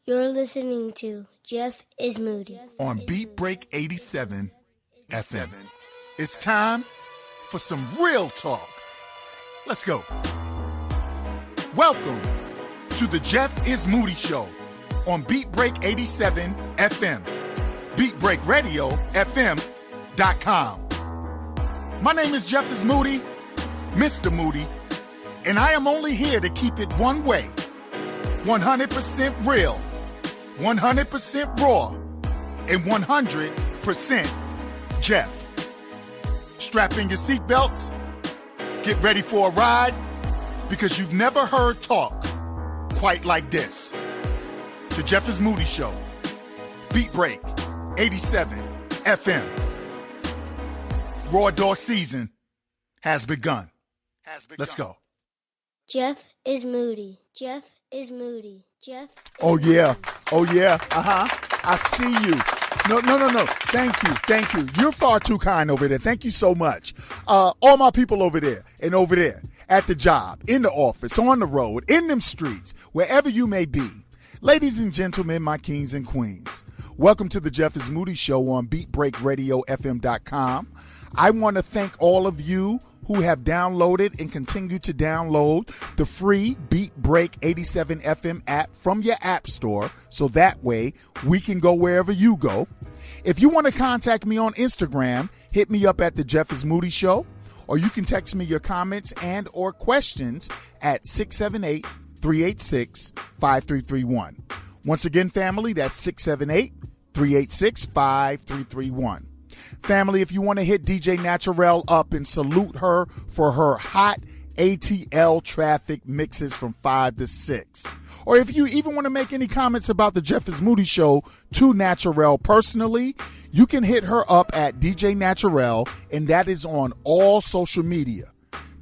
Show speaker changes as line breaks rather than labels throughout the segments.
You're listening to Jeff is Moody
on Beat Break 87 FM. It's time for some real talk. Let's go. Welcome to the Jeff is Moody Show on Beat Break 87 FM, BeatBreakRadioFM.com. My name is Jeff is Moody, Mr. Moody, and I am only here to keep it one way, 100% real, 100% raw, and 100% Jeff. Strap in your seatbelts, get ready for a ride, because you've never heard talk quite like this. The Jeff is Moody Show, Beat Break 87 FM. Raw dog season has begun. Let's go.
Jeff is Moody. Jeff is Moody. Jeff is
Oh, yeah.
Moody.
Oh, yeah. I see you. No. Thank you. You're far too kind over there. Thank you so much. All my people over there, at the job, in the office, on the road, in them streets, wherever you may be. Ladies and gentlemen, my kings and queens, welcome to the Jeff is Moody Show on BeatBreakRadioFM.com. I want to thank all of you who have downloaded and continue to download the free Beat Break 87 FM app from your app store, so that way we can go wherever you go. If you want to contact me on Instagram, hit me up at the Jeff is Moody Show, or you can text me your comments and or questions at 678-386-5331. Once again, family, that's 678-386-5331. Family, if you want to hit DJ Naturel up and salute her for her hot ATL traffic mixes from 5 to 6. Or if you even want to make any comments about the Jeff is Moody Show to Naturel personally, you can hit her up at DJ Naturel, and that is on all social media.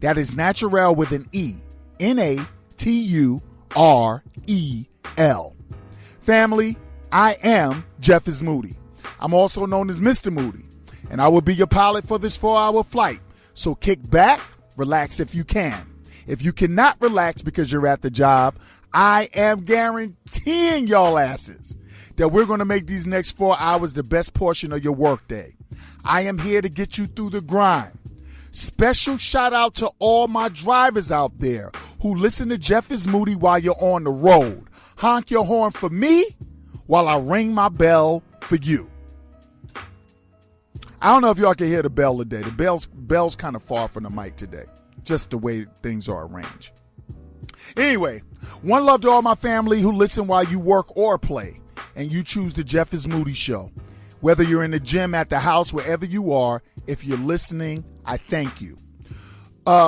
That is Naturel with an E. Naturel. Family, I am Jeff is Moody. I'm also known as Mr. Moody, and I will be your pilot for this 4-hour flight. So kick back, relax if you can. If you cannot relax because you're at the job, I am guaranteeing y'all asses that we're going to make these next 4 hours the best portion of your workday. I am here to get you through the grind. Special shout out to all my drivers out there who listen to Jeff is Moody while you're on the road. Honk your horn for me while I ring my bell for you. I don't know if y'all can hear the bell today. The bell's kind of far from the mic today, just the way things are arranged. Anyway, one love to all my family who listen while you work or play, and you choose the Jeff is Moody Show. Whether you're in the gym, at the house, wherever you are, if you're listening, I thank you.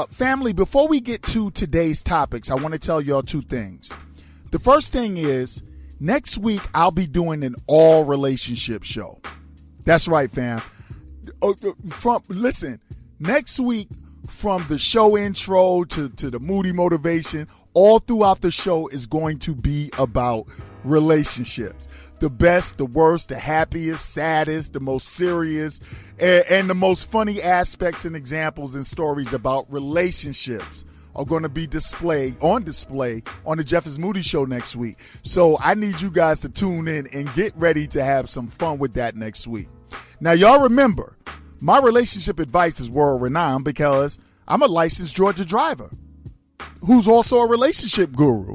Family, before we get to today's topics, I want to tell y'all two things. The first thing is, next week I'll be doing an all relationship show. That's right, fam. Listen, next week, from the show intro to the Moody Motivation, all throughout the show is going to be about relationships. The best, the worst, the happiest, saddest, the most serious, and the most funny aspects and examples and stories about relationships are going to be display on the Jeff is Moody Show next week. So I need you guys to tune in and get ready to have some fun with that next week. Now, y'all remember, my relationship advice is world renowned because I'm a licensed Georgia driver who's also a relationship guru.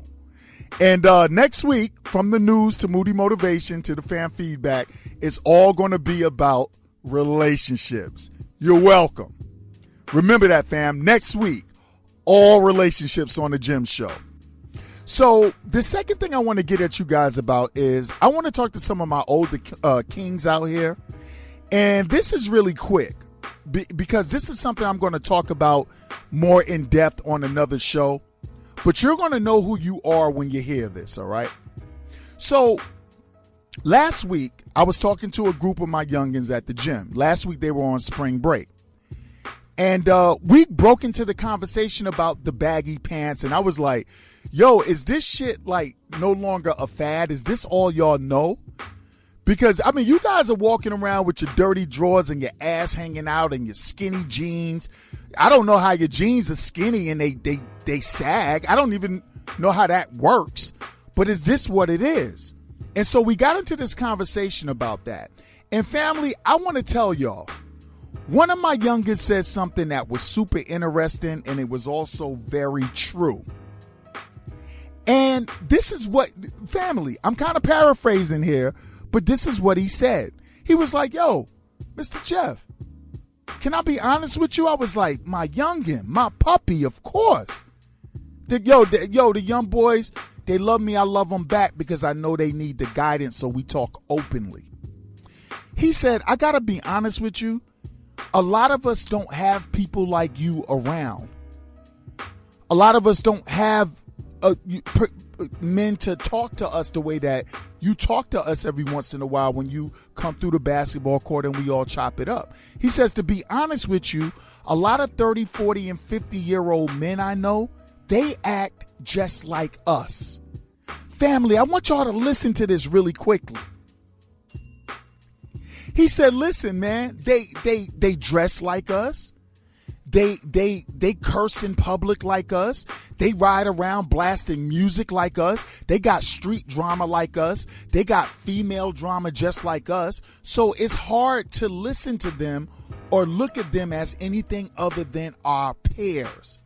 And next week, from the news to Moody Motivation to the fan feedback, it's all going to be about relationships. You're welcome. Remember that, fam. Next week, all relationships on the Gym Show. So the second thing I want to get at you guys about is I want to talk to some of my older kings out here. And this is really quick because this is something I'm going to talk about more in depth on another show. But you're going to know who you are when you hear this, all right? So last week, I was talking to a group of my youngins at the gym. Last week, they were on spring break. And we broke into the conversation about the baggy pants. And I was like, yo, is this shit like no longer a fad? Is this all y'all know? Because, I mean, you guys are walking around with your dirty drawers and your ass hanging out and your skinny jeans. I don't know how your jeans are skinny and they sag. I don't even know how that works. But is this what it is? And so we got into this conversation about that. And family, I want to tell y'all, one of my youngest said something that was super interesting, and it was also very true. And this is what, family, I'm kind of paraphrasing here, but this is what he said. He was like, yo, Mr. Jeff, can I be honest with you? I was like, my youngin, my puppy, of course. The young boys, they love me. I love them back because I know they need the guidance, so we talk openly. He said, I got to be honest with you. A lot of us don't have people like you around. A lot of us don't have men to talk to us the way that you talk to us every once in a while when you come through the basketball court and we all chop it up. He says, to be honest with you, a lot of 30, 40, and 50-year-old men I know, they act just like us. Family, I want y'all to listen to this really quickly. He said, listen, man, they dress like us. They curse in public like us. They ride around blasting music like us. They got street drama like us. They got female drama just like us. So it's hard to listen to them or look at them as anything other than our peers.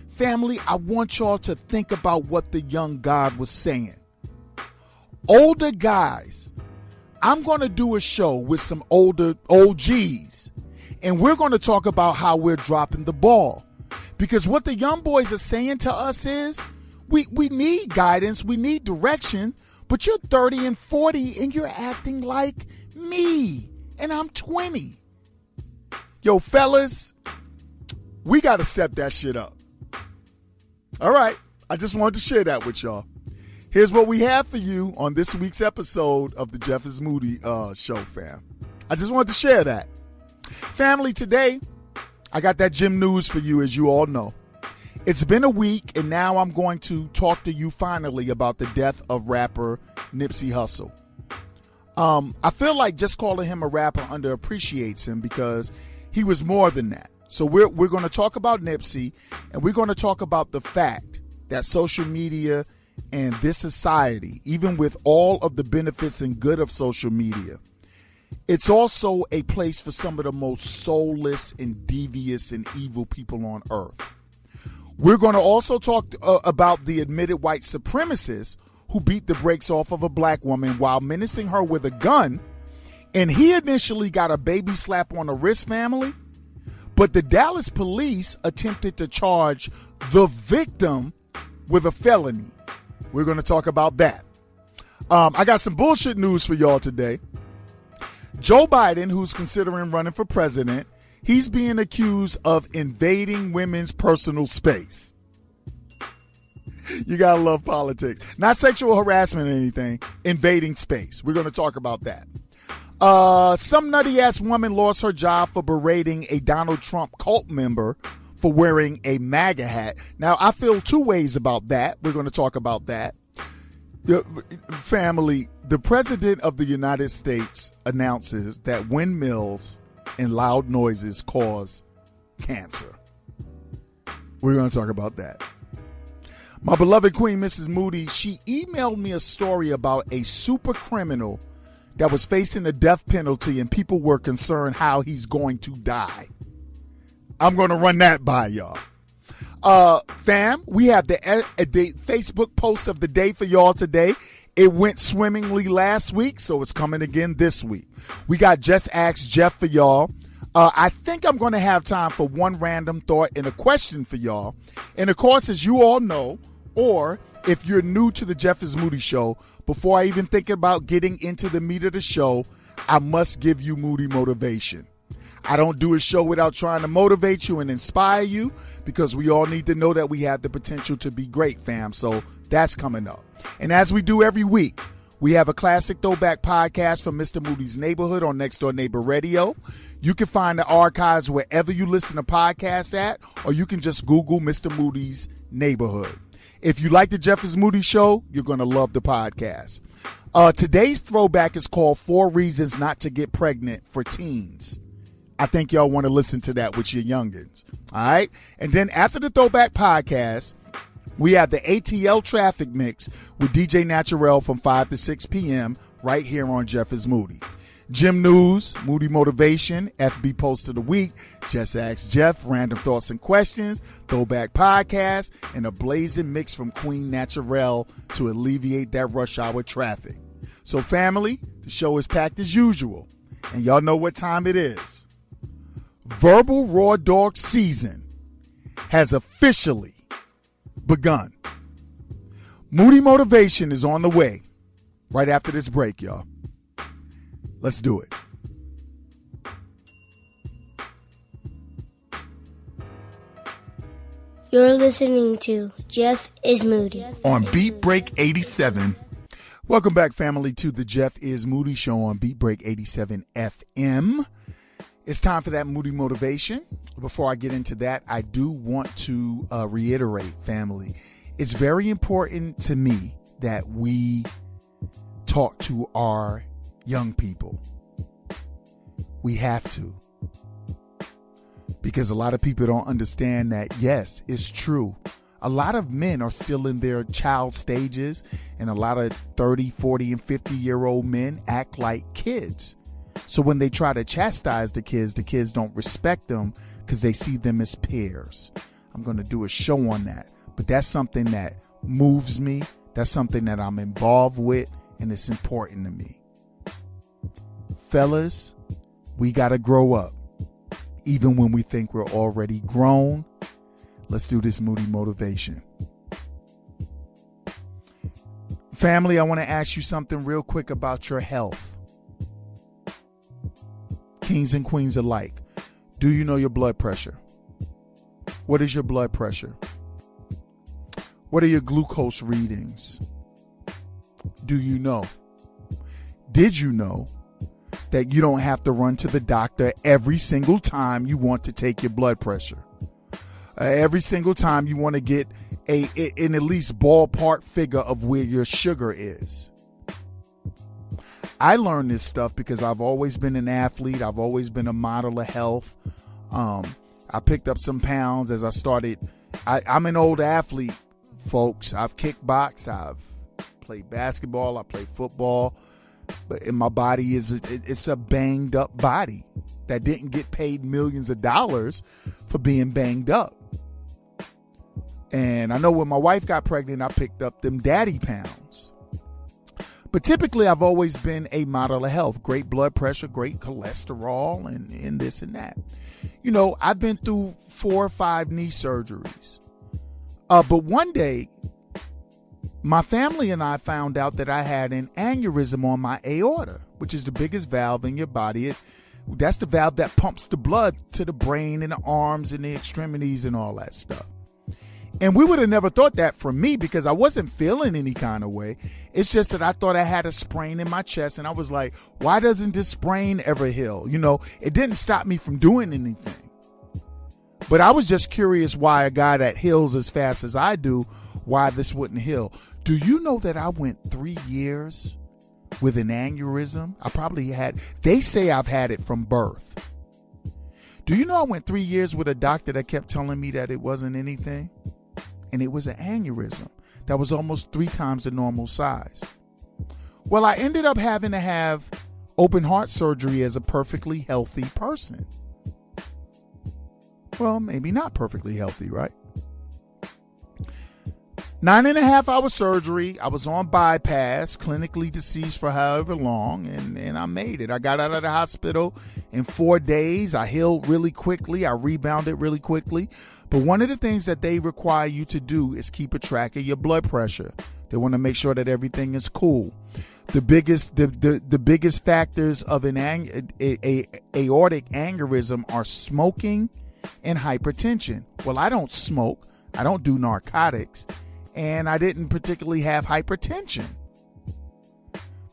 Family, I want y'all to think about what the young God was saying. Older guys, I'm going to do a show with some older OGs, and we're going to talk about how we're dropping the ball. Because what the young boys are saying to us is, we need guidance, we need direction, but you're 30 and 40 and you're acting like me, and I'm 20. Yo, fellas, we got to step that shit up. All right, I just wanted to share that with y'all. Here's what we have for you on this week's episode of the Jeff is Moody show, fam. I just wanted to share that. Family, today, I got that gym news for you, as you all know. It's been a week, and now I'm going to talk to you finally about the death of rapper Nipsey Hustle. I feel like just calling him a rapper underappreciates him because he was more than that. So we're going to talk about Nipsey, and we're going to talk about the fact that social media and this society, even with all of the benefits and good of social media, it's also a place for some of the most soulless and devious and evil people on earth. We're going to also talk about the admitted white supremacist who beat the brakes off of a black woman while menacing her with a gun. And he initially got a baby slap on the wrist, family. But the Dallas police attempted to charge the victim with a felony. We're going to talk about that. I got some bullshit news for y'all today. Joe Biden, who's considering running for president, he's being accused of invading women's personal space. You gotta love politics. Not sexual harassment or anything. Invading space. We're going to talk about that. Some nutty ass woman lost her job for berating a Donald Trump cult member for wearing a MAGA hat. Now, I feel two ways about that. We're going to talk about that. Family, the president of the United States announces that windmills and loud noises cause cancer. We're going to talk about that. My beloved queen, Mrs. Moody, she emailed me a story about a super criminal that was facing the death penalty, and people were concerned how he's going to die. I'm going to run that by y'all. Fam, we have the Facebook post of the day for y'all today. It went swimmingly last week, so it's coming again this week. We got Just Ask Jeff for y'all. I think I'm going to have time for one random thought and a question for y'all. And of course, as you all know, or if you're new to the Jeff is Moody show, before I even think about getting into the meat of the show, I must give you Moody Motivation. I don't do a show without trying to motivate you and inspire you, because we all need to know that we have the potential to be great, fam. So that's coming up. And as we do every week, we have a classic throwback podcast from Mr. Moody's Neighborhood on Next Door Neighbor Radio. You can find the archives wherever you listen to podcasts at, or you can just Google Mr. Moody's Neighborhood. If you like the Jeff is Moody show, you're going to love the podcast. Today's throwback is called 4 Reasons Not to Get Pregnant for Teens. I think y'all want to listen to that with your youngins. All right. And then after the throwback podcast, We have the ATL Traffic Mix with DJ Naturel from 5 to 6 p.m. right here on Jeff is Moody. Gym News, Moody Motivation, FB Post of the Week, Just Ask Jeff, Random Thoughts and Questions, Throwback Podcast, and a blazing mix from Queen Naturel to alleviate that rush hour traffic. So family, the show is packed as usual, and y'all know what time it is. Verbal Raw Dog season has officially begun. Moody Motivation is on the way right after this break, y'all. Let's do it.
You're listening to Jeff is Moody
on Beat Break 87. Welcome back, family, to the Jeff is Moody show on Beat Break 87 FM. It's time for that Moody Motivation. Before I get into that, I do want to reiterate, family, it's very important to me that we talk to our young people. We have to. Because a lot of people don't understand that, yes, it's true. A lot of men are still in their child stages, and a lot of 30, 40, and 50-year-old men act like kids. So when they try to chastise the kids don't respect them because they see them as peers. I'm going to do a show on that. But that's something that moves me. That's something that I'm involved with, and it's important to me. Fellas, we got to grow up. Even when we think we're already grown, let's do this Moody Motivation. Family, I want to ask you something real quick about your health. Kings and queens alike. Do you know your blood pressure? What is your blood pressure? What are your glucose readings? Do you know? Did you know that you don't have to run to the doctor every single time you want to take your blood pressure? Every single time you want to get an at least ballpark figure of where your sugar is. I learned this stuff because I've always been an athlete. I've always been a model of health. I picked up some pounds as I started. I'm an old athlete, folks. I've kickboxed. I've played basketball. I played football. But in my body it's a banged up body that didn't get paid millions of dollars for being banged up. And I know when my wife got pregnant, I picked up them daddy pounds. But typically, I've always been a model of health. Great blood pressure, great cholesterol, and this and that. You know, I've been through 4 or 5 knee surgeries. But one day, my family and I found out that I had an aneurysm on my aorta, which is the biggest valve in your body. That's the valve that pumps the blood to the brain and the arms and the extremities and all that stuff. And we would have never thought that from me because I wasn't feeling any kind of way. It's just that I thought I had a sprain in my chest, and I was like, why doesn't this sprain ever heal? You know, it didn't stop me from doing anything. But I was just curious why a guy that heals as fast as I do, why this wouldn't heal. Do you know that I went 3 years with an aneurysm? They say I've had it from birth. Do you know I went 3 years with a doctor that kept telling me that it wasn't anything? And it was an aneurysm that was almost 3 times the normal size. Well, I ended up having to have open heart surgery as a perfectly healthy person. Well, maybe not perfectly healthy, right? 9.5 hour surgery. I was on bypass, clinically deceased for however long, and I made it. I got out of the hospital in 4 days. I healed really quickly. I rebounded really quickly. But one of the things that they require you to do is keep a track of your blood pressure. They want to make sure that everything is cool. The biggest factors of an aortic aneurysm are smoking and hypertension. Well, I don't smoke. I don't do narcotics. And I didn't particularly have hypertension.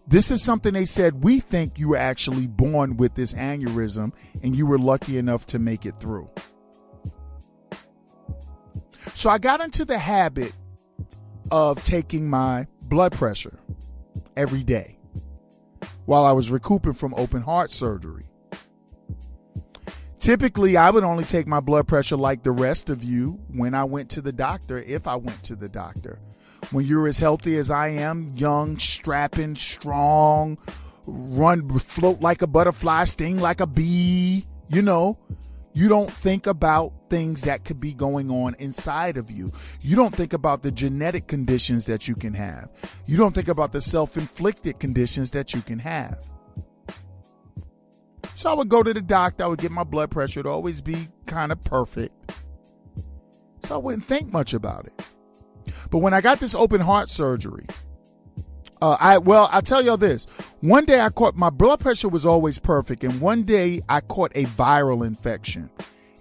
This is something they said, we think you were actually born with this aneurysm and you were lucky enough to make it through. So I got into the habit of taking my blood pressure every day while I was recouping from open heart surgery. Typically, I would only take my blood pressure like the rest of you when I went to the doctor, if I went to the doctor. When you're as healthy as I am, young, strapping, strong, float like a butterfly, sting like a bee, you don't think about things that could be going on inside of you. You don't think about the genetic conditions that you can have. You don't think about the self-inflicted conditions that you can have. So I would go to the doctor. I would get my blood pressure. It would always be kind of perfect. So I wouldn't think much about it. But when I got this open heart surgery, I'll tell y'all this. One day my blood pressure was always perfect. And one day I caught a viral infection.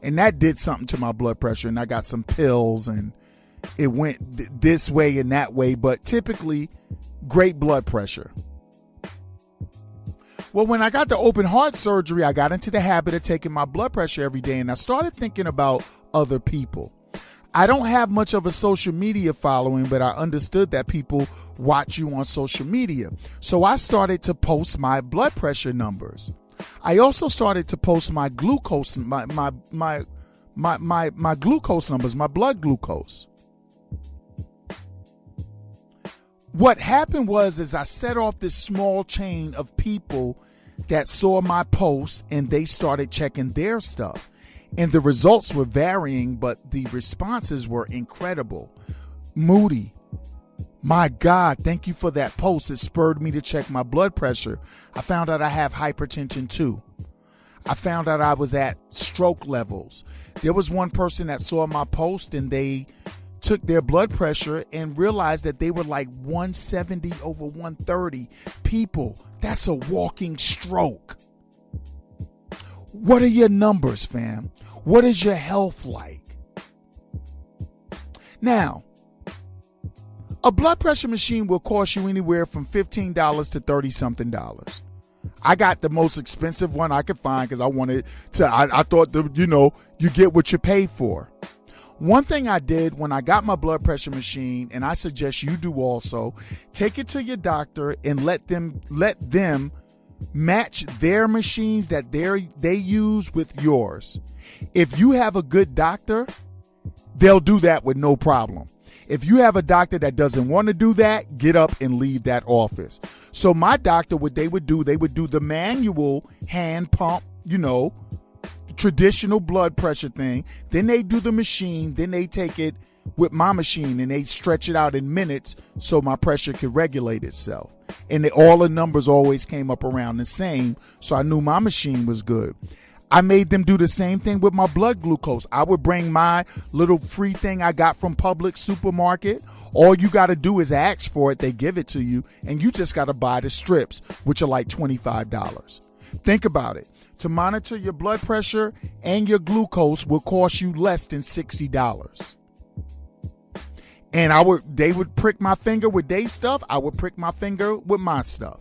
And that did something to my blood pressure. And I got some pills and it went this way and that way. But typically, great blood pressure. Well, when I got the open heart surgery, I got into the habit of taking my blood pressure every day, and I started thinking about other people. I don't have much of a social media following, but I understood that people watch you on social media. So I started to post my blood pressure numbers. I also started to post my glucose, my glucose numbers, my blood glucose. What happened was I set off this small chain of people that saw my posts and they started checking their stuff. And the results were varying, but the responses were incredible. Moody, my God, thank you for that post. It spurred me to check my blood pressure. I found out I have hypertension too. I found out I was at stroke levels. There was one person that saw my post and they took their blood pressure and realized that they were like 170 over 130. People, that's a walking stroke. What are your numbers, fam? What is your health like? Now, a blood pressure machine will cost you anywhere from $15 to $30-something. I got the most expensive one I could find because I wanted to, I thought, you get what you pay for. One thing I did when I got my blood pressure machine, and I suggest you do also, take it to your doctor and let them match their machines that they use with yours. If you have a good doctor, they'll do that with no problem. If you have a doctor that doesn't want to do that, get up and leave that office. So my doctor, what they would do the manual hand pump, traditional blood pressure thing. Then they do the machine. Then they take it with my machine and they stretch it out in minutes so my pressure could regulate itself. And all the numbers always came up around the same. So I knew my machine was good. I made them do the same thing with my blood glucose. I would bring my little free thing I got from Publix supermarket. All you got to do is ask for it. They give it to you. And you just got to buy the strips, which are like $25. Think about it. To monitor your blood pressure and your glucose will cost you less than $60. And they would prick my finger with their stuff. I would prick my finger with my stuff.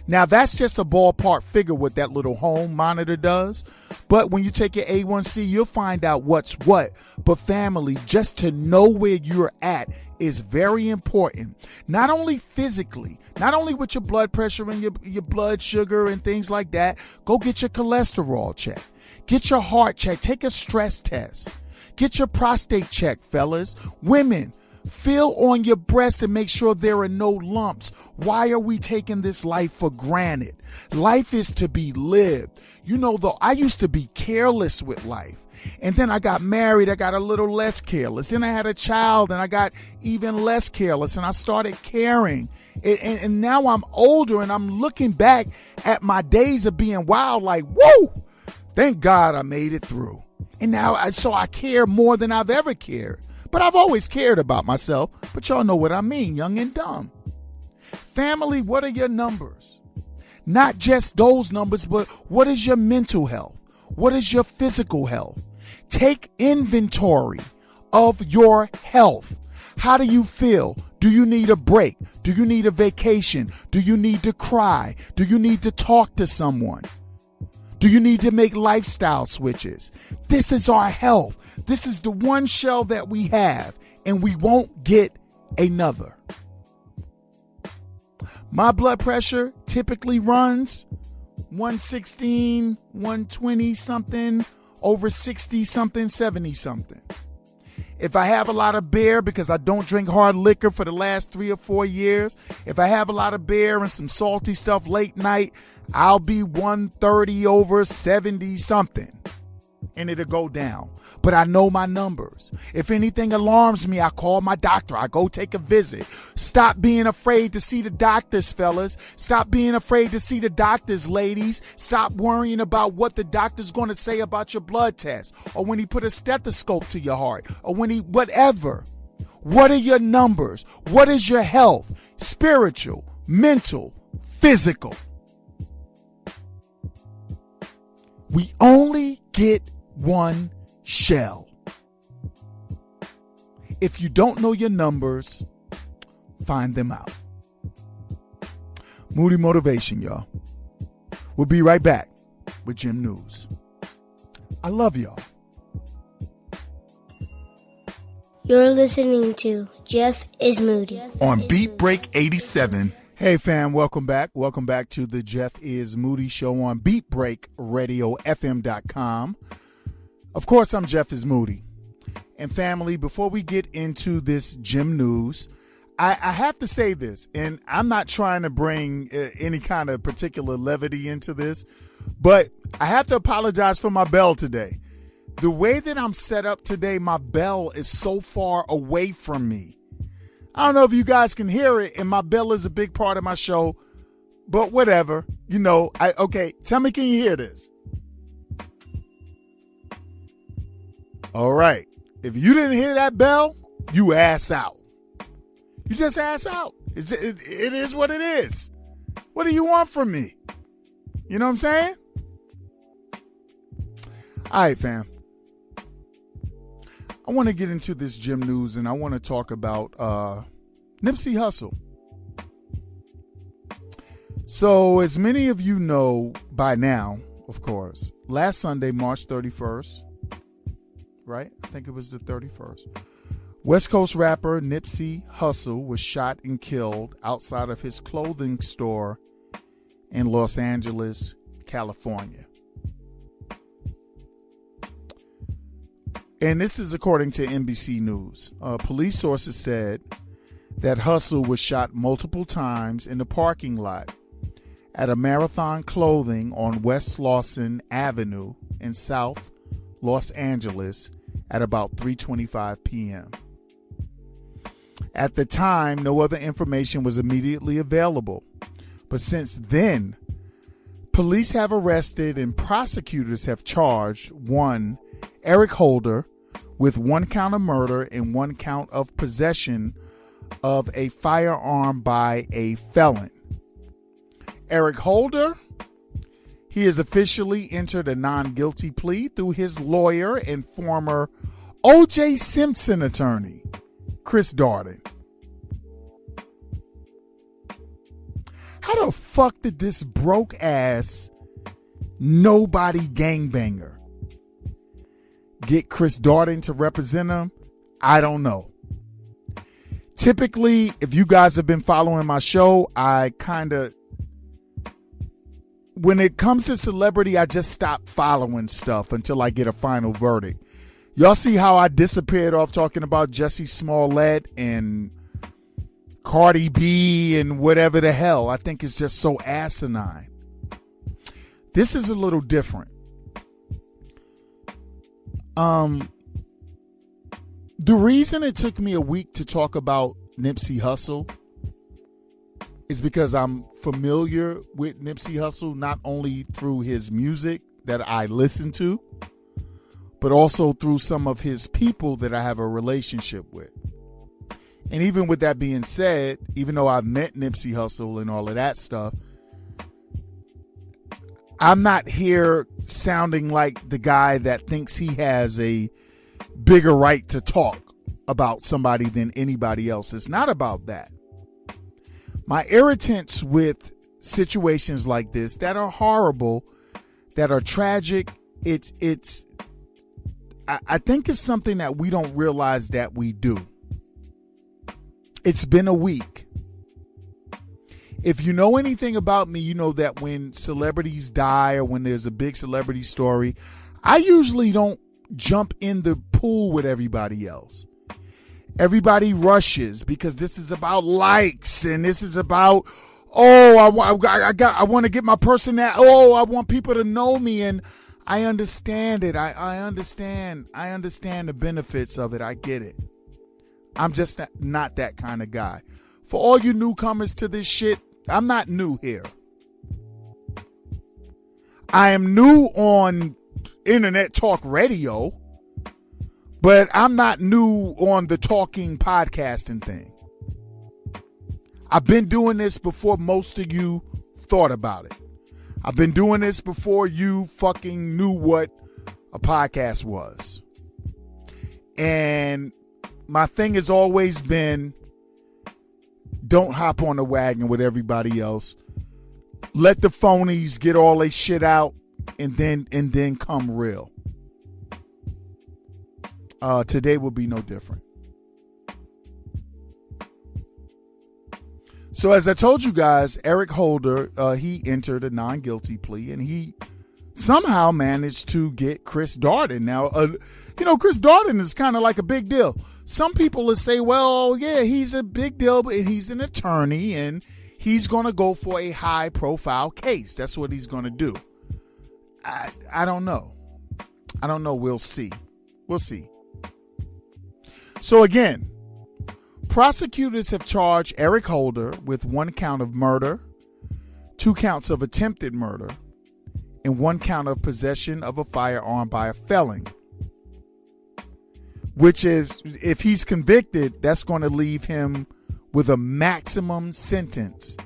Now that's just a ballpark figure what that little home monitor does. But when you take your A1C, you'll find out what's what. But family, just to know where you're at is very important. Not only physically, not only with your blood pressure and your blood sugar and things like that. Go get your cholesterol checked. Get your heart checked. Take a stress test. Get your prostate checked, fellas. Women, feel on your breast and make sure there are no lumps. Why are we taking this life for granted? Life is to be lived. Though I used to be careless with life. And then I got married, I got a little less careless. Then I had a child and I got even less careless and I started caring. And now I'm older and I'm looking back at my days of being wild like, whoa, thank God I made it through. And now I care more than I've ever cared. But I've always cared about myself. But y'all know what I mean, young and dumb. Family, what are your numbers? Not just those numbers, but what is your mental health? What is your physical health? Take inventory of your health. How do you feel? Do you need a break? Do you need a vacation? Do you need to cry? Do you need to talk to someone? Do you need to make lifestyle switches? This is our health. This is the one shell that we have, and we won't get another. My blood pressure typically runs 116, 120 something over 60 something, 70 something. If I have a lot of beer because I don't drink hard liquor for the last 3 or 4 years, if I have a lot of beer and some salty stuff late night, I'll be 130 over 70 something. And it'll go down. But I know my numbers. If anything alarms me, I call my doctor. I go take a visit. Stop being afraid to see the doctors, fellas. Stop being afraid to see the doctors, ladies. Stop worrying about what the doctor's going to say about your blood test, or when he put a stethoscope to your heart, or when he whatever. What are your numbers? What is your health? Spiritual, mental, physical. We only get one shell. If you don't know your numbers, find them out. Moody Motivation, y'all. We'll be right back with Gym News. I love y'all.
You're listening to Jeff is Moody
On Beat Break 87. Hey fam, welcome back. Welcome back to the Jeff is Moody show on BeatBreakRadioFM.com. Of course, I'm Jeff is Moody. And family, before we get into this gym news, I have to say this, and I'm not trying to bring any kind of particular levity into this, but I have to apologize for my bell today. The way that I'm set up today, my bell is so far away from me. I don't know if you guys can hear it, and my bell is a big part of my show, but whatever. You know, okay, tell me, can you hear this? All right. If you didn't hear that bell, you ass out. You just ass out. It is what it is. What do you want from me? You know what I'm saying? All right, fam. I want to get into this gym news, and I want to talk about Nipsey Hustle. So, as many of you know by now, of course, last Sunday, March 31st, right? I think it was the 31st. West Coast rapper Nipsey Hustle was shot and killed outside of his clothing store in Los Angeles, California. And this is according to NBC News. Police sources said that Hustle was shot multiple times in the parking lot at a Marathon Clothing on West Lawson Avenue in South Los Angeles at about 3:25 p.m. At the time, no other information was immediately available. But since then, police have arrested and prosecutors have charged one, Eric Holder, with 1 count of murder and 1 count of possession of a firearm by a felon. Eric Holder, he has officially entered a non-guilty plea through his lawyer and former O.J. Simpson attorney, Chris Darden. How the fuck did this broke ass nobody gangbanger get Chris Darden to represent him? I don't know. Typically, if you guys have been following my show, when it comes to celebrity, I just stop following stuff until I get a final verdict. Y'all see how I disappeared off talking about Jussie Smollett and Cardi B and whatever the hell. I think it's just so asinine. This is a little different. The reason it took me a week to talk about Nipsey Hustle is because I'm familiar with Nipsey Hustle, not only through his music that I listen to, but also through some of his people that I have a relationship with. And even with that being said, even though I've met Nipsey Hustle and all of that stuff, I'm not here sounding like the guy that thinks he has a bigger right to talk about somebody than anybody else. It's not about that. My irritants with situations like this that are horrible, that are tragic, I think it's something that we don't realize that we do. It's been a week. If you know anything about me, you know that when celebrities die or when there's a big celebrity story, I usually don't jump in the pool with everybody else. Everybody rushes because this is about likes and this is about, I want to get my personality. I want people to know me, and I understand it. I understand the benefits of it. I get it. I'm just not that kind of guy. For all you newcomers to this shit, I'm not new here. I am new on internet talk radio, but I'm not new on the talking podcasting thing. I've been doing this before most of you thought about it. I've been doing this before you fucking knew what a podcast was. And my thing has always been, don't hop on the wagon with everybody else. Let the phonies get all their shit out and then come real. Today will be no different. So as I told you guys, Eric Holder, he entered a non-guilty plea, and he somehow managed to get Chris Darden. Now, Chris Darden is kind of like a big deal. Some people will say, well, yeah, he's a big deal, but he's an attorney, and he's going to go for a high-profile case. That's what he's going to do. I don't know. I don't know. We'll see. We'll see. So again, prosecutors have charged Eric Holder with 1 count of murder, 2 counts of attempted murder, and 1 count of possession of a firearm by a felon. Which is, if he's convicted, that's going to leave him with a maximum sentence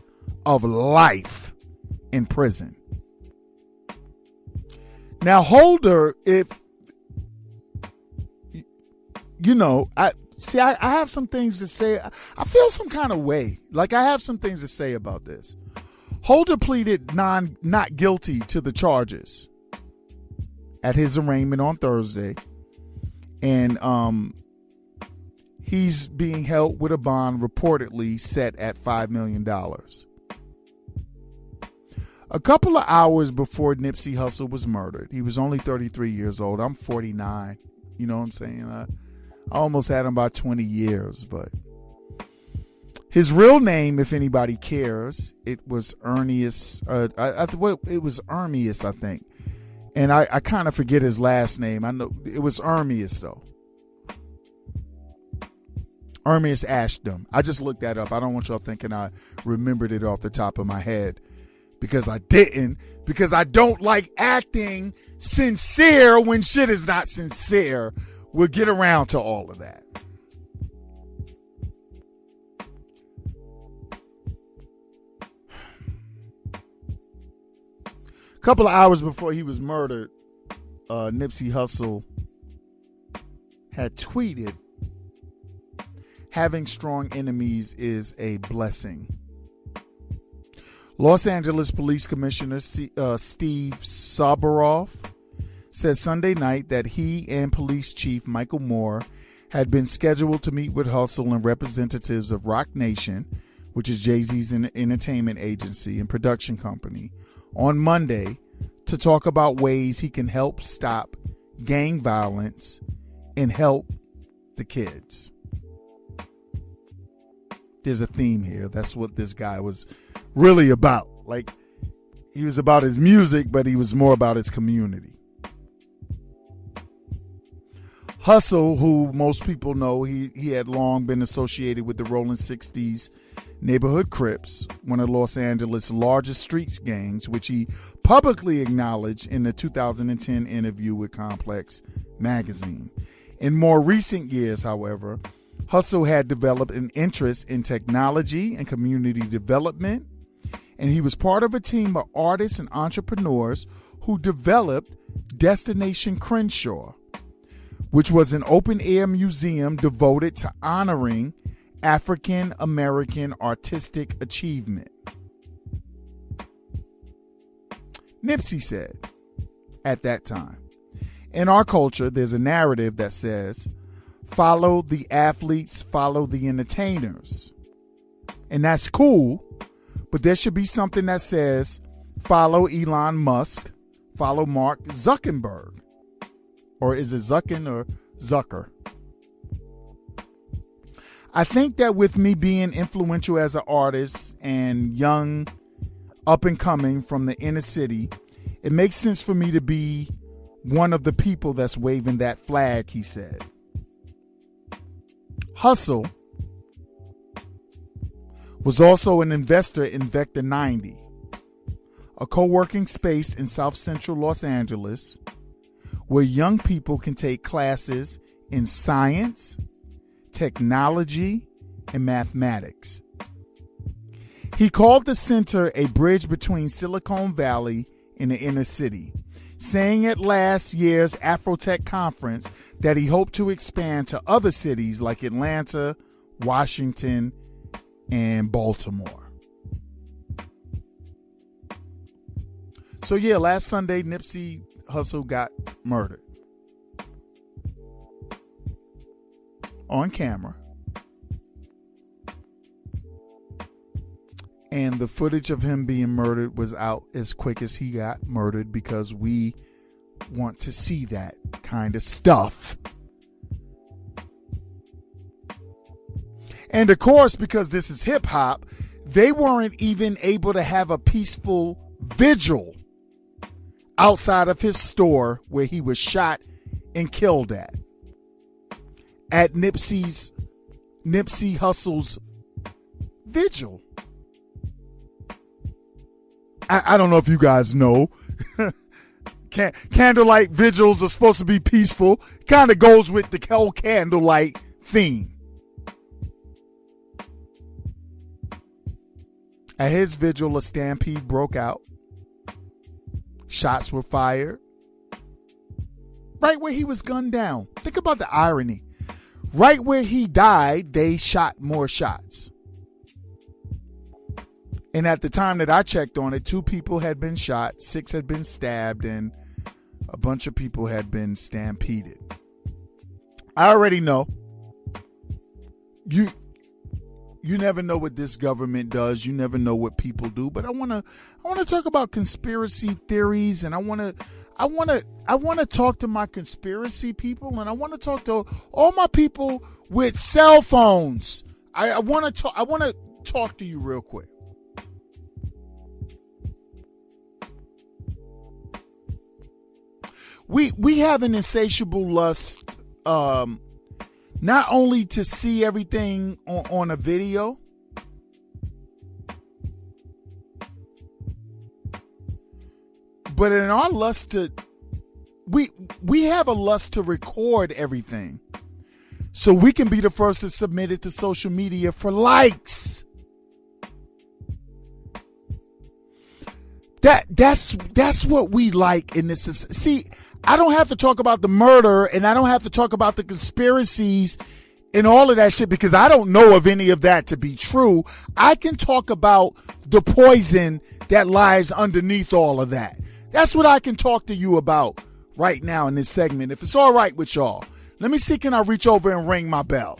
of life in prison. Now, Holder, if I have some things to say. I feel some kind of way. Like, I have some things to say about this. Holder pleaded not guilty to the charges at his arraignment on Thursday. And he's being held with a bond reportedly set at $5 million. A couple of hours before Nipsey Hustle was murdered, he was only 33 years old. I'm 49. You know what I'm saying? I almost had him by 20 years, but his real name, if anybody cares, it was Ermias. It was Ermias, I think. And I kind of forget his last name. I know it was Ermias, though. Ermias Ashton. I just looked that up. I don't want y'all thinking I remembered it off the top of my head, because I didn't. Because I don't like acting sincere when shit is not sincere. We'll get around to all of that. A couple of hours before he was murdered, Nipsey Hustle had tweeted, "Having strong enemies is a blessing." Los Angeles Police Commissioner Steve Sabaroff said Sunday night that he and Police Chief Michael Moore had been scheduled to meet with Hustle and representatives of Roc Nation, which is Jay-Z's entertainment agency and production company, on Monday to talk about ways he can help stop gang violence and help the kids. There's a theme here. That's what this guy was really about. Like, he was about his music, but he was more about his community. Hustle, who most people know, he had long been associated with the Rolling 60s Neighborhood Crips, one of Los Angeles' largest street gangs, which he publicly acknowledged in the 2010 interview with Complex magazine. In more recent years, however, Hustle had developed an interest in technology and community development, and he was part of a team of artists and entrepreneurs who developed Destination Crenshaw, which was an open-air museum devoted to honoring African American artistic achievement. Nipsey said at that time, "In our culture, there's a narrative that says, follow the athletes, follow the entertainers. And that's cool, but there should be something that says, follow Elon Musk, follow Mark Zuckerberg. Or is it Zuckin or Zucker? I think that with me being influential as an artist and young, up and coming from the inner city, it makes sense for me to be one of the people that's waving that flag, he said. Hustle was also an investor in Vector 90, a co-working space in South Central Los Angeles where young people can take classes in science, technology, and mathematics. He called the center a bridge between Silicon Valley and the inner city, saying at last year's Afrotech conference that he hoped to expand to other cities like Atlanta, Washington, and Baltimore. So yeah, last Sunday, Nipsey Hustle got murdered on camera. And the footage of him being murdered was out as quick as he got murdered because we want to see that kind of stuff. And of course, because this is hip hop, they weren't even able to have a peaceful vigil outside of his store where he was shot and killed at Nipsey Hussle's vigil. I don't know if you guys know. Candlelight vigils are supposed to be peaceful. Kind of goes with the whole candlelight theme. At his vigil, a stampede broke out. Shots were fired. Right where he was gunned down. Think about the irony. Right where he died, they shot more shots. And at the time that I checked on it, 2 people had been shot, 6 had been stabbed, and a bunch of people had been stampeded. I already know. You never know what this government does. You never know what people do. But I want to talk about conspiracy theories, and I want to talk to my conspiracy people, and I want to talk to all my people with cell phones. I want to talk to you real quick. We have an insatiable lust, not only to see everything on a video, but in our lust to, we have a lust to record everything so we can be the first to submit it to social media for likes. That's what we like in this. See, I don't have to talk about the murder, and I don't have to talk about the conspiracies and all of that shit because I don't know of any of that to be true. I can talk about the poison that lies underneath all of that. That's what I can talk to you about right now in this segment. If it's all right with y'all, let me see, can I reach over and ring my bell?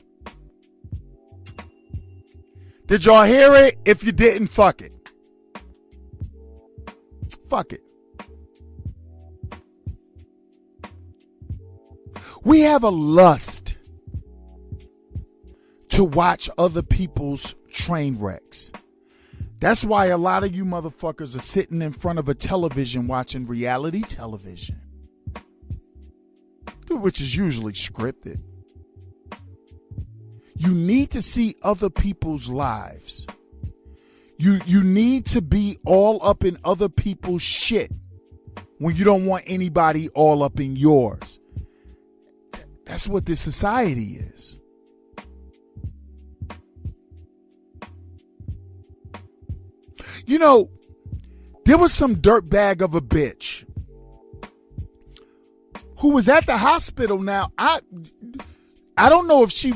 Did y'all hear it? If you didn't, fuck it. Fuck it. We have a lust to watch other people's train wrecks. That's why a lot of you motherfuckers are sitting in front of a television watching reality television, which is usually scripted. You need to see other people's lives. You need to be all up in other people's shit when you don't want anybody all up in yours. That's what this society is. You know, there was some dirtbag of a bitch who was at the hospital now. I don't know if she,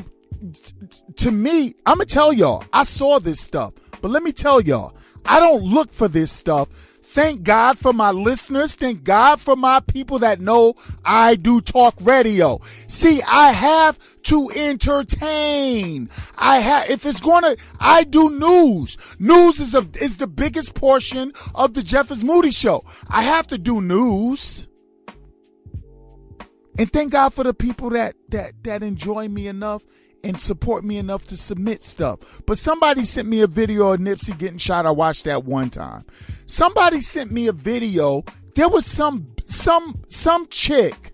to me, I'm going to tell y'all, I saw this stuff. But let me tell y'all, I don't look for this stuff. Thank God for my listeners. Thank God for my people that know I do talk radio. See, I have to entertain. I do news. News is the biggest portion of the Jeff is Moody show. I have to do news. And thank God for the people that enjoy me enough and support me enough to submit stuff. But somebody sent me a video of Nipsey getting shot. I watched that one time. Somebody sent me a video. There was some chick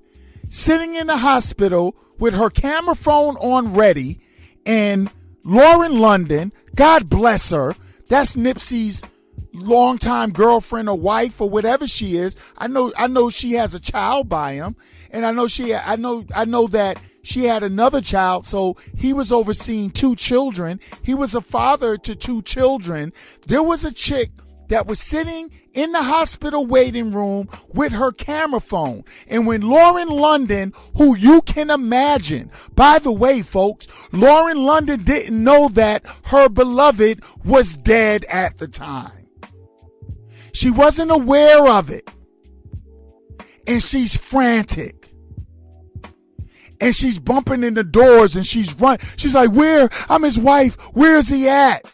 sitting in the hospital with her camera phone on ready, and Lauren London, God bless her, that's Nipsey's longtime girlfriend or wife or whatever she is. I know she has a child by him, and I know that she had another child, so he was overseeing 2 children. He was a father to 2 children. There was a chick that was sitting in the hospital waiting room with her camera phone. And when Lauren London, who you can imagine, by the way, folks, Lauren London didn't know that her beloved was dead at the time. She wasn't aware of it. And she's frantic. And she's bumping in the doors and she's running. She's like, where? I'm his wife. Where's he at?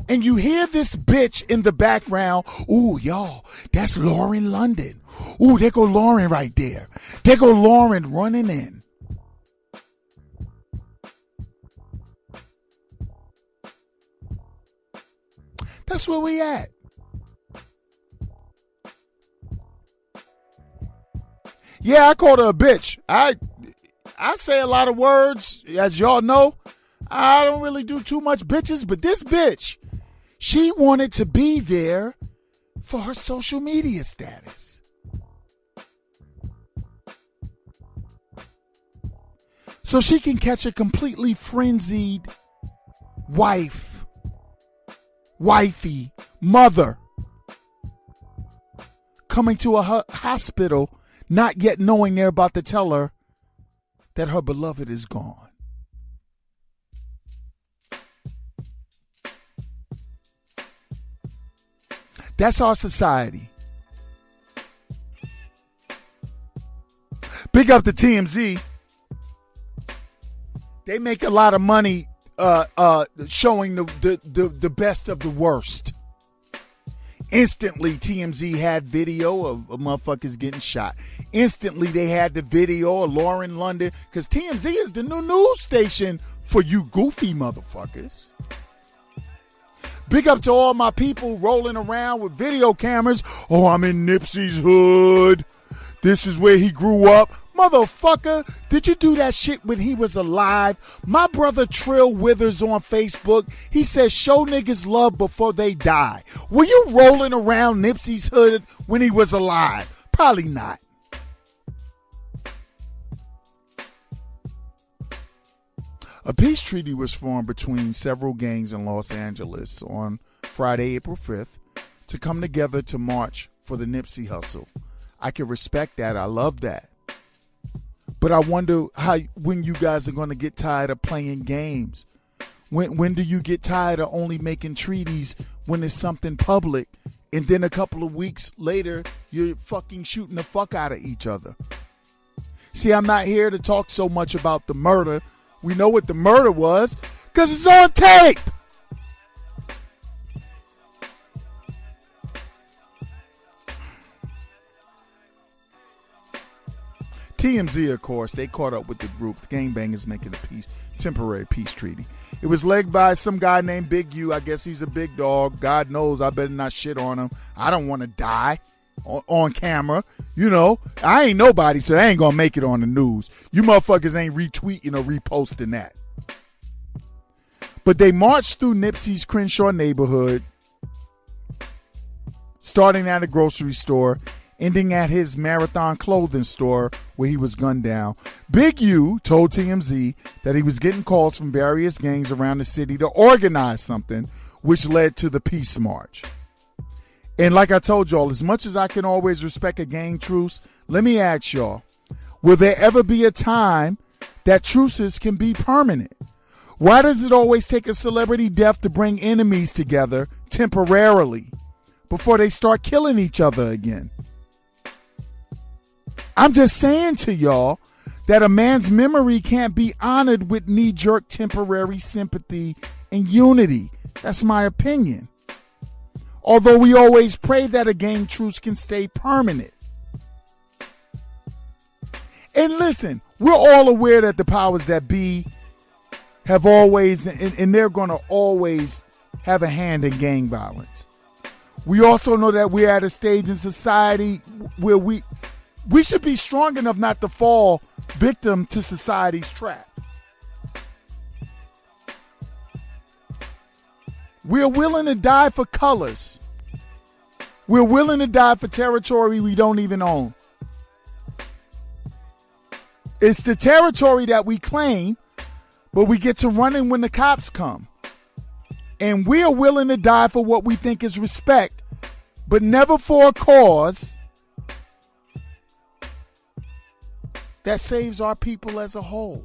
And you hear this bitch in the background. Ooh, y'all, that's Lauren London. Ooh, there go Lauren right there. There go Lauren running in. That's where we at. Yeah, I called her a bitch. I say a lot of words, as y'all know. I don't really do too much bitches, but this bitch, she wanted to be there for her social media status. So she can catch a completely frenzied wifey, mother coming to a hospital, not yet knowing they're about to tell her that her beloved is gone. That's our society. Big up to TMZ. They make a lot of money showing the best of the worst. Instantly, TMZ had video of motherfuckers getting shot. Instantly, they had the video of Lauren London, because TMZ is the new news station for you goofy motherfuckers. Big up to all my people rolling around with video cameras. Oh, I'm in Nipsey's hood. This is where he grew up. Motherfucker, did you do that shit when he was alive? My brother Trill Withers on Facebook, he says show niggas love before they die. Were you rolling around Nipsey's hood when he was alive? Probably not. A peace treaty was formed between several gangs in Los Angeles on Friday, April 5th, to come together to march for the Nipsey Hustle. I can respect that. I love that. But I wonder when you guys are going to get tired of playing games. When do you get tired of only making treaties when it's something public, and then a couple of weeks later, you're fucking shooting the fuck out of each other? See, I'm not here to talk so much about the murder. We know what the murder was because it's on tape. TMZ, of course, they caught up with the group. The gangbangers making a temporary peace treaty. It was led by some guy named Big U. I guess he's a big dog. God knows I better not shit on him. I don't want to die on camera. You know, I ain't nobody, so I ain't going to make it on the news. You motherfuckers ain't retweeting or reposting that. But they marched through Nipsey's Crenshaw neighborhood, starting at a grocery store, ending at his Marathon clothing store where he was gunned down. Big U told TMZ that he was getting calls from various gangs around the city to organize something, which led to the Peace March. And like I told y'all, as much as I can always respect a gang truce, let me ask y'all, will there ever be a time that truces can be permanent? Why does it always take a celebrity death to bring enemies together temporarily before they start killing each other again? I'm just saying to y'all that a man's memory can't be honored with knee-jerk temporary sympathy and unity. That's my opinion. Although we always pray that a gang truce can stay permanent. And listen, we're all aware that the powers that be have always, and they're going to always have a hand in gang violence. We also know that we're at a stage in society where we should be strong enough not to fall victim to society's traps. We're willing to die for colors. We're willing to die for territory we don't even own. It's the territory that we claim, but we get to running when the cops come. And we are willing to die for what we think is respect, but never for a cause that saves our people as a whole.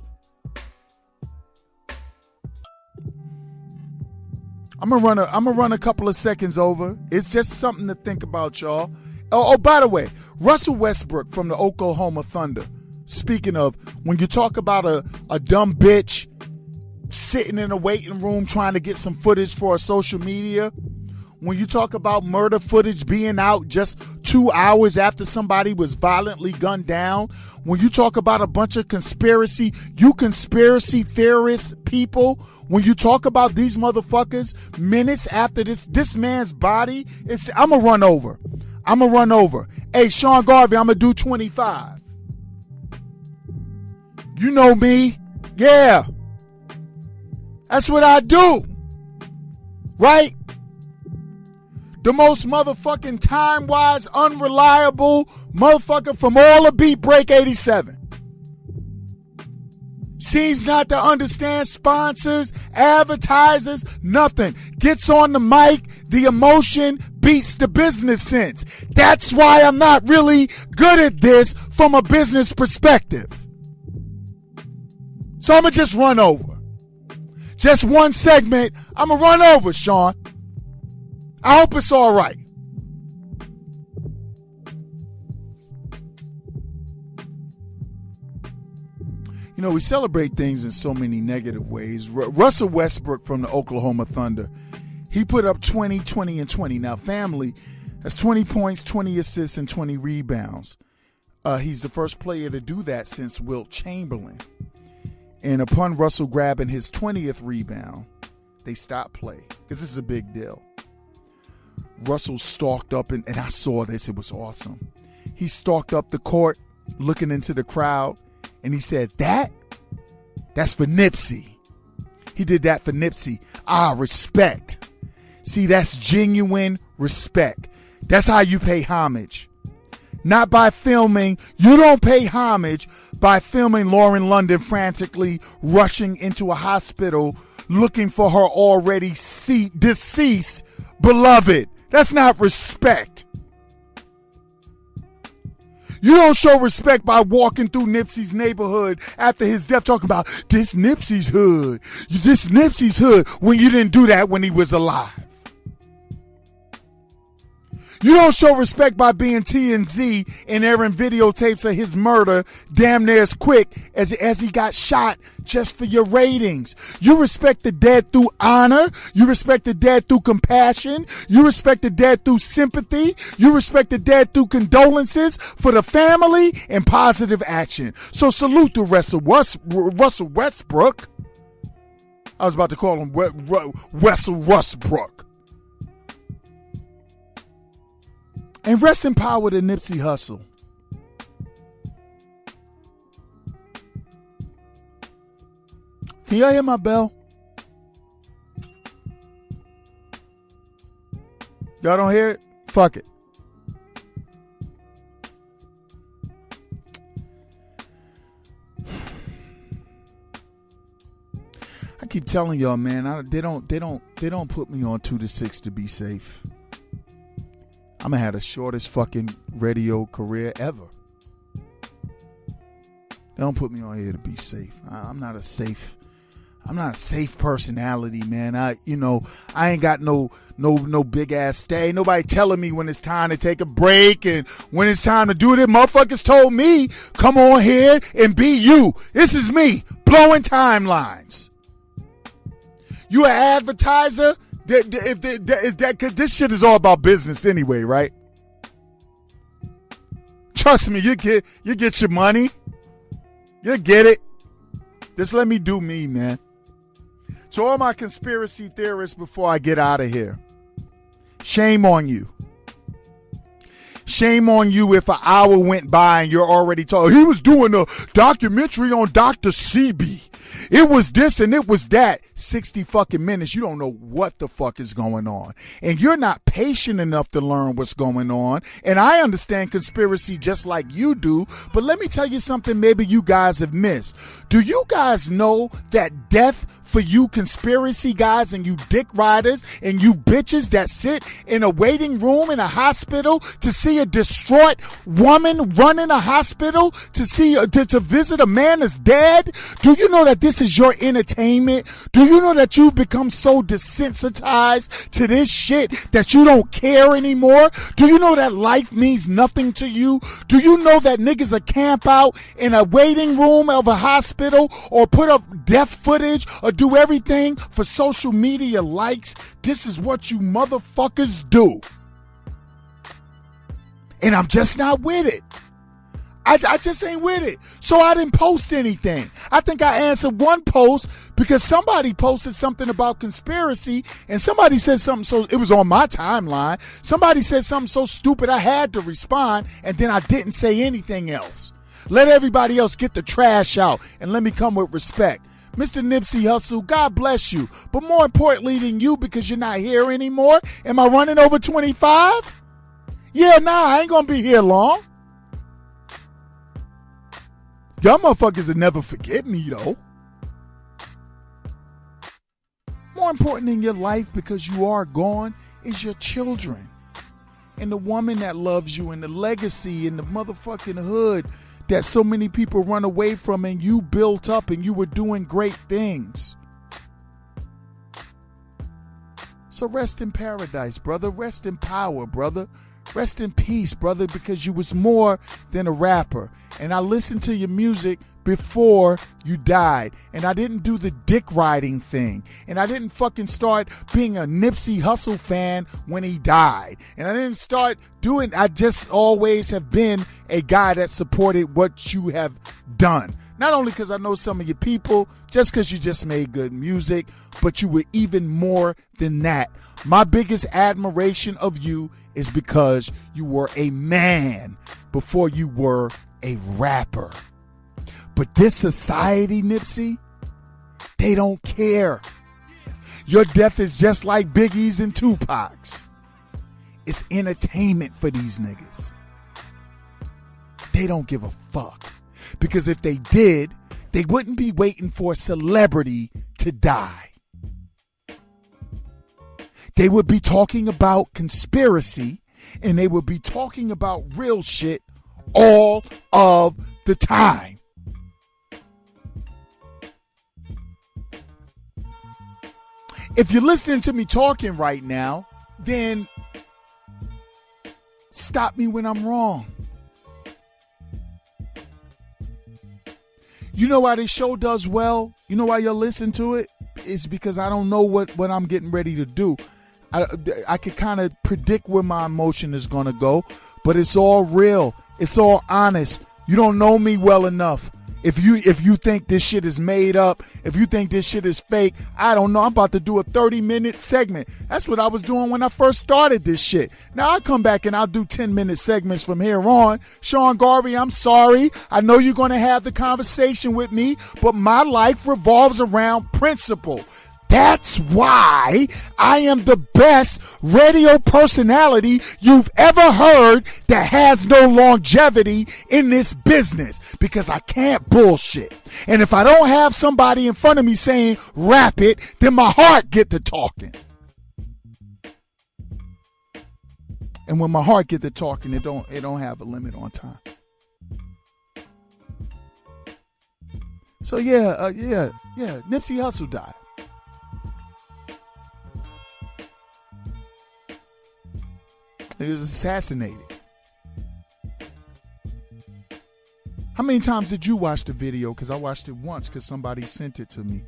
I'm gonna run a couple of seconds over. It's just something to think about, y'all. Oh, by the way, Russell Westbrook from the Oklahoma Thunder. Speaking of, when you talk about a dumb bitch sitting in a waiting room trying to get some footage for a social media, when you talk about murder footage being out just 2 hours after somebody was violently gunned down, when you talk about a bunch of conspiracy theorist people, when you talk about these motherfuckers minutes after this man's body, I'm going to run over. Hey, Sean Garvey, I'm going to do 25. You know me. Yeah. That's what I do. Right? The most motherfucking time-wise, unreliable motherfucker from all of Beat Break 87. Seems not to understand sponsors, advertisers, nothing. Gets on the mic, the emotion beats the business sense. That's why I'm not really good at this from a business perspective. So I'm going to just run over. Just one segment, I'm going to run over, Sean. I hope it's all right. You know, we celebrate things in so many negative ways. Russell Westbrook from the Oklahoma Thunder, he put up 20, 20, and 20. Now, family, that's 20 points, 20 assists, and 20 rebounds. He's the first player to do that since Wilt Chamberlain. And upon Russell grabbing his 20th rebound, they stopped play because this is a big deal. Russell stalked up, and I saw this. It was awesome. He stalked up the court, looking into the crowd, and he said, that's for Nipsey. He did that for Nipsey. Respect. See, that's genuine respect. That's how you pay homage. Not by filming. You don't pay homage by filming Lauren London frantically rushing into a hospital looking for her already deceased beloved. That's not respect. You don't show respect by walking through Nipsey's neighborhood after his death talking about this Nipsey's hood. This Nipsey's hood when you didn't do that when he was alive. You don't show respect by being TMZ and airing videotapes of his murder damn near as quick as he got shot just for your ratings. You respect the dead through honor. You respect the dead through compassion. You respect the dead through sympathy. You respect the dead through condolences for the family and positive action. So salute to Russell Westbrook. I was about to call him Russell Westbrook. And rest in power to Nipsey Hustle. Can y'all hear my bell? Y'all don't hear it? Fuck it. I keep telling y'all, man, they don't put me on 2 to 6 to be safe. I'm gonna have the shortest fucking radio career ever. They don't put me on here to be safe. I'm not a safe personality, man. I ain't got no big ass stay. Nobody telling me when it's time to take a break and when it's time to do this. Motherfuckers told me, come on here and be you. This is me blowing timelines. You an advertiser? Because this shit is all about business anyway, right? Trust me, you get your money. You get it? Just let me do me, man. To all my conspiracy theorists before I get out of here, shame on you. Shame on you if an hour went by and you're already told he was doing a documentary on Dr. CB. It was this and it was that. 60 fucking minutes. You don't know what the fuck is going on. And you're not patient enough to learn what's going on. And I understand conspiracy just like you do. But let me tell you something maybe you guys have missed. Do you guys know that death for you conspiracy guys and you dick riders and you bitches that sit in a waiting room in a hospital to see a distraught woman run in a hospital to visit a man that's dead? Do you know that this is your entertainment? Do you know that you've become so desensitized to this shit that you don't care anymore? Do you know that life means nothing to you? Do you know that niggas are camp out in a waiting room of a hospital or put up death footage or do everything for social media likes? This is what you motherfuckers do. And I'm just not with it. I just ain't with it. So I didn't post anything. I think I answered one post because somebody posted something about conspiracy and somebody said something so, it was on my timeline. Somebody said something so stupid I had to respond and then I didn't say anything else. Let everybody else get the trash out and let me come with respect. Mr. Nipsey Hustle, God bless you. But more importantly than you, because you're not here anymore, am I running over 25? Yeah, nah, I ain't gonna be here long. Y'all motherfuckers will never forget me, though. More important in your life, because you are gone, is your children. And the woman that loves you, and the legacy, and the motherfucking hood that so many people run away from, and you built up, and you were doing great things. So rest in paradise, brother. Rest in power, brother. Rest in peace, brother, because you was more than a rapper. And I listened to your music before you died. And I didn't do the dick riding thing. And I didn't fucking start being a Nipsey Hustle fan when he died. And I didn't start doing, I just always have been a guy that supported what you have done. Not only because I know some of your people, just because you just made good music, but you were even more than that. My biggest admiration of you is because you were a man before you were a rapper. But this society, Nipsey, they don't care. Your death is just like Biggie's and Tupac's. It's entertainment for these niggas. They don't give a fuck. Because if they did, they wouldn't be waiting for a celebrity to die. They would be talking about conspiracy and they would be talking about real shit all of the time. If you're listening to me talking right now, then stop me when I'm wrong. You know why this show does well? You know why you'll listen to it? It's because I don't know what I'm getting ready to do. I can kind of predict where my emotion is going to go, but it's all real. It's all honest. You don't know me well enough. If you think this shit is made up, if you think this shit is fake, I don't know. I'm about to do a 30-minute segment. That's what I was doing when I first started this shit. Now I come back and I'll do 10-minute segments from here on. Sean Garvey, I'm sorry. I know you're going to have the conversation with me, but my life revolves around principle. That's why I am the best radio personality you've ever heard that has no longevity in this business, because I can't bullshit. And if I don't have somebody in front of me saying rap it, then my heart get to talking. And when my heart get to talking, it don't have a limit on time. So yeah, Nipsey Hustle died. He was assassinated. How many times did you watch the video? Because I watched it once because somebody sent it to me.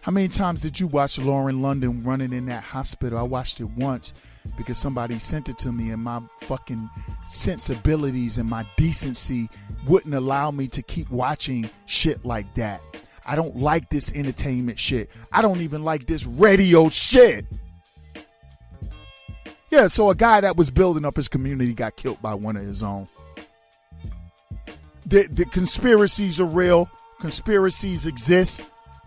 How many times did you watch Lauren London running in that hospital? I watched it once because somebody sent it to me, and my fucking sensibilities and my decency wouldn't allow me to keep watching shit like that. I don't like this entertainment shit. I don't even like this radio shit. Yeah, so a guy that was building up his community got killed by one of his own. The conspiracies are real. Conspiracies exist.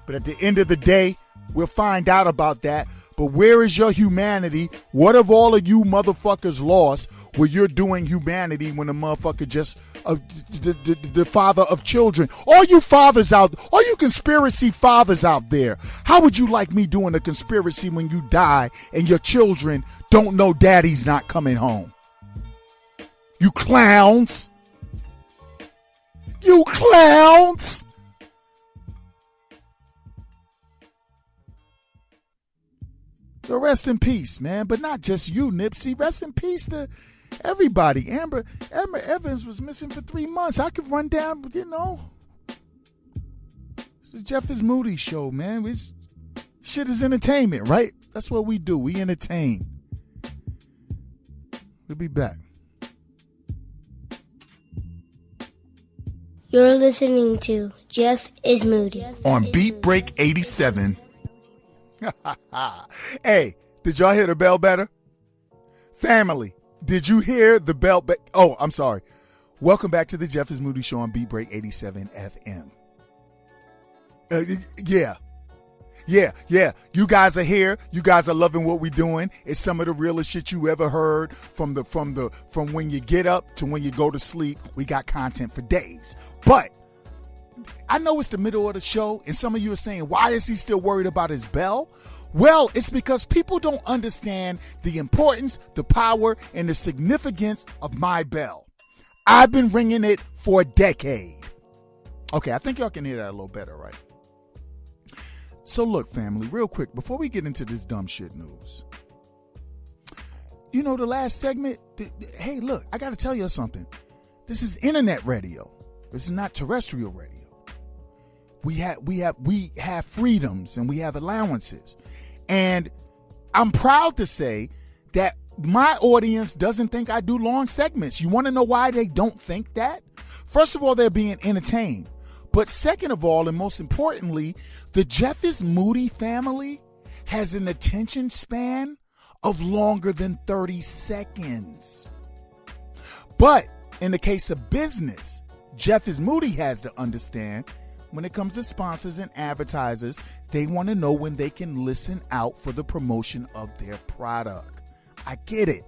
But at the end of the day, we'll find out about that. But where is your humanity? What have all of you motherfuckers lost where you're doing humanity when a motherfucker just the father of children? All you fathers out, all you conspiracy fathers out there, how would you like me doing a conspiracy when you die and your children don't know daddy's not coming home? You clowns. You clowns. So rest in peace, man. But not just you, Nipsey. Rest in peace to everybody. Amber Evans was missing for 3 months. I could run down, you know. It's the Jeff is Moody show, man. Shit is entertainment, right? That's what we do. We entertain. We'll be back.
You're listening to Jeff is Moody
on Beat Break 87. Hey, did y'all hear the bell better? Family, did you hear the bell? Oh, I'm sorry. Welcome back to the Jeff is Moody show on Beat Break 87 FM. Yeah. You guys are here. You guys are loving what we're doing. It's some of the realest shit you ever heard from when you get up to when you go to sleep. We got content for days. But I know it's the middle of the show, and some of you are saying, why is he still worried about his bell? Well, it's because people don't understand the importance, the power, and the significance of my bell. I've been ringing it for a decade. Okay, I think y'all can hear that a little better, right? So look, family, real quick, before we get into this dumb shit news. You know, the last segment, hey, look, I got to tell you something. This is internet radio. This is not terrestrial radio. We have freedoms and we have allowances. And I'm proud to say that my audience doesn't think I do long segments. You want to know why they don't think that? First of all, they're being entertained. But second of all, and most importantly, the Jeff is Moody family has an attention span of longer than 30 seconds. But in the case of business, Jeff is Moody has to understand when it comes to sponsors and advertisers, they want to know when they can listen out for the promotion of their product. I get it.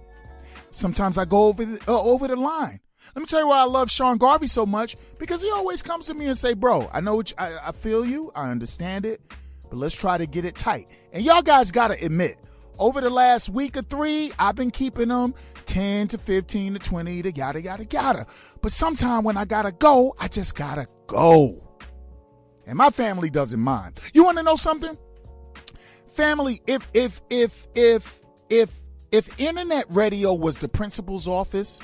Sometimes I go over the line. Let me tell you why I love Sean Garvey so much, because he always comes to me and say, bro, I know I feel you. I understand it, but let's try to get it tight. And y'all guys got to admit, over the last week or 3, I've been keeping them 10 to 15 to 20 to yada, yada, yada. But sometime when I got to go, I just got to go. And my family doesn't mind. You want to know something? Family, if internet radio was the principal's office,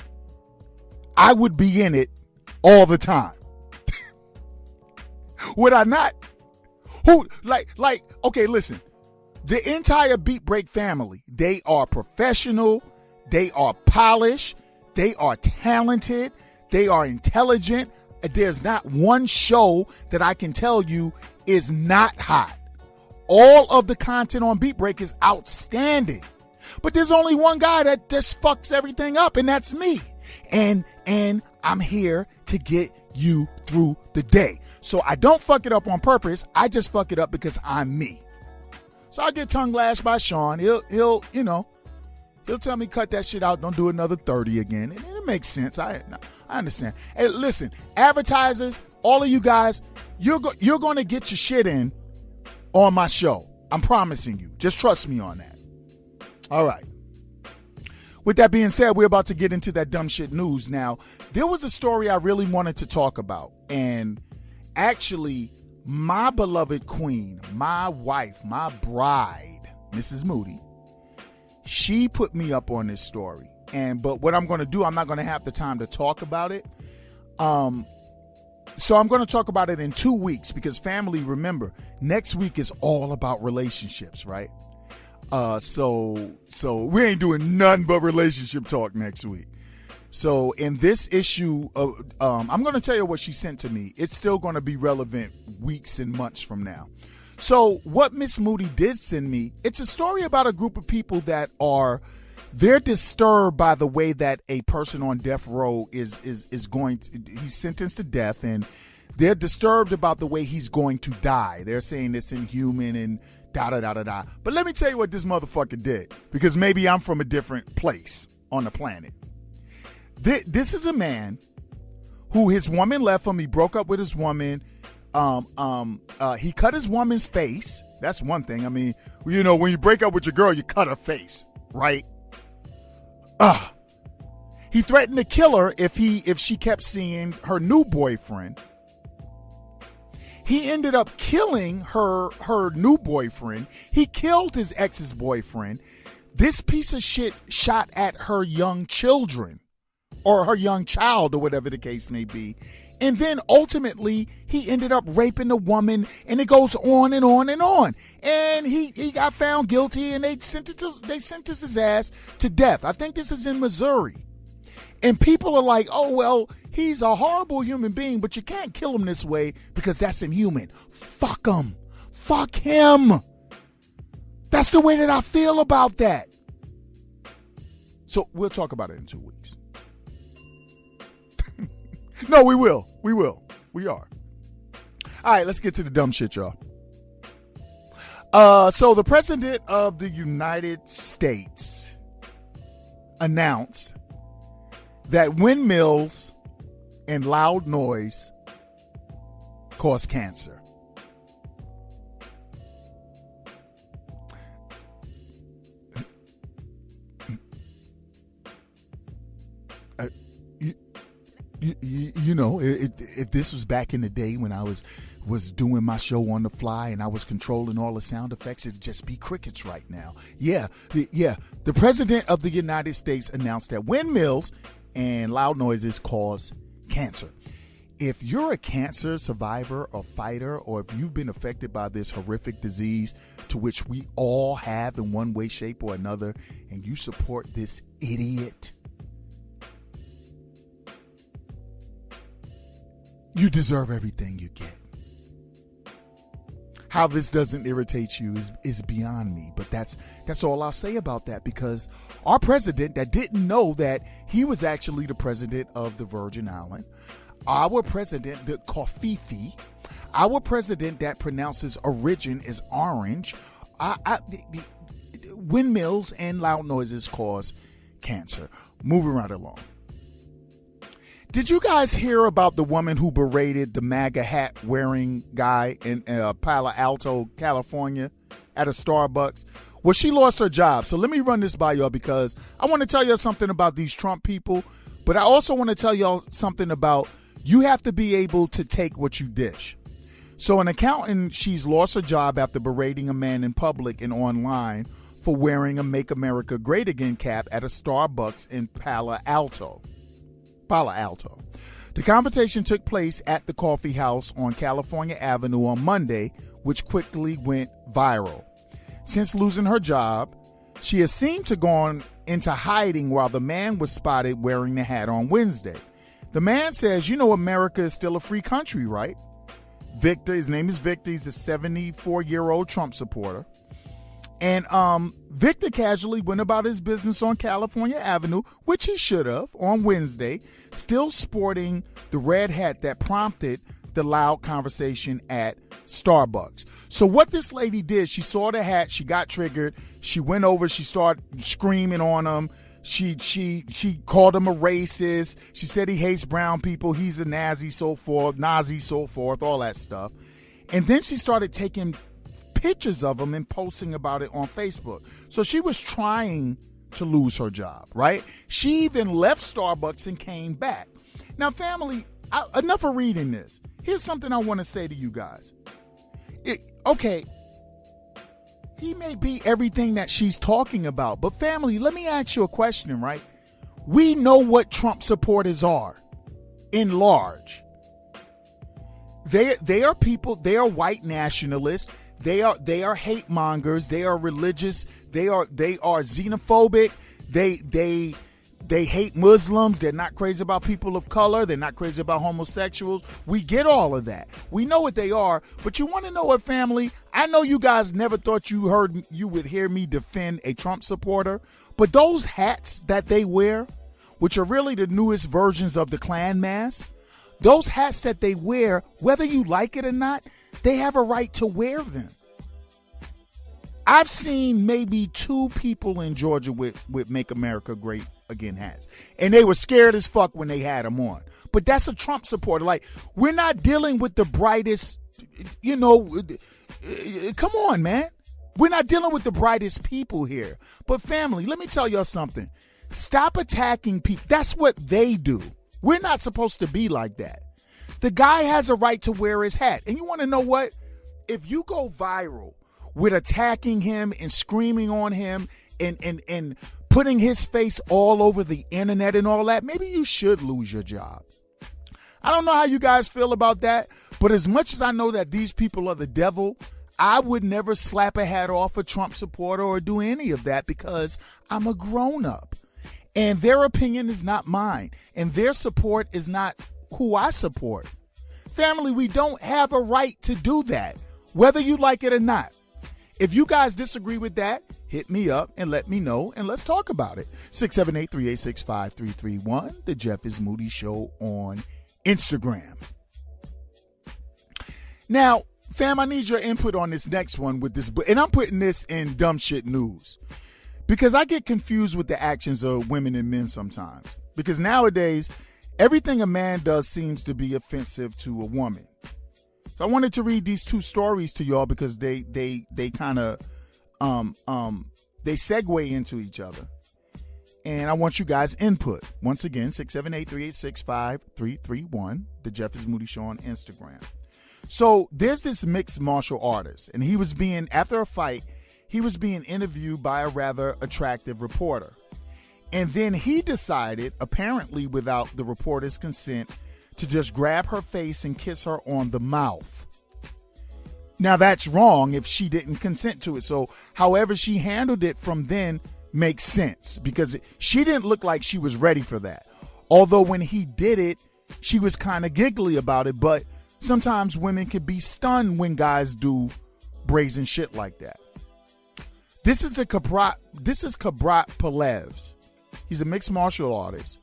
I would be in it all the time. Would I not? Okay, listen. The entire Beat Break family, they are professional, they are polished, they are talented, they are intelligent. There's not one show that I can tell you is not hot. All of the content on Beat Break is outstanding. But there's only one guy that just fucks everything up, and that's me. And I'm here to get you through the day. So I don't fuck it up on purpose. I just fuck it up because I'm me. So I get tongue lashed by Sean. He'll tell me cut that shit out. Don't do another 30 again. And it makes sense. I understand. Hey, listen, advertisers, all of you guys, you're going to get your shit in on my show. I'm promising you. Just trust me on that. All right. With that being said, we're about to get into that dumb shit news. Now, there was a story I really wanted to talk about. And actually, my beloved queen, my wife, my bride, Mrs. Moody, she put me up on this story. But what I'm going to do, I'm not going to have the time to talk about it. So I'm going to talk about it in 2 weeks because, family, remember, next week is all about relationships, right? So we ain't doing nothing but relationship talk next week. So in this issue of, I'm going to tell you what she sent to me. It's still going to be relevant weeks and months from now. So what Miss Moody did send me, it's a story about a group of people that they're disturbed by the way that a person on death row is going to, he's sentenced to death, and they're disturbed about the way he's going to die. They're saying it's inhuman and da-da-da-da-da. But let me tell you what this motherfucker did, because maybe I'm from a different place on the planet. This is a man who his woman left him. He broke up with his woman. He cut his woman's face. That's one thing. I mean, you know, when you break up with your girl, you cut her face, right? He threatened to kill her if she kept seeing her new boyfriend. He ended up killing her new boyfriend. He killed his ex's boyfriend. This piece of shit shot at her young children, or her young child, or whatever the case may be. And then ultimately he ended up raping the woman, and it goes on and on and on. And he got found guilty, and they sentenced his ass to death. I think this is in Missouri. And people are like, oh, well, he's a horrible human being, but you can't kill him this way because that's inhuman. Fuck him. Fuck him. That's the way that I feel about that. So we'll talk about it in 2 weeks. No, we will. We will. We are. All right, let's get to the dumb shit, y'all. So the president of the United States announced that windmills and loud noise cause cancer. You know, if this was back in the day when I was doing my show on the fly and I was controlling all the sound effects, it'd just be crickets right now. The president of the United States announced that windmills and loud noises cause cancer. If you're a cancer survivor or fighter, or if you've been affected by this horrific disease to which we all have in one way, shape, or another, and you support this idiot, you deserve everything you get. How this doesn't irritate you is beyond me, but that's all I'll say about that, because our president that didn't know that he was actually the president of the Virgin Island, our president, the Kofifi, our president that pronounces origin as orange, windmills and loud noises cause cancer. Moving right along. Did you guys hear about the woman who berated the MAGA hat wearing guy in Palo Alto, California at a Starbucks? Well, she lost her job. So let me run this by y'all, because I want to tell y'all something about these Trump people, but I also want to tell y'all something about you have to be able to take what you dish. So an accountant, she's lost her job after berating a man in public and online for wearing a Make America Great Again cap at a Starbucks in Palo Alto. The confrontation took place at the coffee house on California Avenue on Monday, which quickly went viral. Since losing her job, she has seemed to gone into hiding while the man was spotted wearing the hat on Wednesday. The man says, you know, America is still a free country, right? Victor, his name is Victor. He's a 74-year-old Trump supporter. And Victor casually went about his business on California Avenue, which he should have, on Wednesday, still sporting the red hat that prompted the loud conversation at Starbucks. So what this lady did, she saw the hat, she got triggered, she went over, she started screaming on him. She called him a racist. She said he hates brown people, he's a Nazi, so forth, all that stuff. And then she started taking pictures of him and posting about it on Facebook. So she was trying to lose her job, right? She even left Starbucks and came back. Now, family, enough of reading this. Here's something I want to say to you guys. Okay, he may be everything that she's talking about, but family, let me ask you a question, right? We know what Trump supporters are in large. They are people, they are white nationalists. They are hate mongers. They are religious. They are xenophobic. They hate Muslims. They're not crazy about people of color. They're not crazy about homosexuals. We get all of that. We know what they are. But you want to know what, family? I know you guys never thought you would hear me defend a Trump supporter. But those hats that they wear, which are really the newest versions of the Klan mask, those hats that they wear, whether you like it or not, they have a right to wear them. I've seen maybe 2 people in Georgia with Make America Great Again hats. And they were scared as fuck when they had them on. But that's a Trump supporter. Like, we're not dealing with the brightest, come on, man. We're not dealing with the brightest people here. But family, let me tell y'all something. Stop attacking people. That's what they do. We're not supposed to be like that. The guy has a right to wear his hat. And you want to know what? If you go viral with attacking him and screaming on him and putting his face all over the internet and all that, maybe you should lose your job. I don't know how you guys feel about that, but as much as I know that these people are the devil, I would never slap a hat off a Trump supporter or do any of that because I'm a grown-up. And their opinion is not mine. And their support is not who I support. Family, we don't have a right to do that, whether you like it or not. If you guys disagree with that, hit me up and let me know, and let's talk about it. 678-386-5331, The Jeff is Moody Show on Instagram. Now, fam, I need your input on this next one with this book. And I'm putting this in dumb shit news because I get confused with the actions of women and men sometimes. Because nowadays, everything a man does seems to be offensive to a woman. So I wanted to read these 2 stories to y'all because they kind of they segue into each other. And I want you guys' input. Once again, 678-386-5331, The Jeff is Moody Show on Instagram. So there's this mixed martial artist, and he was being, after a fight, he was being interviewed by a rather attractive reporter. And then he decided, apparently without the reporter's consent, to just grab her face and kiss her on the mouth. Now that's wrong if she didn't consent to it. So however she handled it from then makes sense because she didn't look like she was ready for that. Although when he did it, she was kind of giggly about it. But sometimes women can be stunned when guys do brazen shit like that. This is Kabrat Palevs. He's a mixed martial artist.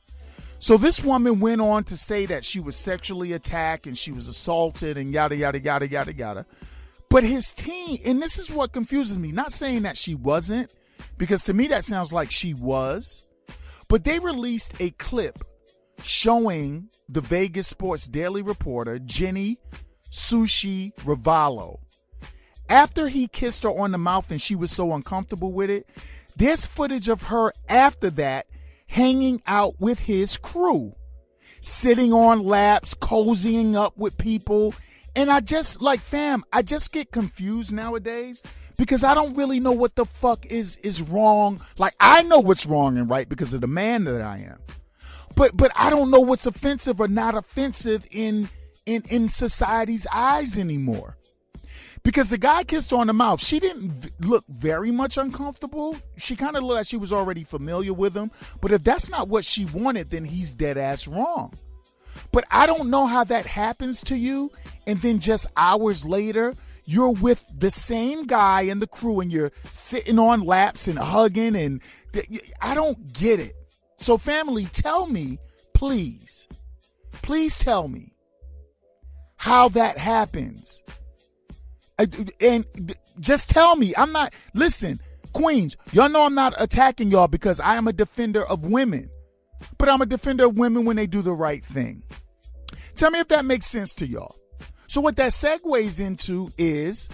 So this woman went on to say that she was sexually attacked and she was assaulted and yada, yada, yada, yada, yada. But his team, and this is what confuses me, not saying that she wasn't, because to me that sounds like she was, but they released a clip showing the Vegas Sports Daily reporter, Jenny Sushi Ravallo. After he kissed her on the mouth and she was so uncomfortable with it, there's footage of her after that hanging out with his crew, sitting on laps, cozying up with people. And I just I just get confused nowadays because I don't really know what the fuck is wrong. Like, I know what's wrong and right because of the man that I am. But I don't know what's offensive or not offensive in society's eyes anymore. Because the guy kissed her on the mouth. She didn't look very much uncomfortable. She kind of looked like she was already familiar with him. But if that's not what she wanted, then he's dead ass wrong. But I don't know how that happens to you. And then just hours later, you're with the same guy and the crew and you're sitting on laps and hugging. And I don't get it. So family, tell me, please tell me how that happens. And just tell me. Listen, Queens, y'all know I'm not attacking y'all because I am a defender of women. But I'm a defender of women when they do the right thing. Tell me if that makes sense to y'all. So what that segues into is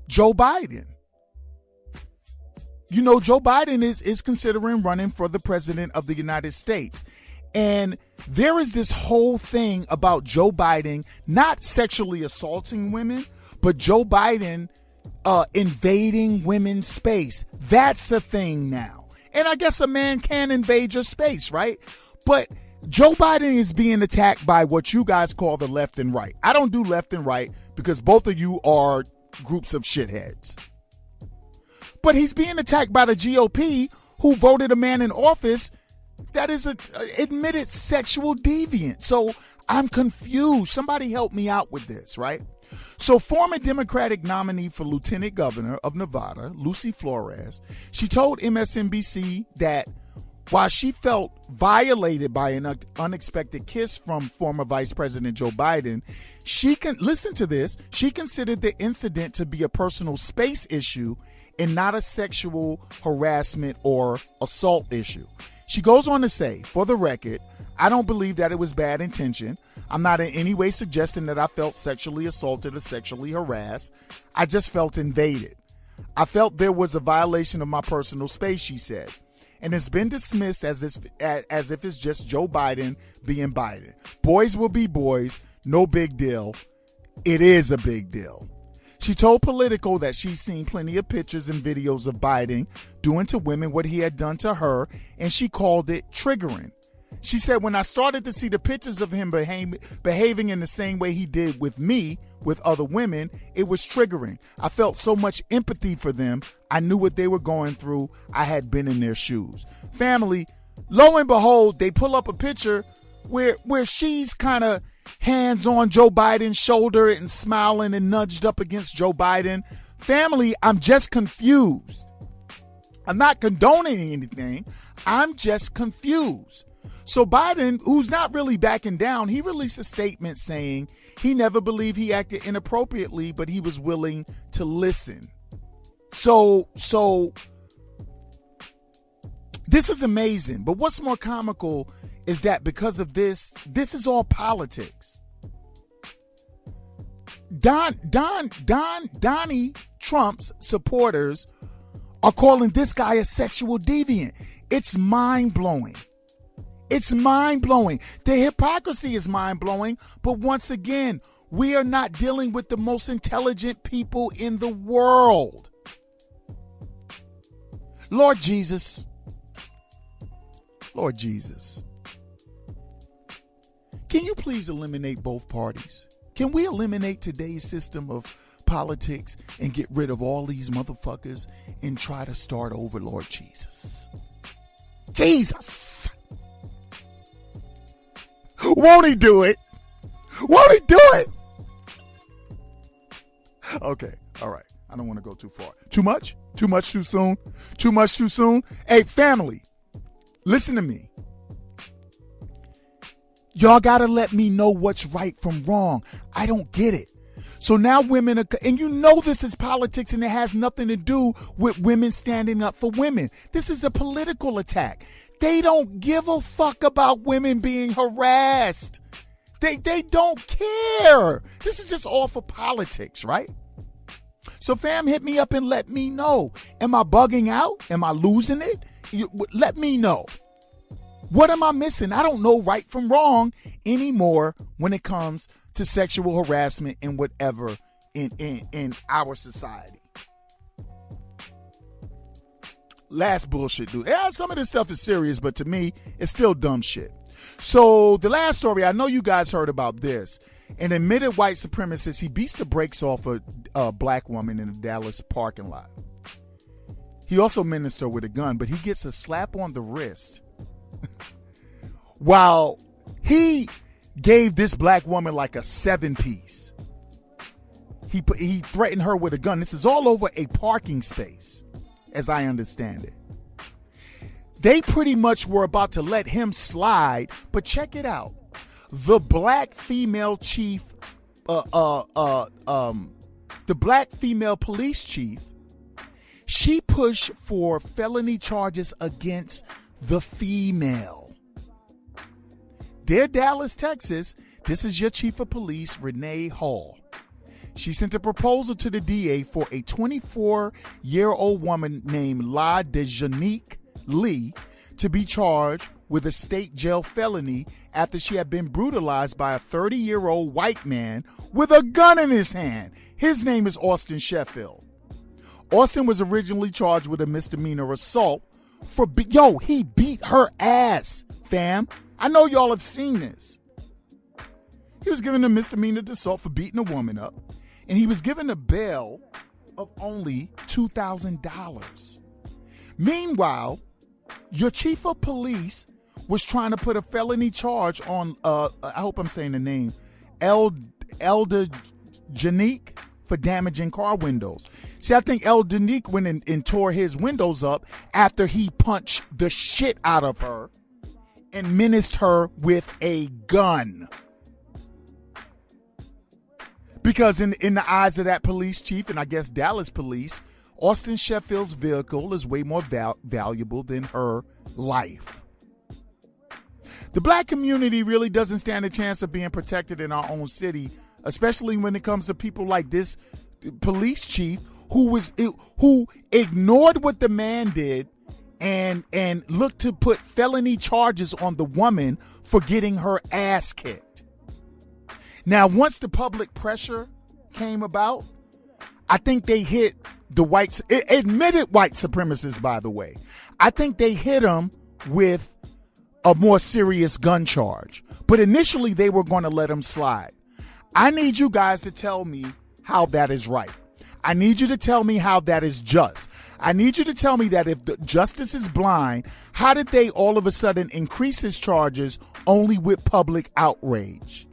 Joe Biden. You know, Joe Biden is considering running for the president of the United States. And there is this whole thing about Joe Biden not sexually assaulting women, but Joe Biden invading women's space. That's a thing now. And I guess a man can invade your space, right? But Joe Biden is being attacked by what you guys call the left and right. I don't do left and right because both of you are groups of shitheads. But he's being attacked by the GOP, who voted a man in office that is an admitted sexual deviant. So I'm confused. Somebody help me out with this, right? So former Democratic nominee for Lieutenant Governor of Nevada, Lucy Flores, she told MSNBC that while she felt violated by an unexpected kiss from former Vice President Joe Biden, she considered the incident to be a personal space issue and not a sexual harassment or assault issue. She goes on to say, for the record, I don't believe that it was bad intention. I'm not in any way suggesting that I felt sexually assaulted or sexually harassed. I just felt invaded. I felt there was a violation of my personal space, she said. And it's been dismissed as if it's just Joe Biden being Biden. Boys will be boys. No big deal. It is a big deal. She told Politico that she's seen plenty of pictures and videos of Biden doing to women what he had done to her, and she called it triggering. She said, when I started to see the pictures of him behaving in the same way he did with me, with other women, it was triggering. I felt so much empathy for them. I knew what they were going through. I had been in their shoes. Family, lo and behold, they pull up a picture where she's kind of hands on Joe Biden's shoulder and smiling and nudged up against Joe Biden. Family, I'm just confused. I'm not condoning anything. I'm just confused. So Biden, who's not really backing down, he released a statement saying he never believed he acted inappropriately, but he was willing to listen. So this is amazing. But what's more comical is that because of this is all politics. Donnie Trump's supporters are calling this guy a sexual deviant. It's mind-blowing. It's mind-blowing. The hypocrisy is mind-blowing. But once again, we are not dealing with the most intelligent people in the world. Lord Jesus. Lord Jesus. Can you please eliminate both parties? Can we eliminate today's system of politics and get rid of all these motherfuckers and try to start over, Lord Jesus? Jesus! Won't he do it? Won't he do it? Okay, all right. I don't want to go too far. Too much? Too much too soon? Too much too soon? Hey, family, listen to me. Y'all got to let me know what's right from wrong. I don't get it. So now women are, and you know this is politics and it has nothing to do with women standing up for women. This is a political attack. They don't give a fuck about women being harassed. They don't care. This is just all for politics, right? So fam, hit me up and let me know. Am I bugging out? Am I losing it? Let me know. What am I missing? I don't know right from wrong anymore when it comes to sexual harassment and whatever in our society. Last bullshit, dude. Yeah, some of this stuff is serious, but to me, it's still dumb shit. So the last story, I know you guys heard about this. An admitted white supremacist, he beats the brakes off a black woman in a Dallas parking lot. He also ministered with a gun, but he gets a slap on the wrist while he gave this black woman like a 7-piece. He threatened her with a gun. This is all over a parking space, as I understand it. They pretty much were about to let him slide, but check it out. The black female chief, the black female police chief, she pushed for felony charges against the female. Dear Dallas, Texas, this is your chief of police, Renee Hall. She sent a proposal to the DA for a 24-year-old woman named La DeJanique Lee to be charged with a state jail felony after she had been brutalized by a 30-year-old white man with a gun in his hand. His name is Austin Sheffield. Austin was originally charged with a misdemeanor assault for, he beat her ass, fam. I know y'all have seen this. He was given a misdemeanor assault for beating a woman up. and he was given a bail of only $2,000. Meanwhile, your chief of police was trying to put a felony charge on, I hope I'm saying the name, Elder Janique for damaging car windows. See, I think El Danique went and tore his windows up after he punched the shit out of her and menaced her with a gun. Because in the eyes of that police chief, and I guess Dallas police, Austin Sheffield's vehicle is way more valuable than her life. The black community really doesn't stand a chance of being protected in our own city, especially when it comes to people like this police chief who ignored what the man did and looked to put felony charges on the woman for getting her ass kicked. Now, once the public pressure came about, I think they hit the admitted white supremacists, by the way. I think they hit them with a more serious gun charge. But initially, they were going to let him slide. I need you guys to tell me how that is right. I need you to tell me how that is just. I need you to tell me that if the justice is blind, how did they all of a sudden increase his charges only with public outrage?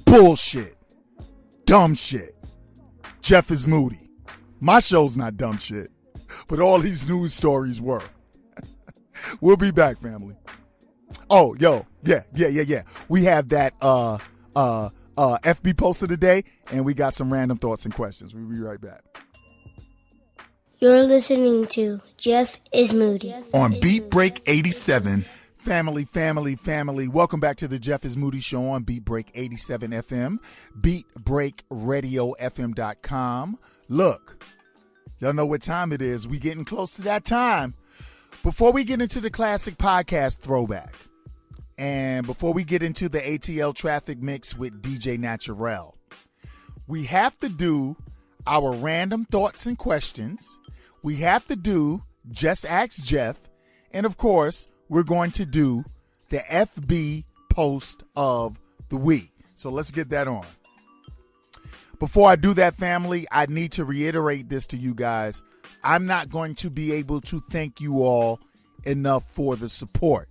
Bullshit. Dumb shit. Jeff is Moody. My show's not dumb shit, but all these news stories were. We'll be back, family. Oh, yo, yeah. We have that FB post of the day, and we got some random thoughts and questions. We'll be right back.
You're listening to Jeff is Moody
on Beat Break 87. Family. Welcome back to the Jeff is Moody Show on Beat Break 87 FM, beatbreakradiofm.com. Look, y'all know what time it is. We getting close to that time. Before we get into the classic podcast throwback, and before we get into the ATL traffic mix with DJ Naturel, we have to do our random thoughts and questions. We have to do Just Ask Jeff. And of course, we're going to do the FB post of the week. So let's get that on. Before I do that, family, I need to reiterate this to you guys. I'm not going to be able to thank you all enough for the support.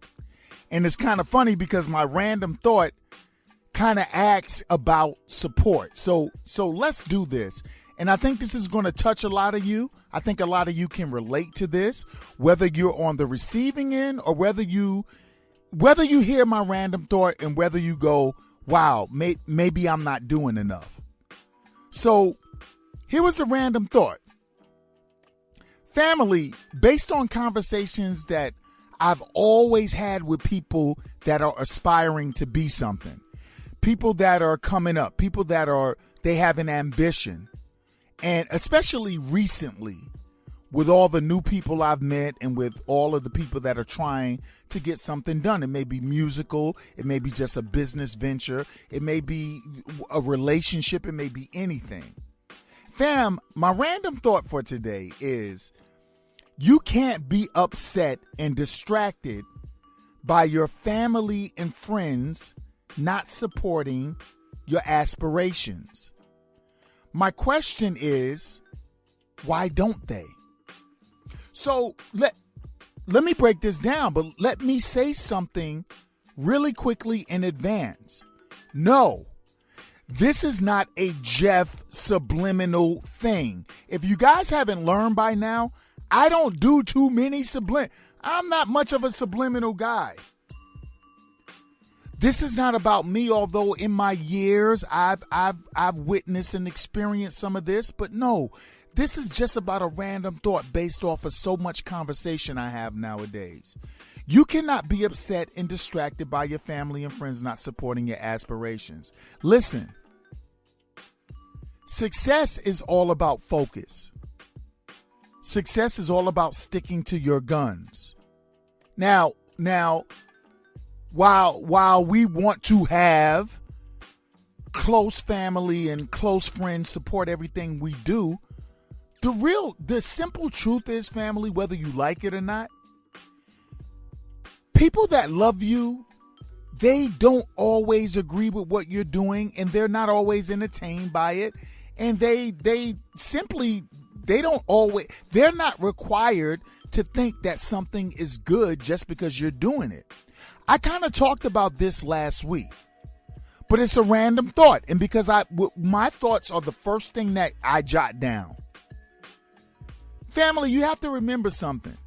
And it's kind of funny because my random thought kind of asks about support. So let's do this. And I think this is going to touch a lot of you. I think a lot of you can relate to this, whether you're on the receiving end or whether you hear my random thought and whether you go, wow, maybe I'm not doing enough. So here was a random thought. Family, based on conversations that I've always had with people that are aspiring to be something, people that are coming up, people that they have an ambition, and especially recently with all the new people I've met and with all of the people that are trying to get something done. It may be musical, it may be just a business venture, it may be a relationship, it may be anything. Fam, my random thought for today is you can't be upset and distracted by your family and friends not supporting your aspirations. My question is, why don't they? So let me break this down, but let me say something really quickly in advance. No, this is not a Jeff subliminal thing. If you guys haven't learned by now, I don't do too many I'm not much of a subliminal guy. This is not about me, although in my years I've witnessed and experienced some of this, but no, this is just about a random thought based off of so much conversation I have nowadays. You cannot be upset and distracted by your family and friends not supporting your aspirations. Listen, success is all about focus. Success is all about sticking to your guns. Now, while we want to have close family and close friends support everything we do, the simple truth is, family, whether you like it or not, people that love you, they don't always agree with what you're doing, and they're not always entertained by it. And they're not required to think that something is good just because you're doing it. I kind of talked about this last week, but it's a random thought. And because my thoughts are the first thing that I jot down. Family, you have to remember something.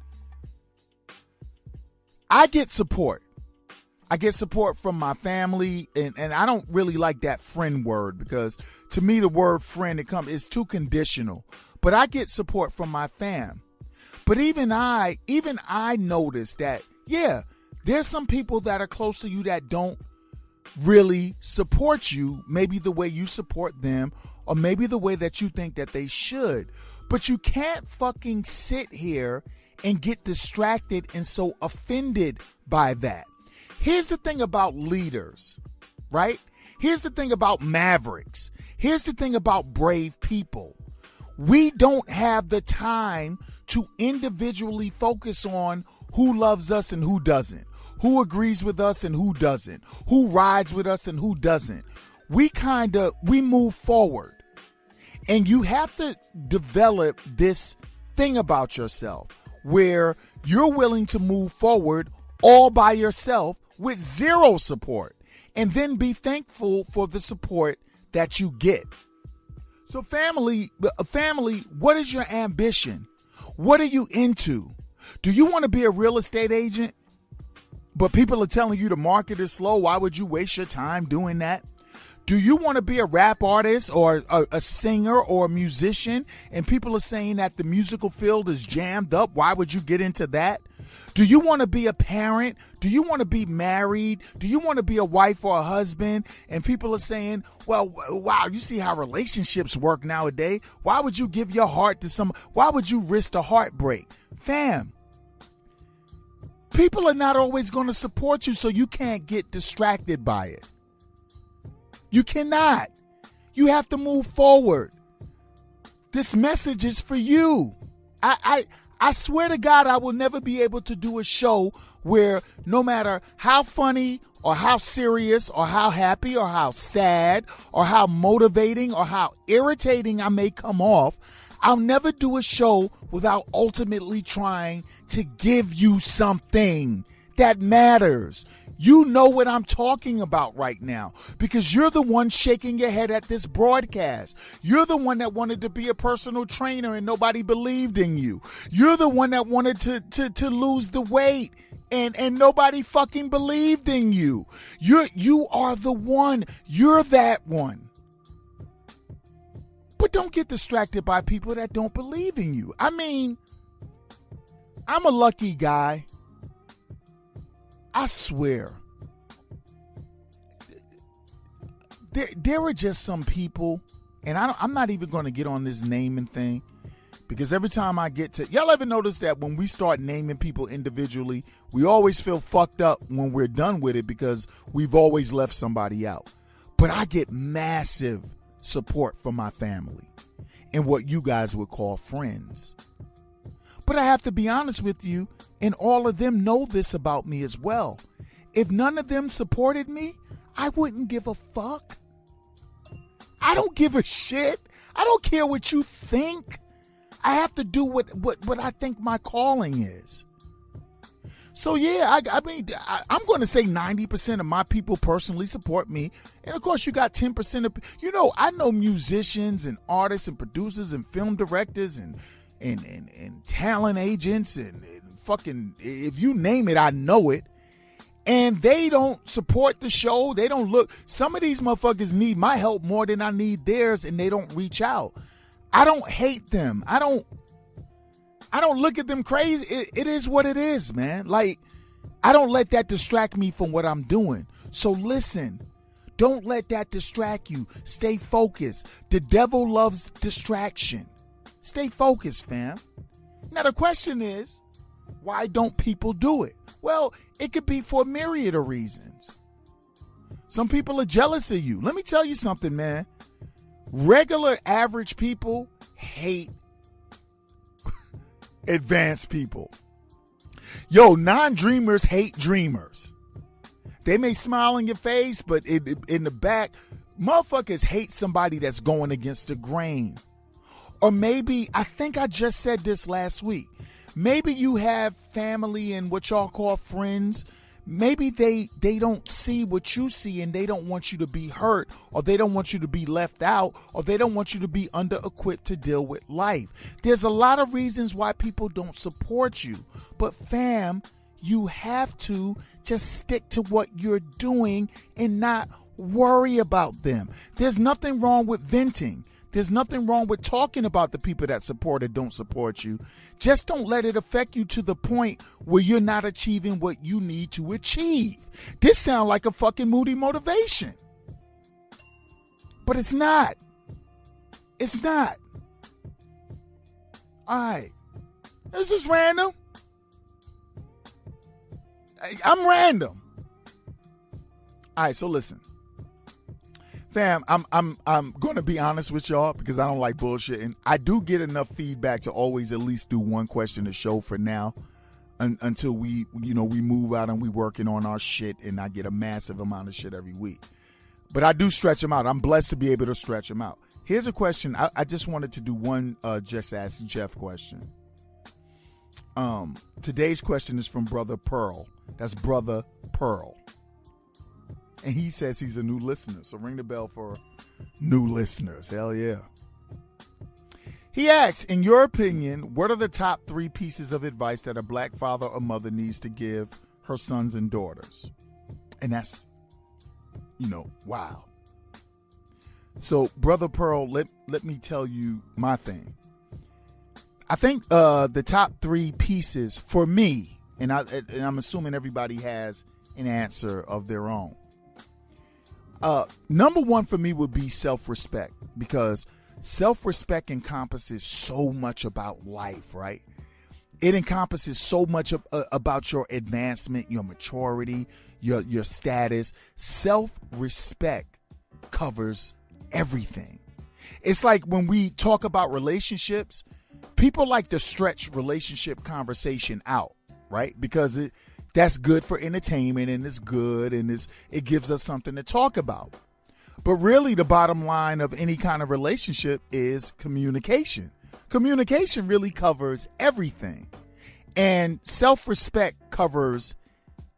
I get support. I get support from my family, and I don't really like that friend word, because to me the word friend is too conditional. But I get support from my fam. But even I notice that, yeah, there's some people that are close to you that don't really support you, maybe the way you support them, or maybe the way that you think that they should. But you can't fucking sit here and get distracted and so offended by that. Here's the thing about leaders, right? Here's the thing about mavericks. Here's the thing about brave people. We don't have the time to individually focus on who loves us and who doesn't, who agrees with us and who doesn't, who rides with us and who doesn't. We move forward. And you have to develop this thing about yourself where you're willing to move forward all by yourself with zero support, and then be thankful for the support that you get. So family, what is your ambition? What are you into? Do you want to be a real estate agent, but people are telling you the market is slow? Why would you waste your time doing that? Do you want to be a rap artist or a singer or a musician, and people are saying that the musical field is jammed up? Why would you get into that? Do you want to be a parent? Do you want to be married? Do you want to be a wife or a husband? And people are saying, well, wow, you see how relationships work nowadays. Why would you give your heart to someone? Why would you risk a heartbreak? Fam, people are not always going to support you, so you can't get distracted by it. You cannot. You have to move forward. This message is for you. I swear to God, I will never be able to do a show where no matter how funny or how serious or how happy or how sad or how motivating or how irritating I may come off, I'll never do a show without ultimately trying to give you something that matters. You know what I'm talking about right now, because you're the one shaking your head at this broadcast. You're the one that wanted to be a personal trainer and nobody believed in you. You're the one that wanted to lose the weight and nobody fucking believed in you. You are the one. You're that one. But don't get distracted by people that don't believe in you. I mean, I'm a lucky guy. I swear, there are just some people, and I'm not even going to get on this naming thing, because every time I get to, y'all ever notice that when we start naming people individually, we always feel fucked up when we're done with it because we've always left somebody out. But I get massive support from my family and what you guys would call friends. But I have to be honest with you, and all of them know this about me as well. If none of them supported me, I wouldn't give a fuck. I don't give a shit. I don't care what you think. I have to do what I think my calling is. So yeah, I'm going to say 90% of my people personally support me. And of course you got 10% of, I know musicians and artists and producers and film directors and talent agents and fucking, if you name it, I know it. And they don't support the show. They don't look. Some of these motherfuckers need my help more than I need theirs, and they don't reach out. I don't hate them. I don't look at them crazy. It is what it is, man. Like, I don't let that distract me from what I'm doing. So listen, don't let that distract you. Stay focused. The devil loves distraction. Stay focused, fam. Now, the question is, why don't people do it? Well, it could be for a myriad of reasons. Some people are jealous of you. Let me tell you something, man. Regular, average people hate advanced people. Yo, non-dreamers hate dreamers. They may smile in your face, but in the back, motherfuckers hate somebody that's going against the grain. Or maybe, I think I just said this last week, maybe you have family and what y'all call friends. Maybe they don't see what you see, and they don't want you to be hurt, or they don't want you to be left out, or they don't want you to be under-equipped to deal with life. There's a lot of reasons why people don't support you. But fam, you have to just stick to what you're doing and not worry about them. There's nothing wrong with venting. There's nothing wrong with talking about the people that support or don't support you. Just don't let it affect you to the point where you're not achieving what you need to achieve. This sounds like a fucking Moody Motivation. But it's not. It's not. All right. This is random. I'm random. All right, so listen. Fam, I'm going to be honest with y'all because I don't like bullshitting. I do get enough feedback to always at least do one question a show for now, until we move out and we working on our shit, and I get a massive amount of shit every week. But I do stretch them out. I'm blessed to be able to stretch them out. Here's a question. I just wanted to do one Just Ask Jeff question. Today's question is from Brother Pearl. That's Brother Pearl. And he says he's a new listener. So ring the bell for new listeners. Hell yeah. He asks, in your opinion, what are the top 3 pieces of advice that a black father or mother needs to give her sons and daughters? And that's, wow. So, Brother Pearl, let me tell you my thing. I think the top 3 pieces for me, and I'm assuming everybody has an answer of their own. Number 1 for me would be self-respect, because self-respect encompasses so much about life, right? It encompasses so much about your advancement, your maturity, your status. Self-respect covers everything. It's like when we talk about relationships, people like to stretch relationship conversation out, right? Because that's good for entertainment, and it's good, and it gives us something to talk about. But really, the bottom line of any kind of relationship is communication. Communication really covers everything. And self-respect covers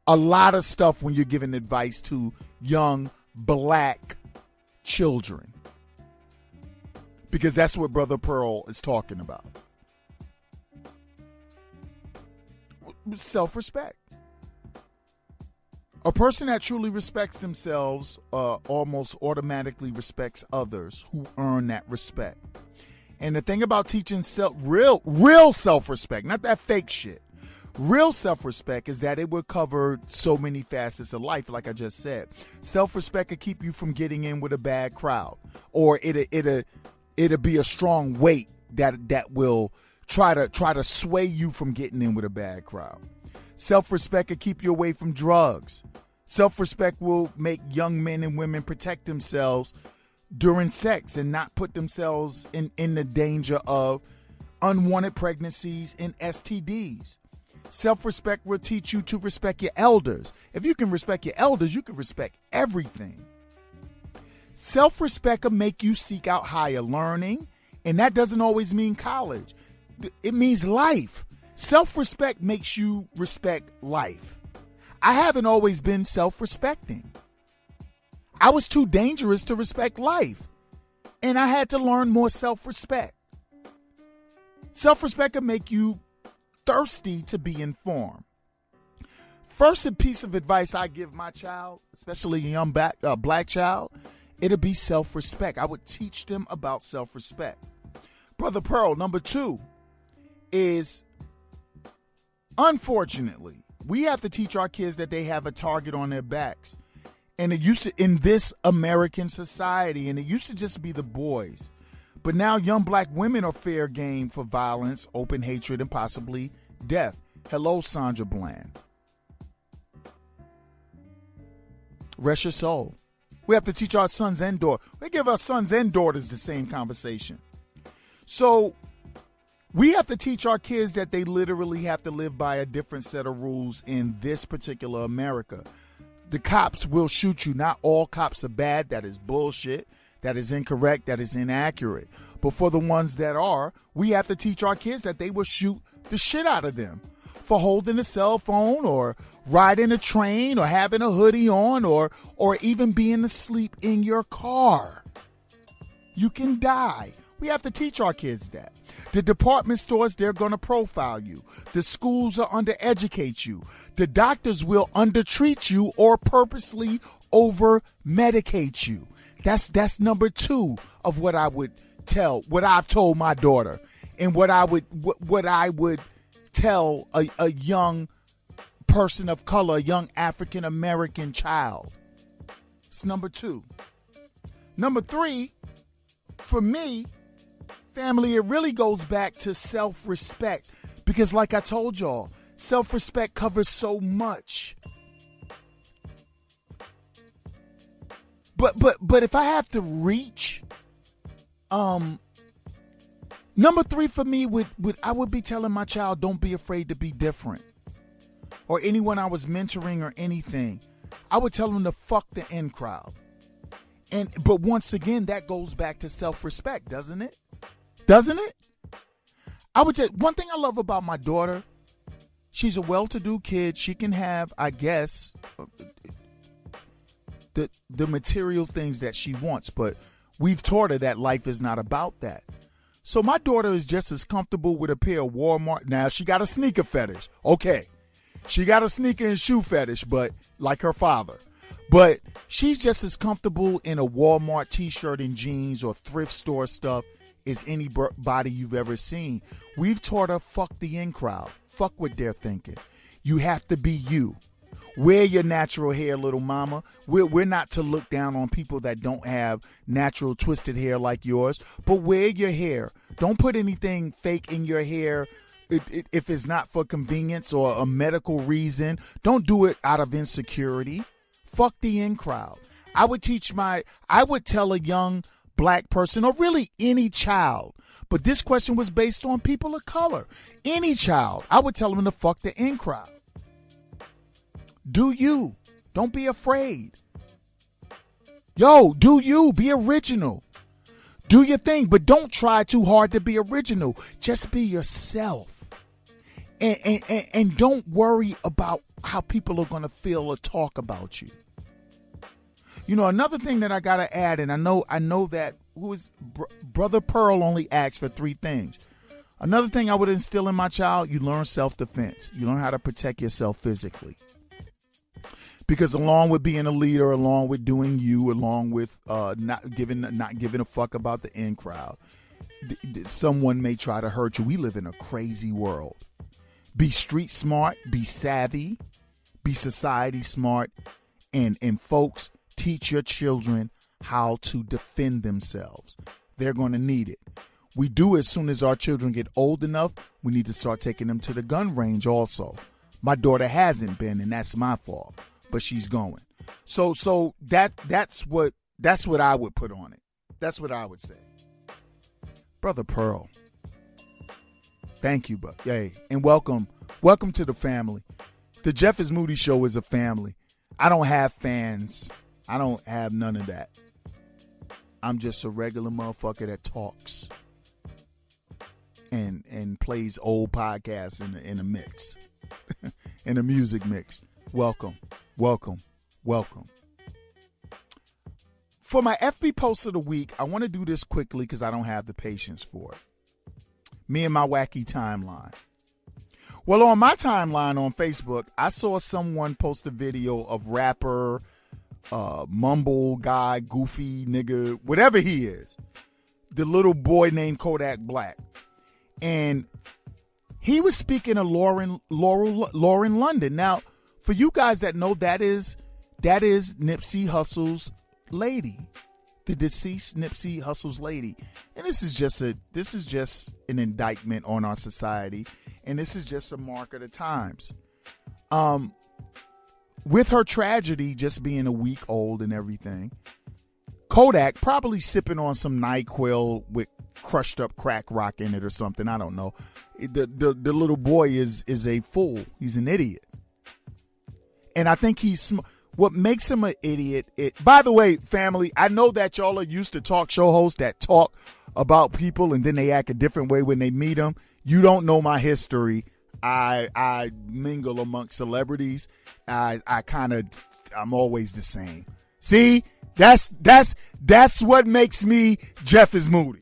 a lot of stuff when you're giving advice to young black children. Because that's what Brother Pearl is talking about. Self-respect. A person that truly respects themselves almost automatically respects others who earn that respect. And the thing about teaching real self-respect, not that fake shit, real self-respect is that it will cover so many facets of life, like I just said. Self-respect could keep you from getting in with a bad crowd, or it'll be a strong weight that will try to sway you from getting in with a bad crowd. Self-respect could keep you away from drugs. Self-respect will make young men and women protect themselves during sex and not put themselves in the danger of unwanted pregnancies and STDs. Self-respect will teach you to respect your elders. If you can respect your elders, you can respect everything. Self-respect will make you seek out higher learning, and that doesn't always mean college. It means life. Self-respect makes you respect life. I haven't always been self-respecting. I was too dangerous to respect life, and I had to learn more self-respect. Self-respect can make you thirsty to be informed. First, a piece of advice I give my child, especially a young black child, it'll be self-respect. I would teach them about self-respect. Brother Pearl, number 2 is, unfortunately, we have to teach our kids that they have a target on their backs. And it used to, in this American society, and it used to just be the boys. But now young black women are fair game for violence, open hatred, and possibly death. Hello, Sandra Bland. Rest your soul. We have to teach our sons and daughters. We give our sons and daughters the same conversation. So we have to teach our kids that they literally have to live by a different set of rules in this particular America. the cops will shoot you. Not all cops are bad. That is bullshit. That is incorrect. That is inaccurate. But for the ones that are, we have to teach our kids that they will shoot the shit out of them for holding a cell phone or riding a train or having a hoodie on or even being asleep in your car. You can die. We have to teach our kids that. The department stores, they're going to profile you. The schools are undereducate you. The doctors will undertreat you or purposely over-medicate you. That's number 2 of what I would tell, what I've told my daughter, and what I would tell a young person of color, a young African American child. It's number 2. Number 3, for me, family, it really goes back to self-respect, because like I told y'all, self-respect covers so much. But if I have to reach, number 3 for me I would be telling my child, don't be afraid to be different. Or anyone I was mentoring or anything, I would tell them to fuck the in crowd. But once again, that goes back to self-respect, doesn't it? Doesn't it? One thing I love about my daughter, she's a well-to-do kid. She can have, I guess, the material things that she wants, but we've taught her that life is not about that. So my daughter is just as comfortable with a pair of Walmart. Now, she got a sneaker fetish. Okay. She got a sneaker and shoe fetish, but like her father. But she's just as comfortable in a Walmart t-shirt and jeans or thrift store stuff as anybody you've ever seen. We've taught her, fuck the in crowd. Fuck what they're thinking. You have to be you. Wear your natural hair, little mama. We're not to look down on people that don't have natural twisted hair like yours, but wear your hair. Don't put anything fake in your hair if it's not for convenience or a medical reason. Don't do it out of insecurity. Fuck the in crowd. I would tell a young black person, or really any child, but this question was based on people of color. Any child, I would tell them to fuck the in crowd. Do you. Don't be afraid. Yo, do you. Be original. Do your thing, but don't try too hard to be original. Just be yourself. And don't worry about how people are going to feel or talk about you. You know, another thing that I got to add, and I know that Brother Pearl only asks for 3 things. Another thing I would instill in my child, you learn self-defense. You learn how to protect yourself physically. Because along with being a leader, along with doing you, along with not giving a fuck about the in crowd, someone may try to hurt you. We live in a crazy world. Be street smart, be savvy, be society smart, and folks, teach your children how to defend themselves. They're going to need it. We do as soon as our children get old enough. We need to start taking them to the gun range also. My daughter hasn't been, and that's my fault. But she's going. So that's what I would put on it. That's what I would say. Brother Pearl. Thank you, bro. Yay. And welcome to the family. The Jeff is Moody Show is a family. I don't have fans. I don't have none of that. I'm just a regular motherfucker that talks and plays old podcasts in a mix. In a music mix. Welcome. For my FB post of the week, I want to do this quickly because I don't have the patience for it. Me and my wacky timeline. Well, on my timeline on Facebook, I saw someone post a video of rapper, mumble guy, goofy nigga, whatever he is, the little boy named Kodak Black. And he was speaking of Lauren London. Now, for you guys that know, that is Nipsey Hussle's lady, the deceased Nipsey Hussle's lady. And this is just an indictment on our society, and this is just a mark of the times. With her tragedy just being a week old and everything, Kodak probably sipping on some NyQuil with crushed up crack rock in it or something. I don't know. The little boy is a fool. He's an idiot. And I think What makes him an idiot, by the way, family, I know that y'all are used to talk show hosts that talk about people and then they act a different way when they meet them. You don't know my history. I mingle amongst celebrities. I'm always the same. See, that's what makes me Jeff is Moody.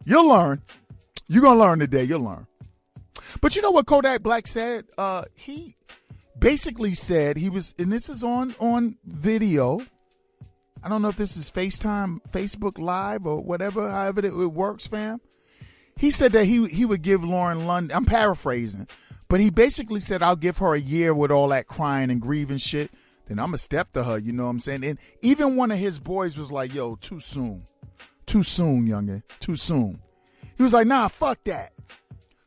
You'll learn. You're going to learn today. You'll learn. But you know what Kodak Black said? He basically said he was, and this is on video. I don't know if this is FaceTime, Facebook Live, or whatever, however it works, fam. He said that he would give Lauren London, I'm paraphrasing, but he basically said, I'll give her a year with all that crying and grieving shit. Then I'm going to step to her, you know what I'm saying? And even one of his boys was like, yo, too soon. Too soon, youngin'. Too soon. He was like, nah, fuck that.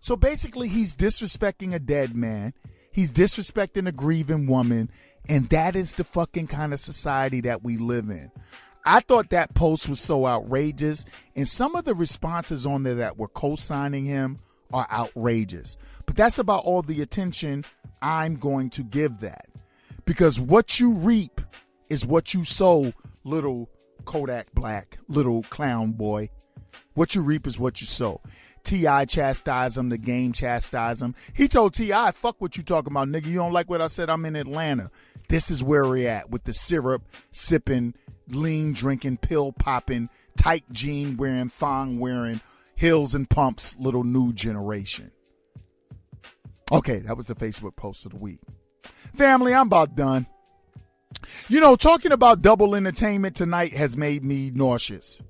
So basically, he's disrespecting a dead man. He's disrespecting a grieving woman. And that is the fucking kind of society that we live in. I thought that post was so outrageous. And some of the responses on there that were co-signing him are outrageous. But that's about all the attention I'm going to give that. Because what you reap is what you sow, little Kodak Black, little clown boy. What you reap is what you sow. T.I. chastised him. The game chastised him. He told T.I., fuck what you talking about, nigga. You don't like what I said? I'm in Atlanta. This is where we're at with the syrup sipping, lean drinking, pill popping, tight jean wearing, thong wearing, heels and pumps, little new generation. Okay, that was the Facebook post of the week. Family, I'm about done. You know, talking about double entertainment tonight has made me nauseous.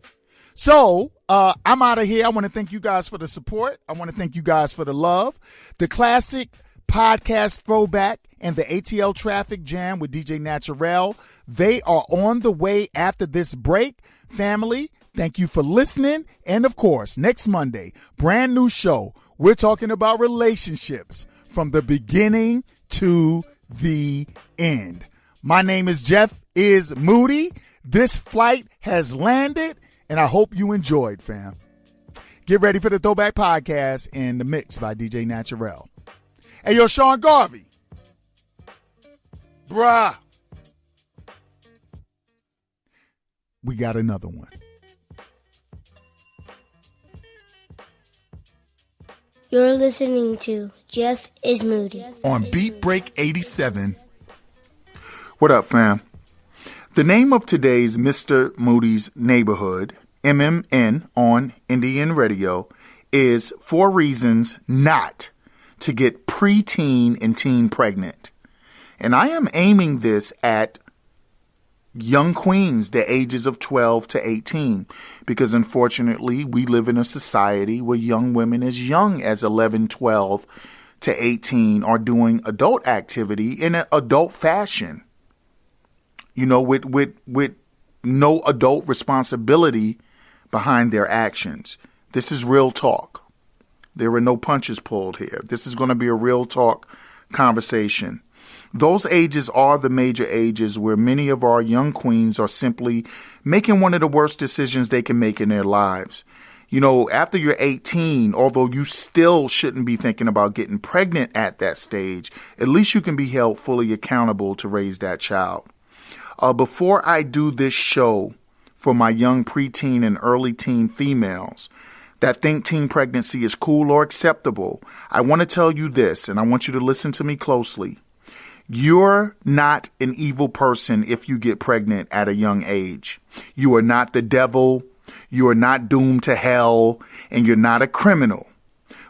So, I'm out of here. I want to thank you guys for the support. I want to thank you guys for the love. The classic podcast throwback and the ATL traffic jam with DJ Naturel, they are on the way after this break. Family, thank you for listening. And of course, next Monday, brand new show. We're talking about relationships from the beginning to the end. My name is Jeff is Moody. This flight has landed. And I hope you enjoyed, fam. Get ready for the Throwback Podcast and the mix by DJ Naturel. Hey, yo, Sean Garvey. Bruh. We got another one.
You're listening to Jeff is Moody
On Beat Break 87. What up, fam? The name of today's Mr. Moody's Neighborhood, MMN on Indian Radio, is 4 reasons not to get preteen and teen pregnant. And I am aiming this at young queens, the ages of 12 to 18, because unfortunately we live in a society where young women as young as 11, 12 to 18 are doing adult activity in an adult fashion. You know, with no adult responsibility behind their actions. This is real talk. There are no punches pulled here. This is going to be a real talk conversation. Those ages are the major ages where many of our young queens are simply making one of the worst decisions they can make in their lives. You know, after you're 18, although you still shouldn't be thinking about getting pregnant at that stage, at least you can be held fully accountable to raise that child. Before I do this show for my young preteen and early teen females that think teen pregnancy is cool or acceptable, I want to tell you this, and I want you to listen to me closely. You're not an evil person if you get pregnant at a young age. You are not the devil. You are not doomed to hell, and you're not a criminal.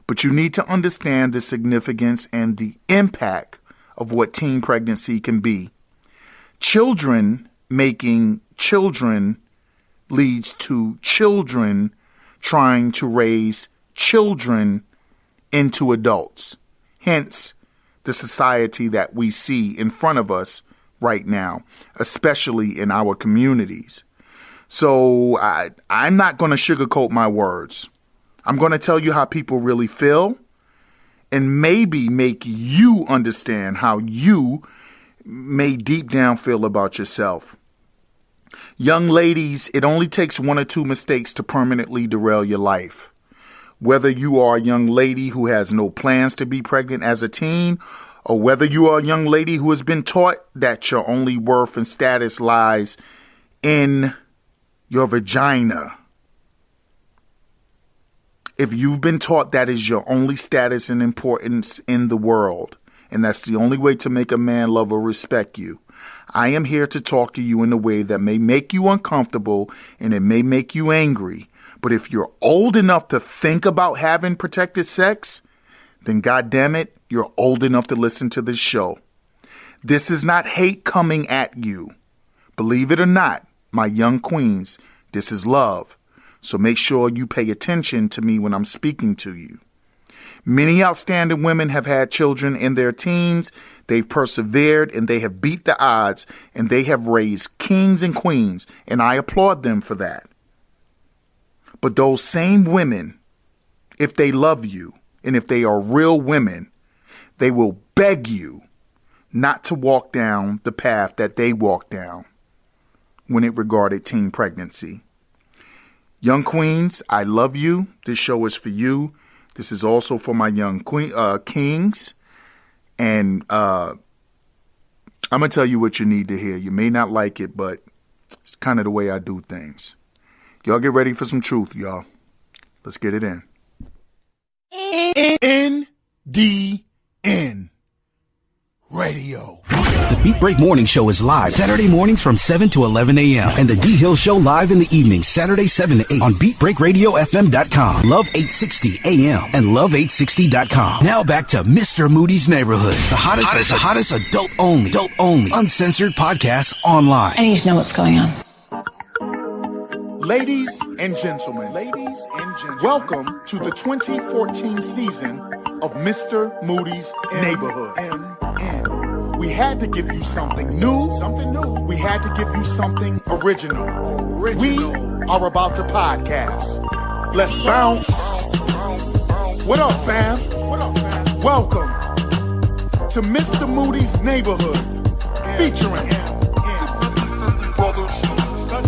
But you need to understand the significance and the impact of what teen pregnancy can be. Children making children leads to children trying to raise children into adults. Hence, the society that we see in front of us right now, especially in our communities. So I'm not going to sugarcoat my words. I'm going to tell you how people really feel and maybe make you understand how you may deep down feel about yourself. Young ladies, it only takes 1 or 2 mistakes to permanently derail your life. Whether you are a young lady who has no plans to be pregnant as a teen, or whether you are a young lady who has been taught that your only worth and status lies in your vagina. If you've been taught that is your only status and importance in the world, and that's the only way to make a man love or respect you, I am here to talk to you in a way that may make you uncomfortable and it may make you angry. But if you're old enough to think about having protected sex, then goddamn it, you're old enough to listen to this show. This is not hate coming at you. Believe it or not, my young queens, this is love. So make sure you pay attention to me when I'm speaking to you. Many outstanding women have had children in their teens. They've persevered and they have beat the odds and they have raised kings and queens, and I applaud them for that. But those same women, if they love you and if they are real women, they will beg you not to walk down the path that they walked down when it regarded teen pregnancy. Young queens, I love you. This show is for you. This is also for my young kings. And I'm going to tell you what you need to hear. You may not like it, but it's kind of the way I do things. Y'all get ready for some truth, y'all. Let's get it in. NDN Radio.
The Beat Break Morning Show is live Saturday mornings from 7 to 11 a.m. and the D Hill Show live in the evening Saturday 7 to 8 on BeatBreakRadioFM.com, Love 860 AM, and Love860.com. Now back to Mr. Moody's Neighborhood, the hottest adult only, uncensored podcast online.
I need to know what's going on.
Ladies and gentlemen, welcome to the 2014 season of Mr. Moody's Neighborhood. We had to give you something new. We had to give you something original. We are about to podcast. Let's bounce. What up, fam? Welcome to Mr. Moody's Neighborhood, featuring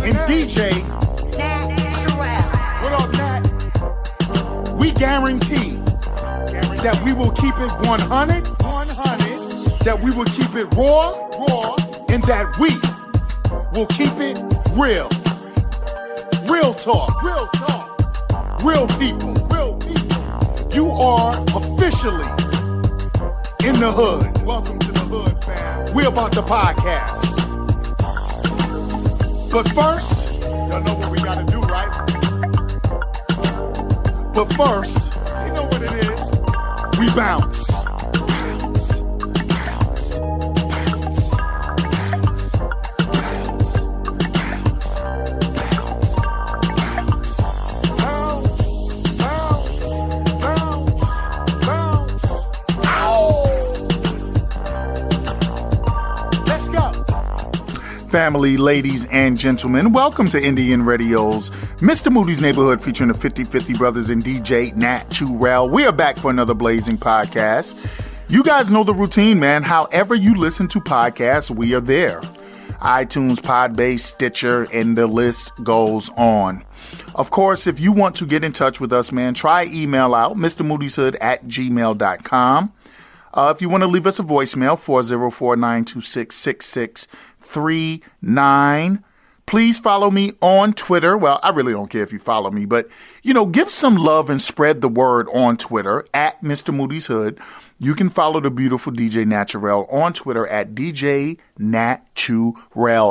and DJ Naturel. What up, Nat? We guarantee that we will keep it 100, that we will keep it raw, and that we will keep it real. Real talk, real people. You are officially in the hood. Welcome to the hood, fam. We're about to podcast. But first, y'all know what we gotta do, right? But first, you know what it is. We bounce. Family, ladies and gentlemen, welcome to Indian Radio's Mr. Moody's Neighborhood featuring the 50/50 brothers and DJ Naturel. We are back for another blazing podcast. You guys know the routine, man. However you listen to podcasts, we are there. iTunes, Podbase, Stitcher, and the list goes on. Of course, if you want to get in touch with us, man, try email out mrmoodyshood@gmail.com. If you want to leave us a voicemail, 404-926-6639. Please follow me on Twitter. Well, I really don't care if you follow me, but, give some love and spread the word on Twitter at Mr. Moody's Hood. You can follow the beautiful DJ Naturel on Twitter at DJ Naturel,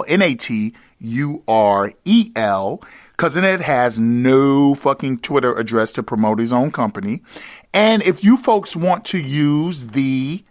Naturel, Cousin Ed has no fucking Twitter address to promote his own company. And if you folks want to use the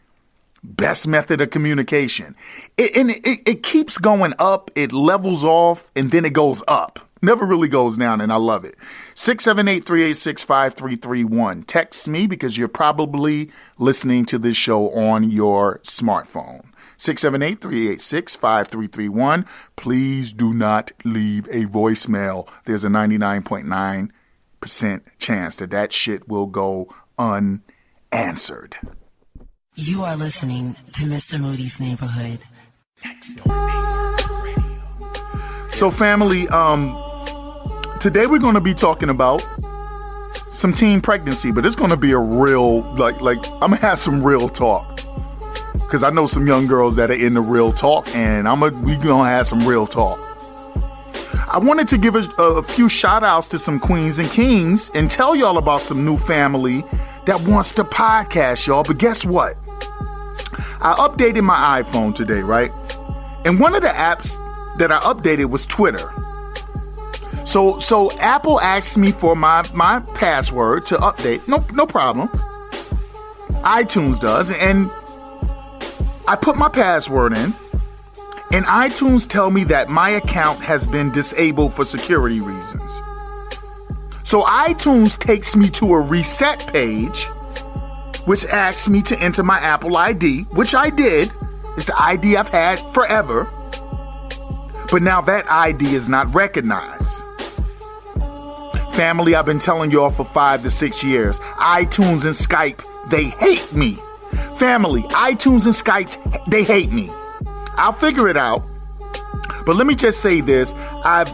best method of communication, it keeps going up, it levels off, and then it goes up. Never really goes down, and I love it. 678-386-5331. Text me because you're probably listening to this show on your smartphone. 678-386-5331. Please do not leave a voicemail. There's a 99.9% chance that shit will go unanswered.
You are listening to Mr. Moody's Neighborhood.
So family, today we're going to be talking about some teen pregnancy, but it's going to be a real, like I'm going to have some real talk. Because I know some young girls that are in the real talk, and we going to have some real talk. I wanted to give a few shout outs to some queens and kings and tell y'all about some new family that wants to podcast, y'all. But guess what? I updated my iPhone today, right? And one of the apps that I updated was Twitter. So Apple asked me for my password to update. No problem. iTunes does. And I put my password in. And iTunes tell me that my account has been disabled for security reasons. So iTunes takes me to a reset page, which asks me to enter my Apple ID, which I did. It's the ID I've had forever. But now that ID is not recognized. Family, I've been telling y'all for 5 to 6 years. iTunes and Skype, they hate me. Family, iTunes and Skype, they hate me. I'll figure it out. But let me just say this. I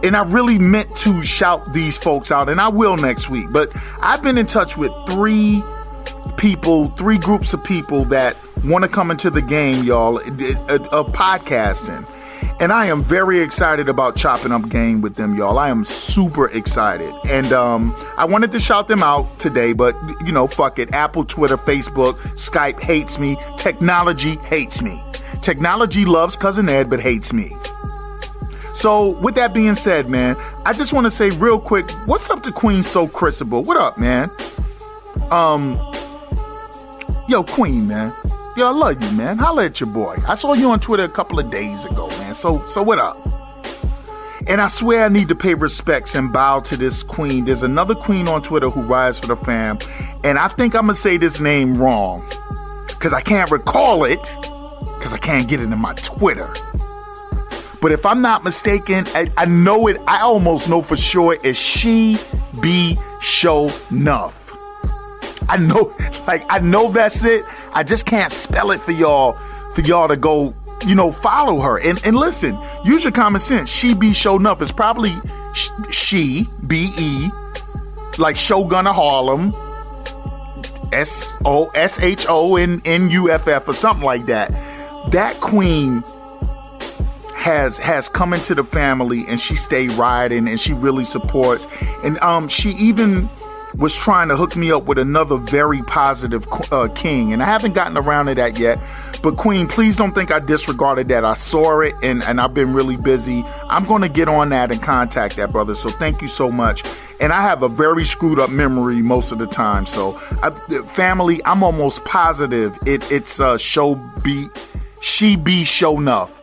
really meant to shout these folks out, and I will next week. But I've been in touch with three groups of people that want to come into the game, y'all, of podcasting. And I am very excited about chopping up game with them, y'all. I am super excited. And I wanted to shout them out today, but, fuck it. Apple, Twitter, Facebook, Skype hates me. Technology hates me. Technology loves Cousin Ed, but hates me. So with that being said, man, I just want to say real quick, what's up to Queen So Chrisable? What up, man? Yo, Queen, man. Yo, I love you, man. Holla at your boy. I saw you on Twitter a couple of days ago, man. So what up? And I swear I need to pay respects and bow to this queen. There's another queen on Twitter who rides for the fam. And I think I'm going to say this name wrong. Because I can't recall it. Because I can't get it in my Twitter. But if I'm not mistaken, I know it. I almost know for sure it's She Be Show Nuff. I know that's it. I just can't spell it for y'all to go, follow her. And listen, use your common sense. She Be Show Nuff. It's probably She, B-E, like Shogun of Harlem, SHONUFF or something like that. That queen has come into the family, and she stay riding, and she really supports. And she even was trying to hook me up with another very positive king, and I haven't gotten around to that yet. But Queen, please don't think I disregarded that. I saw it, and I've been really busy. I'm going to get on that and contact that brother. So thank you so much. And I have a very screwed up memory most of the time. So family, I'm almost positive it's She Be Show Nuff.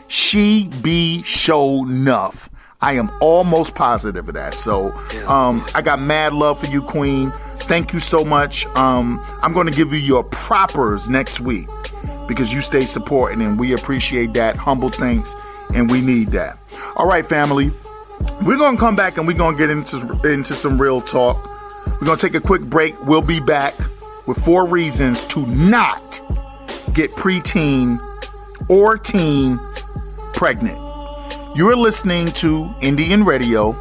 She Be Show Nuff. I am almost positive of that. So I got mad love for you, Queen. Thank you so much. I'm going to give you your propers next week because you stay supporting, and we appreciate that. Humble thanks, and we need that. All right, family. We're going to come back, and we're going to get into some real talk. We're going to take a quick break. We'll be back with 4 reasons to not get preteen or teen pregnant. You're listening to Indian Radio.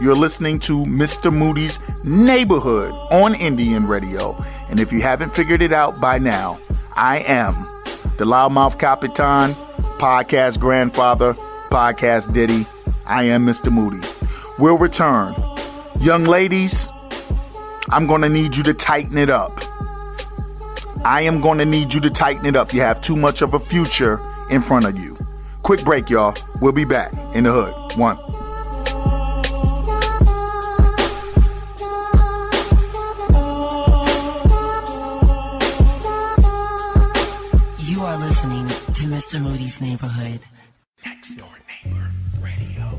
You're listening to Mr. Moody's Neighborhood on Indian Radio. And if you haven't figured it out by now, I am the Loudmouth Capitan, podcast grandfather, podcast Diddy. I am Mr. Moody. We'll return. Young ladies, I'm going to need you to tighten it up. I am going to need you to tighten it up. You have too much of a future in front of you. Quick break, y'all. We'll be back in the hood. 1.
You are listening to Mr. Moody's Neighborhood.
Next Door Neighbor Radio.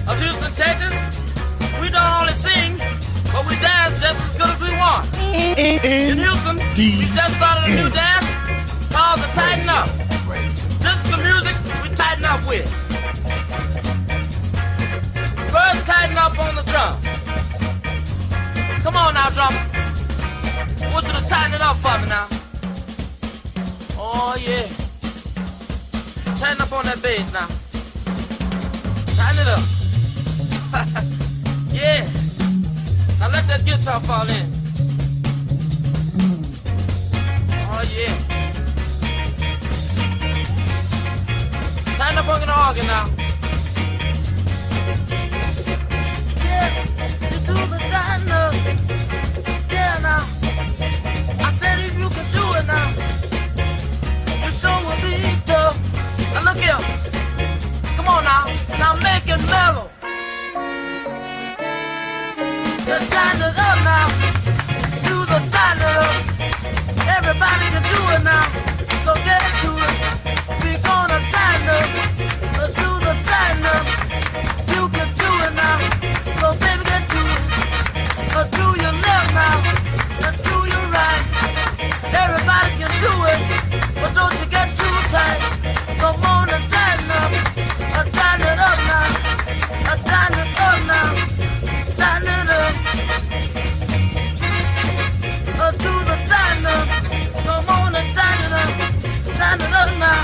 Of Houston, Texas. We don't only sing, but we dance just as good as we want. In Houston, we just started a new dance called the Tighten Up. This is the music we tighten up with. up on the drum. Come on now, drummer. I want you to tighten it up for me now. Oh, yeah. Tighten up on that bass now. Tighten it up. Yeah. Now let that guitar fall in. Oh, yeah. Tighten up on the organ now. Yeah, you do the tighten up. Yeah, now. I said if you can do it now, you sure will be tough. Now look here. Come on now. Now make it mellow. Just tighten it up now. Do the tighten it up. Everybody can do it now. So get to it. We gonna tighten up. Do the tighten up. You can do it now. So baby get to it. Do your left now. Do your right. Everybody can do it. But don't you get too tight. Come on and tighten up. Tighten it up now. Tighten it up now. Tighten it up. Do the tighten up. Come on and tighten it up. Tighten it up now.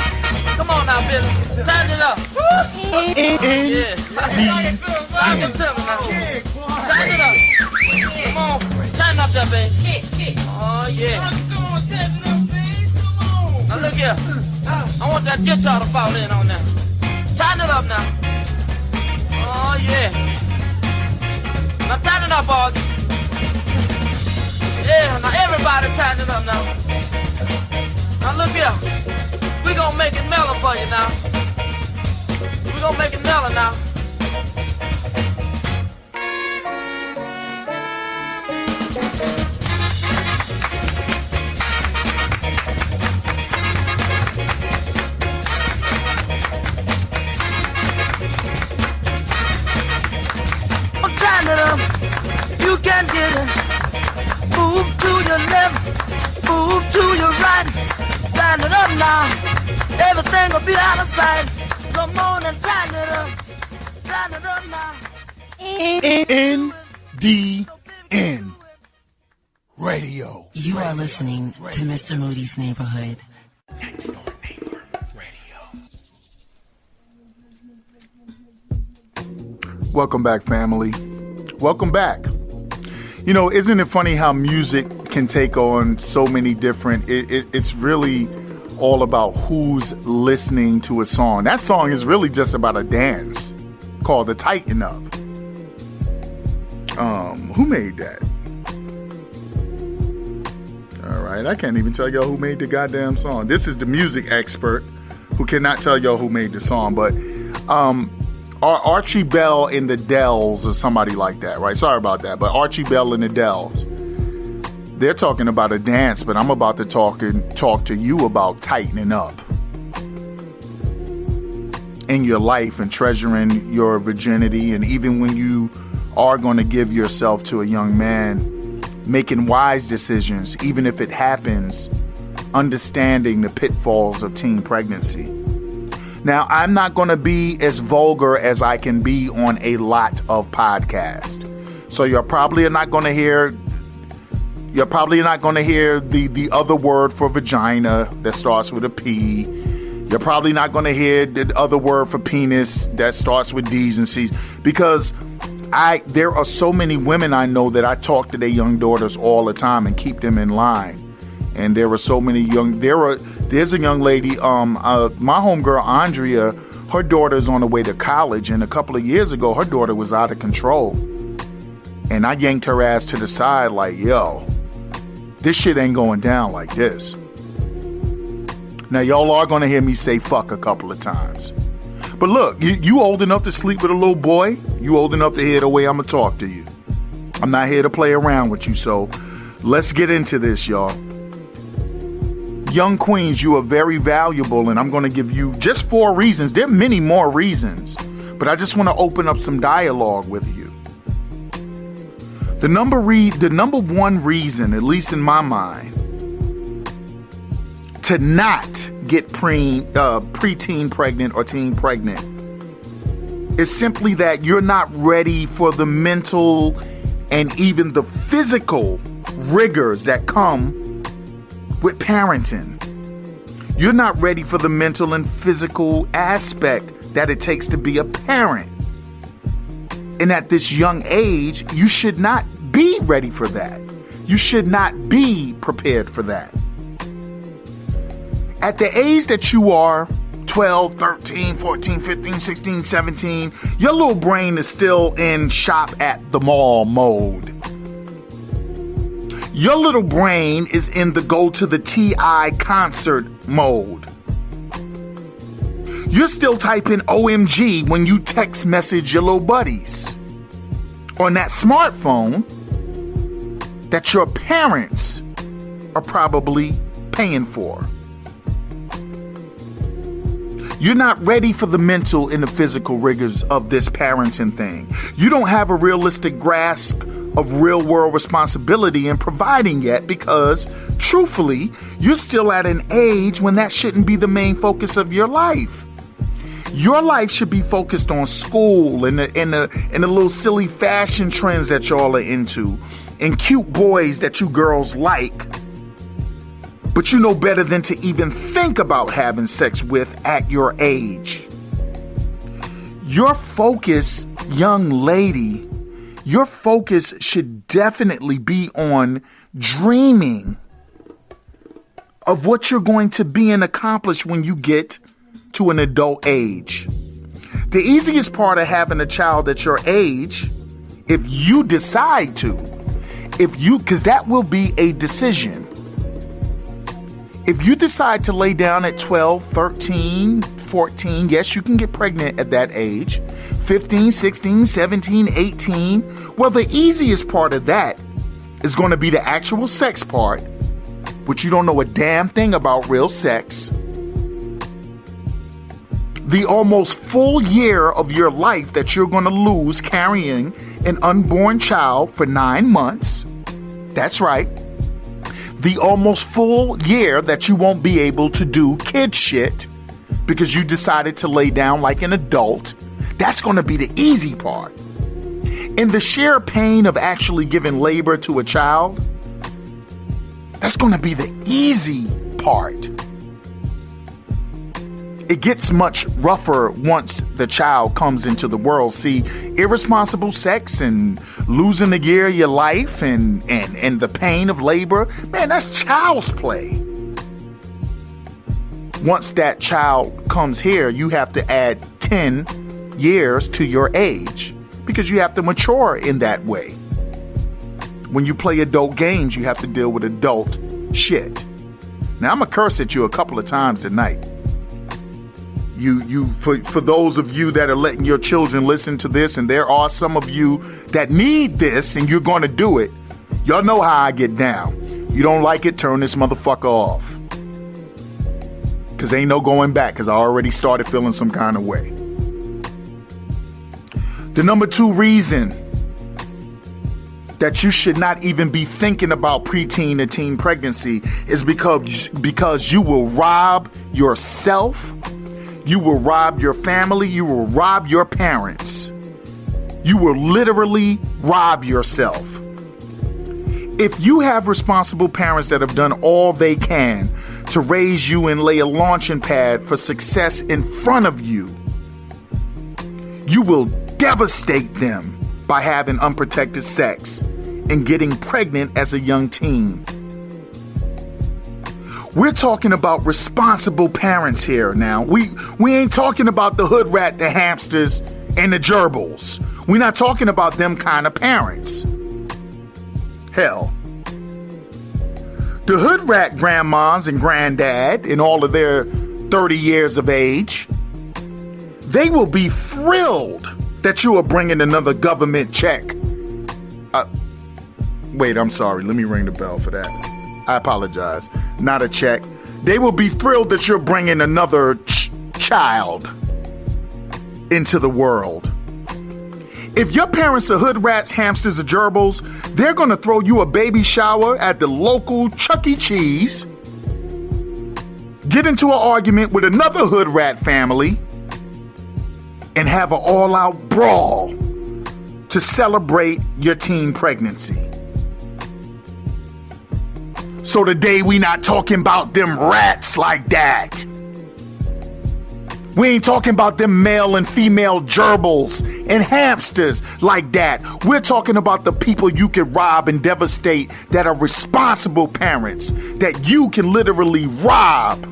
Come on now, Billy. Tighten it up. Yeah. Tighten it up now. Tighten it up. Come on. Tighten up that, baby. Oh, yeah. Now look here. I want that guitar to fall in on that. Tighten it up now. Oh, yeah. Now tighten it up, boys. Yeah, now everybody tighten it up now. Now look here. We gonna make it mellow for you now. We gonna make it mellow now. Tighten it up. You can get it. Move to your left, move to your right. Tighten it up now. Everything will be out of sight. Come on and tighten it up. Tighten it up now.
NDN Radio.
You are listening to Mr. Moody's Neighborhood.
Next door neighbor Radio. Welcome back, family. Welcome back. You know, isn't it funny how music can take on so many different... It's really all about who's listening to a song. That song is really just about a dance called the Tighten Up. Who made that? All right, I can't even tell y'all who made the goddamn song. This is the music expert who cannot tell y'all who made the song, but Archie Bell and the Dells or somebody like that, right? Sorry about that, but Archie Bell and the Dells. They're talking about a dance, but I'm about to talk to you about tightening up in your life and treasuring your virginity, and even when you are going to give yourself to a young man, making wise decisions, even if it happens, understanding the pitfalls of teen pregnancy. Now, I'm not going to be as vulgar as I can be on a lot of podcasts. So you're probably not going to hear the other word for vagina that starts with a P. You're probably not going to hear the other word for penis that starts with D's and C's, because there are so many women I know that I talk to their young daughters all the time and keep them in line. And there are so many there's a young lady, my homegirl Andrea, her daughter's on the way to college, and a couple of years ago, her daughter was out of control. And I yanked her ass to the side like, yo, this shit ain't going down like this. Now, y'all are going to hear me say fuck a couple of times. But look, you old enough to sleep with a little boy? You old enough to hear the way I'm going to talk to you. I'm not here to play around with you, so let's get into this, y'all. Young queens, you are very valuable, and I'm going to give you just 4 reasons. There are many more reasons, but I just want to open up some dialogue with you. The number one reason, at least in my mind, to not get preteen pregnant or teen pregnant It's simply that you're not ready for the mental and even the physical rigors that come with parenting. You're not ready for the mental and physical aspect that it takes to be a parent. And at this young age, you should not be ready for that. You should not be prepared for that. At the age that you are, 12, 13, 14, 15, 16, 17, your little brain is still in shop at the mall mode. Your little brain is in the go to the T.I. concert mode. You're still typing OMG when you text message your little buddies on that smartphone that your parents are probably paying for. You're not ready for the mental and the physical rigors of this parenting thing. You don't have a realistic grasp of real world responsibility in providing yet because, truthfully, you're still at an age when that shouldn't be the main focus of your life. Your life should be focused on school and the little silly fashion trends that y'all are into and cute boys that you girls like. But you know better than to even think about having sex with at your age. Your focus, young lady, your focus should definitely be on dreaming of what you're going to be and accomplish when you get to an adult age. The easiest part of having a child at your age, if you decide to, because that will be a decision. If you decide to lay down at 12, 13, 14, yes, you can get pregnant at that age. 15, 16, 17, 18. Well, the easiest part of that is going to be the actual sex part, which you don't know a damn thing about real sex. The almost full year of your life that you're going to lose carrying an unborn child for 9 months. That's right. The almost full year that you won't be able to do kid shit because you decided to lay down like an adult. That's going to be the easy part. And the sheer pain of actually giving labor to a child, that's going to be the easy part. It gets much rougher once the child comes into the world. See, irresponsible sex and losing the year of your life and the pain of labor, man, that's child's play. Once that child comes here, you have to add 10 years to your age because you have to mature in that way. When you play adult games, you have to deal with adult shit. Now, I'm going to curse at you a couple of times tonight. For those of you that are letting your children listen to this, and there are some of you that need this and you're going to do it, y'all know how I get down. You don't like it, turn this motherfucker off. Because ain't no going back, because I already started feeling some kind of way. The number 2 reason that you should not even be thinking about preteen or teen pregnancy is because you will rob yourself. You will rob your family. You will rob your parents. You will literally rob yourself. If you have responsible parents that have done all they can to raise you and lay a launching pad for success in front of you, you will devastate them by having unprotected sex and getting pregnant as a young teen. We're talking about responsible parents here now. We ain't talking about the hood rat, the hamsters, and the gerbils. We're not talking about them kind of parents. Hell, the hood rat grandmas and granddad in all of their 30 years of age, they will be thrilled that you are bringing another government check. Wait, I'm sorry. Let me ring the bell for that. I apologize. Not a check. They will be thrilled that you're bringing another child into the world. If your parents are hood rats, hamsters, or gerbils, they're going to throw you a baby shower at the local Chuck E. Cheese, get into an argument with another hood rat family, and have an all-out brawl to celebrate your teen pregnancy. So today we not talking about them rats like that. We ain't talking about them male and female gerbils and hamsters like that. We're talking about the people you can rob and devastate that are responsible parents that you can literally rob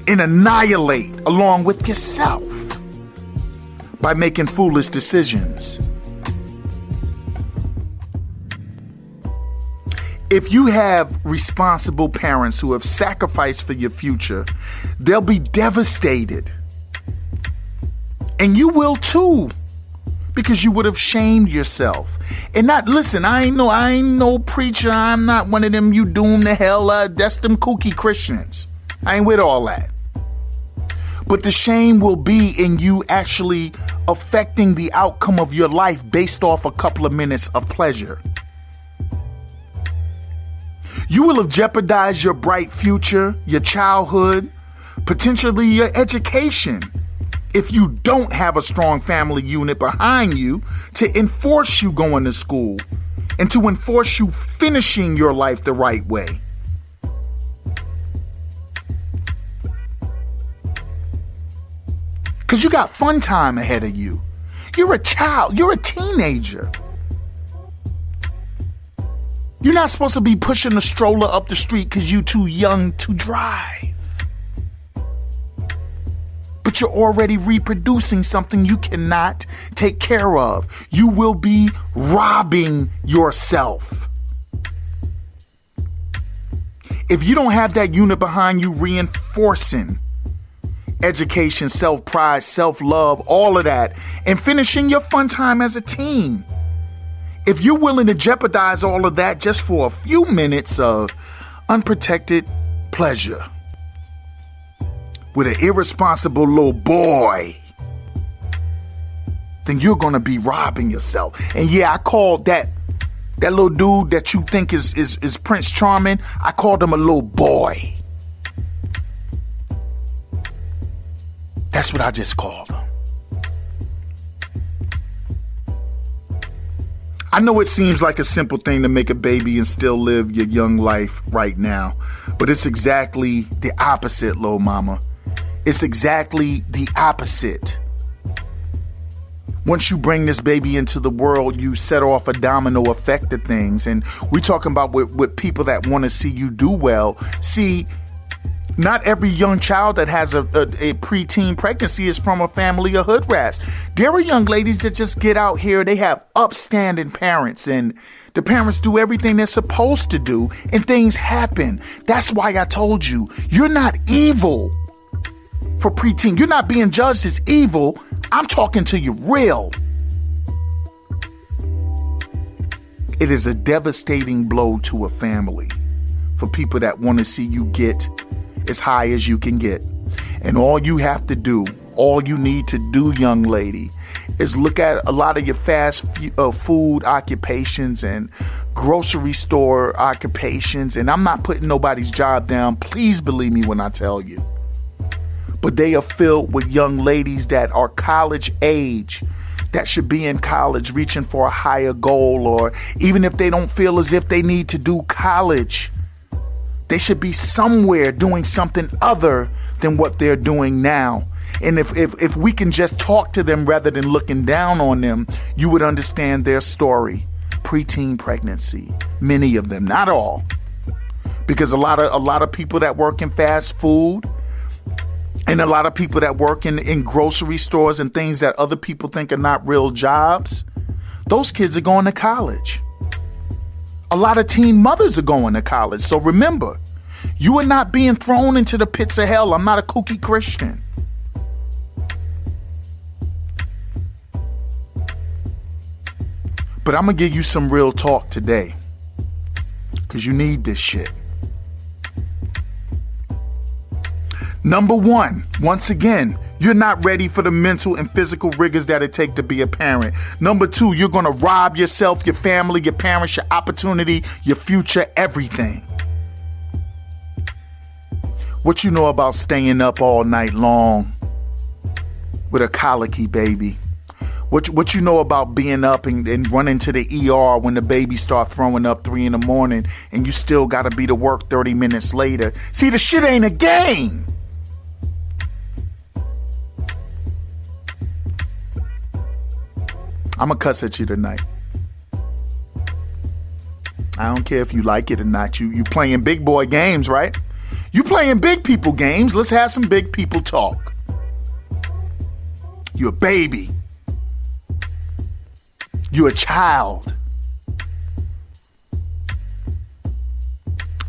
and annihilate along with yourself by making foolish decisions. If you have responsible parents who have sacrificed for your future, they'll be devastated. And you will too, because you would have shamed yourself. And listen, I ain't no preacher. I'm not one of them you doomed to hell. That's them kooky Christians. I ain't with all that. But the shame will be in you actually affecting the outcome of your life based off a couple of minutes of pleasure. You will have jeopardized your bright future, your childhood, potentially your education, if you don't have a strong family unit behind you to enforce you going to school and to enforce you finishing your life the right way. Because you got fun time ahead of you. You're a child. You're a teenager. You're not supposed to be pushing a stroller up the street because you're too young to drive. But you're already reproducing something you cannot take care of. You will be robbing yourself. If you don't have that unit behind you reinforcing education, self-pride, self-love, all of that, and finishing your fun time as a teen, if you're willing to jeopardize all of that just for a few minutes of unprotected pleasure with an irresponsible little boy, then you're going to be robbing yourself. And yeah, I called that little dude that you think is Prince Charming, I called him a little boy. That's what I just called him. I know it seems like a simple thing to make a baby and still live your young life right now, but it's exactly the opposite, Lil Mama. It's exactly the opposite. Once you bring this baby into the world, you set off a domino effect of things. And we're talking about with people that want to see you do well. See, not every young child that has a preteen pregnancy is from a family of hood rats. There are young ladies that just get out here. They have upstanding parents and the parents do everything they're supposed to do and things happen. That's why I told you, you're not evil for preteen. You're not being judged as evil. I'm talking to you real. It is a devastating blow to a family for people that want to see you get as high as you can get. And all you have to do, all you need to do, young lady, is look at a lot of your fast food occupations and grocery store occupations. And I'm not putting nobody's job down. Please believe me when I tell you. But they are filled with young ladies that are college age, that should be in college reaching for a higher goal, or even if they don't feel as if they need to do college, they should be somewhere doing something other than what they're doing now. And if we can just talk to them rather than looking down on them, you would understand their story. Preteen pregnancy, many of them, not all, because a lot of people that work in fast food and a lot of people that work in grocery stores and things that other people think are not real jobs, those kids are going to college. A lot of teen mothers are going to college. So remember, you are not being thrown into the pits of hell. I'm not a kooky Christian. But I'm going to give you some real talk today, because you need this shit. Number one, once again, you're not ready for the mental and physical rigors that it takes to be a parent. Number two, you're going to rob yourself, your family, your parents, your opportunity, your future, everything. What you know about staying up all night long with a colicky baby? What you know about being up and running to the ER when the baby start throwing up 3 a.m. and you still got to be to work 30 minutes later? See, the shit ain't a game. I'm going to cuss at you tonight. I don't care if you like it or not. You playing big boy games, right? You playing big people games. Let's have some big people talk. You're a baby. You're a child.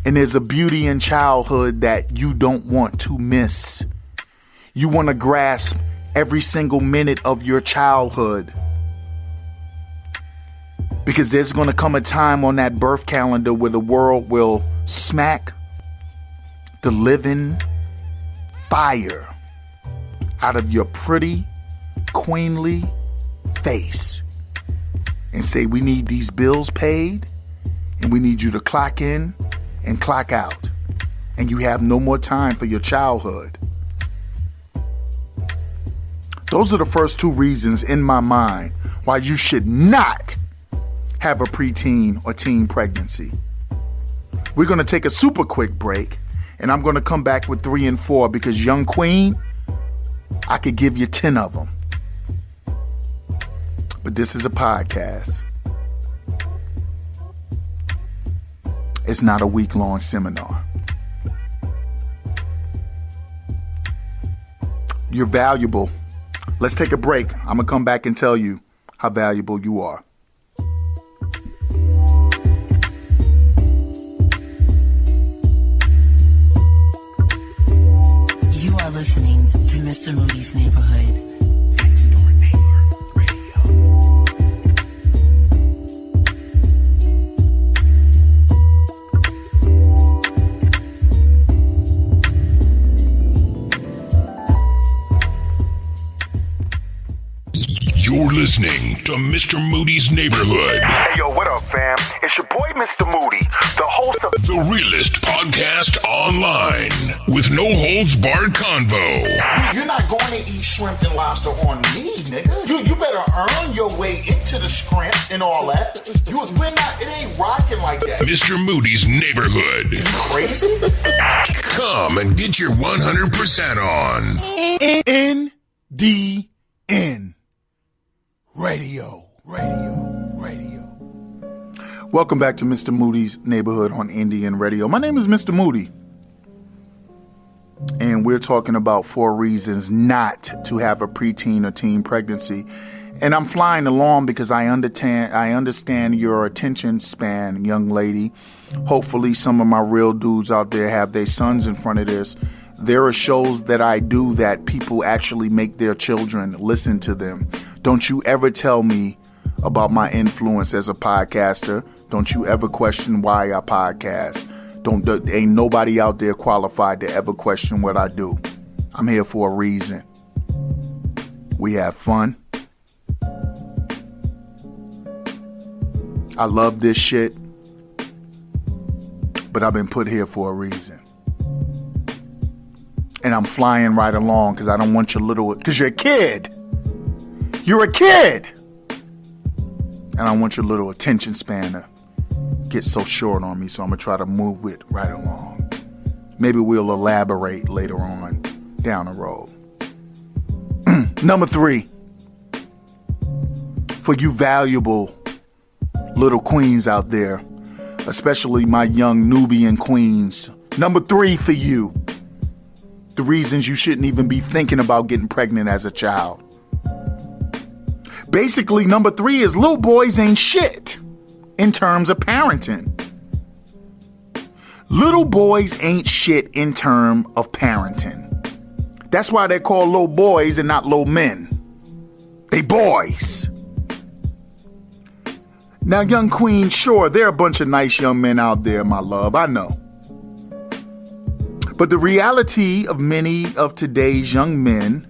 And there's a beauty in childhood that you don't want to miss. You want to grasp every single minute of your childhood. Because there's going to come a time on that birth calendar where the world will smack the living fire out of your pretty, queenly face and say, we need these bills paid and we need you to clock in and clock out. And you have no more time for your childhood. Those are the first 2 reasons in my mind why you should not have a preteen or teen pregnancy. We're going to take a super quick break, and I'm going to come back with 3 and 4 because, young queen, I could give you 10 of them. But this is a podcast. It's not a week-long seminar. You're valuable. Let's take a break. I'm going to come back and tell you how valuable you are.
You are listening to Mr. Moody's Neighborhood.
Next door neighbor radio.
You're listening to Mr. Moody's Neighborhood.
Hey, yo, what up, fam? It's your boy, Mr. Moody, the host of
The realest podcast online with no holds barred convo.
You're not going to eat shrimp and lobster on me, nigga. You better earn your way into the shrimp and all that. It ain't rocking like that.
Mr. Moody's Neighborhood.
You crazy?
Come and get your 100% on.
NDN. Radio. Welcome back to Mr. Moody's Neighborhood on Indian Radio. My name is Mr. Moody. And we're talking about 4 reasons not to have a preteen or teen pregnancy. And I'm flying along because I understand your attention span, young lady. Hopefully some of my real dudes out there have their sons in front of this. There are shows that I do that people actually make their children listen to them. Don't you ever tell me about my influence as a podcaster. Don't you ever question why I podcast. Ain't nobody out there qualified to ever question what I do. I'm here for a reason. We have fun. I love this shit. But I've been put here for a reason. And I'm flying right along because I don't want because you're a kid. You're a kid. And I don't want your little attention span to get so short on me. So I'm going to try to move it right along. Maybe we'll elaborate later on down the road. Number 3. For you valuable little queens out there, especially my young Nubian queens. Number 3 for you. The reasons you shouldn't even be thinking about getting pregnant as a child. Basically, number 3 is little boys ain't shit in terms of parenting. Little boys ain't shit in terms of parenting. That's why they're called little boys and not little men. They boys. Now, young queen, sure, there are a bunch of nice young men out there, my love, I know. But the reality of many of today's young men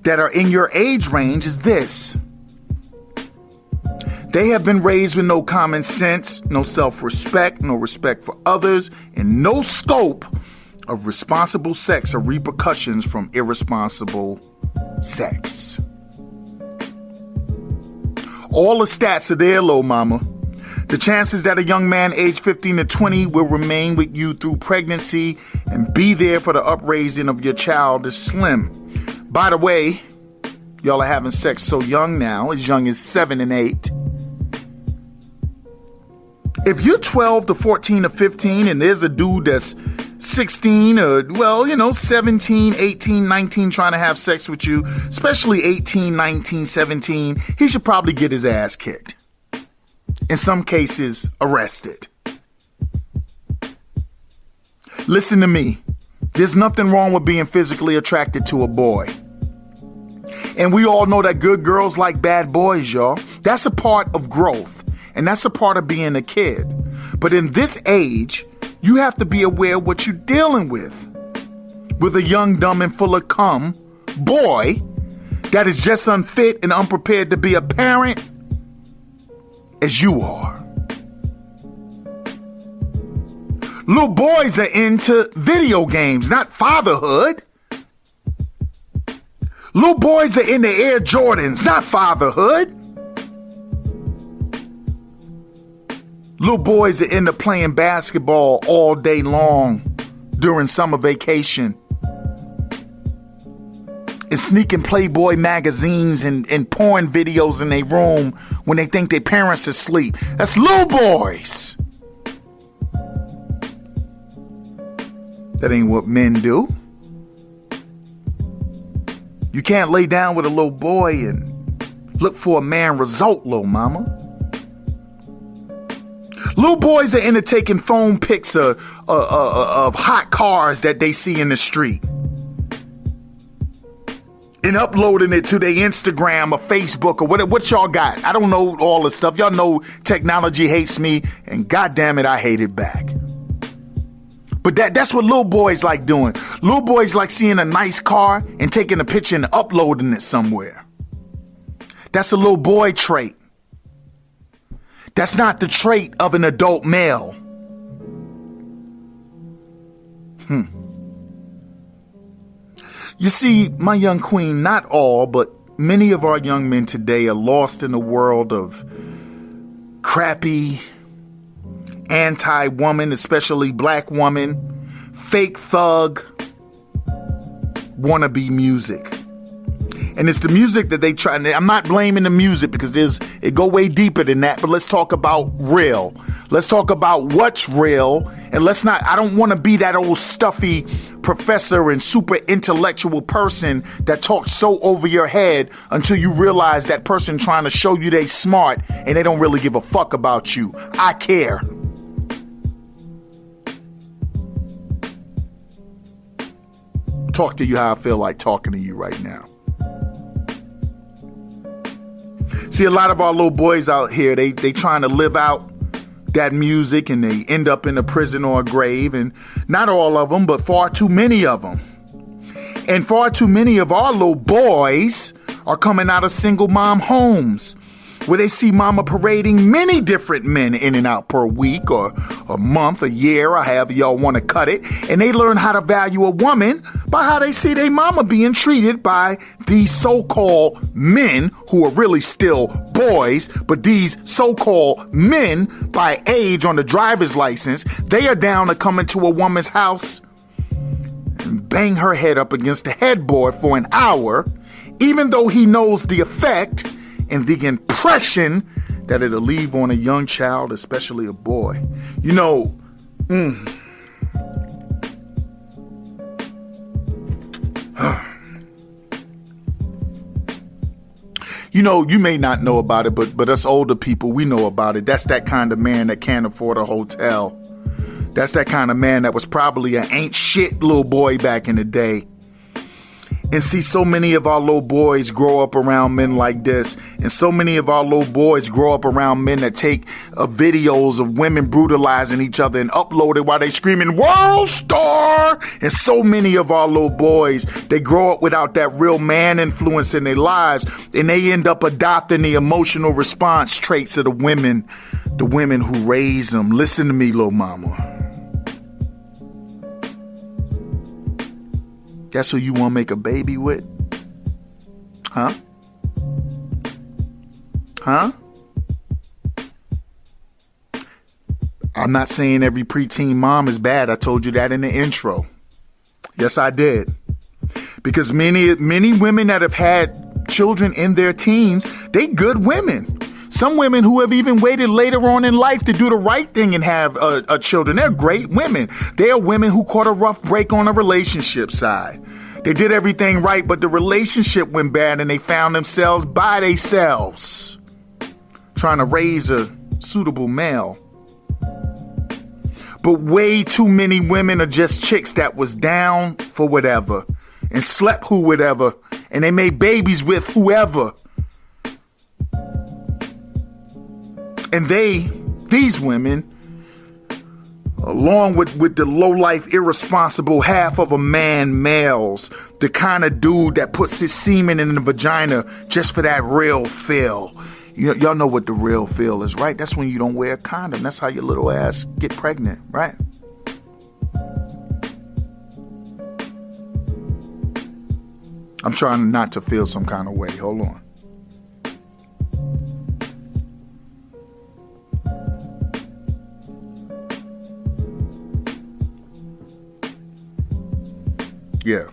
that are in your age range is this. They have been raised with no common sense, no self-respect, no respect for others, and no scope of responsible sex or repercussions from irresponsible sex. All the stats are there, little mama. The chances that a young man aged 15 to 20 will remain with you through pregnancy and be there for the upraising of your child is slim. By the way, y'all are having sex so young now, as young as 7 and 8. If you're 12 to 14 or 15 and there's a dude that's 16 or, 17, 18, 19 trying to have sex with you, especially 18, 19, 17, he should probably get his ass kicked. In some cases, arrested. Listen to me. There's nothing wrong with being physically attracted to a boy. And we all know that good girls like bad boys, y'all. That's a part of growth. And that's a part of being a kid. But in this age, you have to be aware of what you're dealing with. With a young, dumb, and full of cum boy that is just unfit and unprepared to be a parent as you are. Little boys are into video games, not fatherhood. Little boys are into Air Jordans, not fatherhood. Little boys are into playing basketball all day long during summer vacation. And sneaking Playboy magazines and porn videos in their room when they think their parents are asleep. That's little boys. That ain't what men do. You can't lay down with a little boy and look for a man result, little mama. Little boys are into taking phone pics of hot cars that they see in the street and uploading it to their Instagram or Facebook or what y'all got. I don't know all the stuff. Y'all know technology hates me, and goddamn it, I hate it back. But that's what little boys like doing. Little boys like seeing a nice car and taking a picture and uploading it somewhere. That's a little boy trait. That's not the trait of an adult male. You see, my young queen, not all, but many of our young men today are lost in a world of crappy, anti-woman, especially black woman, fake thug, wannabe music. And it's the music that they try. And I'm not blaming the music because it go way deeper than that. But let's talk about real. Let's talk about what's real. And I don't want to be that old stuffy professor and super intellectual person that talks so over your head until you realize that person trying to show you they smart and they don't really give a fuck about you. I care. Talk to you how I feel like talking to you right now. See, a lot of our little boys out here, they trying to live out that music and they end up in a prison or a grave. And not all of them, but far too many of them. And far too many of our little boys are coming out of single mom homes where they see mama parading many different men in and out per week or a month, a year, or however y'all want to cut it. And they learn how to value a woman by how they see their mama being treated by these so-called men who are really still boys, but these so-called men by age on the driver's license, they are down to come into a woman's house and bang her head up against the headboard for an hour, even though he knows the effect and the impression that it'll leave on a young child, especially a boy. You know, you may not know about it, but us older people, we know about it. That's that kind of man that can't afford a hotel. That's that kind of man that was probably an ain't shit little boy back in the day. And see, so many of our little boys grow up around men like this. And so many of our little boys grow up around men that take videos of women brutalizing each other and upload it while they screaming, "World Star!" And so many of our little boys, they grow up without that real man influence in their lives. And they end up adopting the emotional response traits of the women who raise them. Listen to me, little mama. That's who you want to make a baby with? Huh? Huh? I'm not saying every preteen mom is bad. I told you that in the intro. Yes, I did. Because many women that have had children in their teens, they good women. Some women who have even waited later on in life to do the right thing and have children, they're great women. They are women who caught a rough break on the relationship side. They did everything right, but the relationship went bad and they found themselves by themselves trying to raise a suitable male. But way too many women are just chicks that was down for whatever and slept who whatever, and they made babies with whoever. And these women, along with the low-life, irresponsible half of a man males, the kind of dude that puts his semen in the vagina just for that real feel. Y'all know what the real feel is, right? That's when you don't wear a condom. That's how your little ass get pregnant, right? I'm trying not to feel some kind of way. Hold on. Yeah.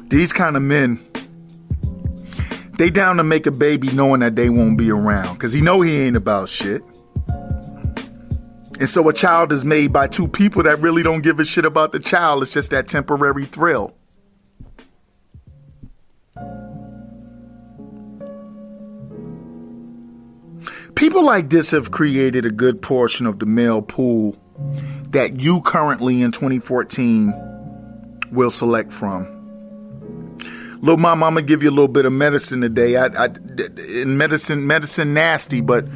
These kind of men, they down to make a baby knowing that they won't be around because he know he ain't about shit. And so a child is made by two people that really don't give a shit about the child. It's just that temporary thrill. People like this have created a good portion of the male pool that you currently in 2014 will select from. Little mama, I'm gonna give you a little bit of medicine today. Medicine nasty, but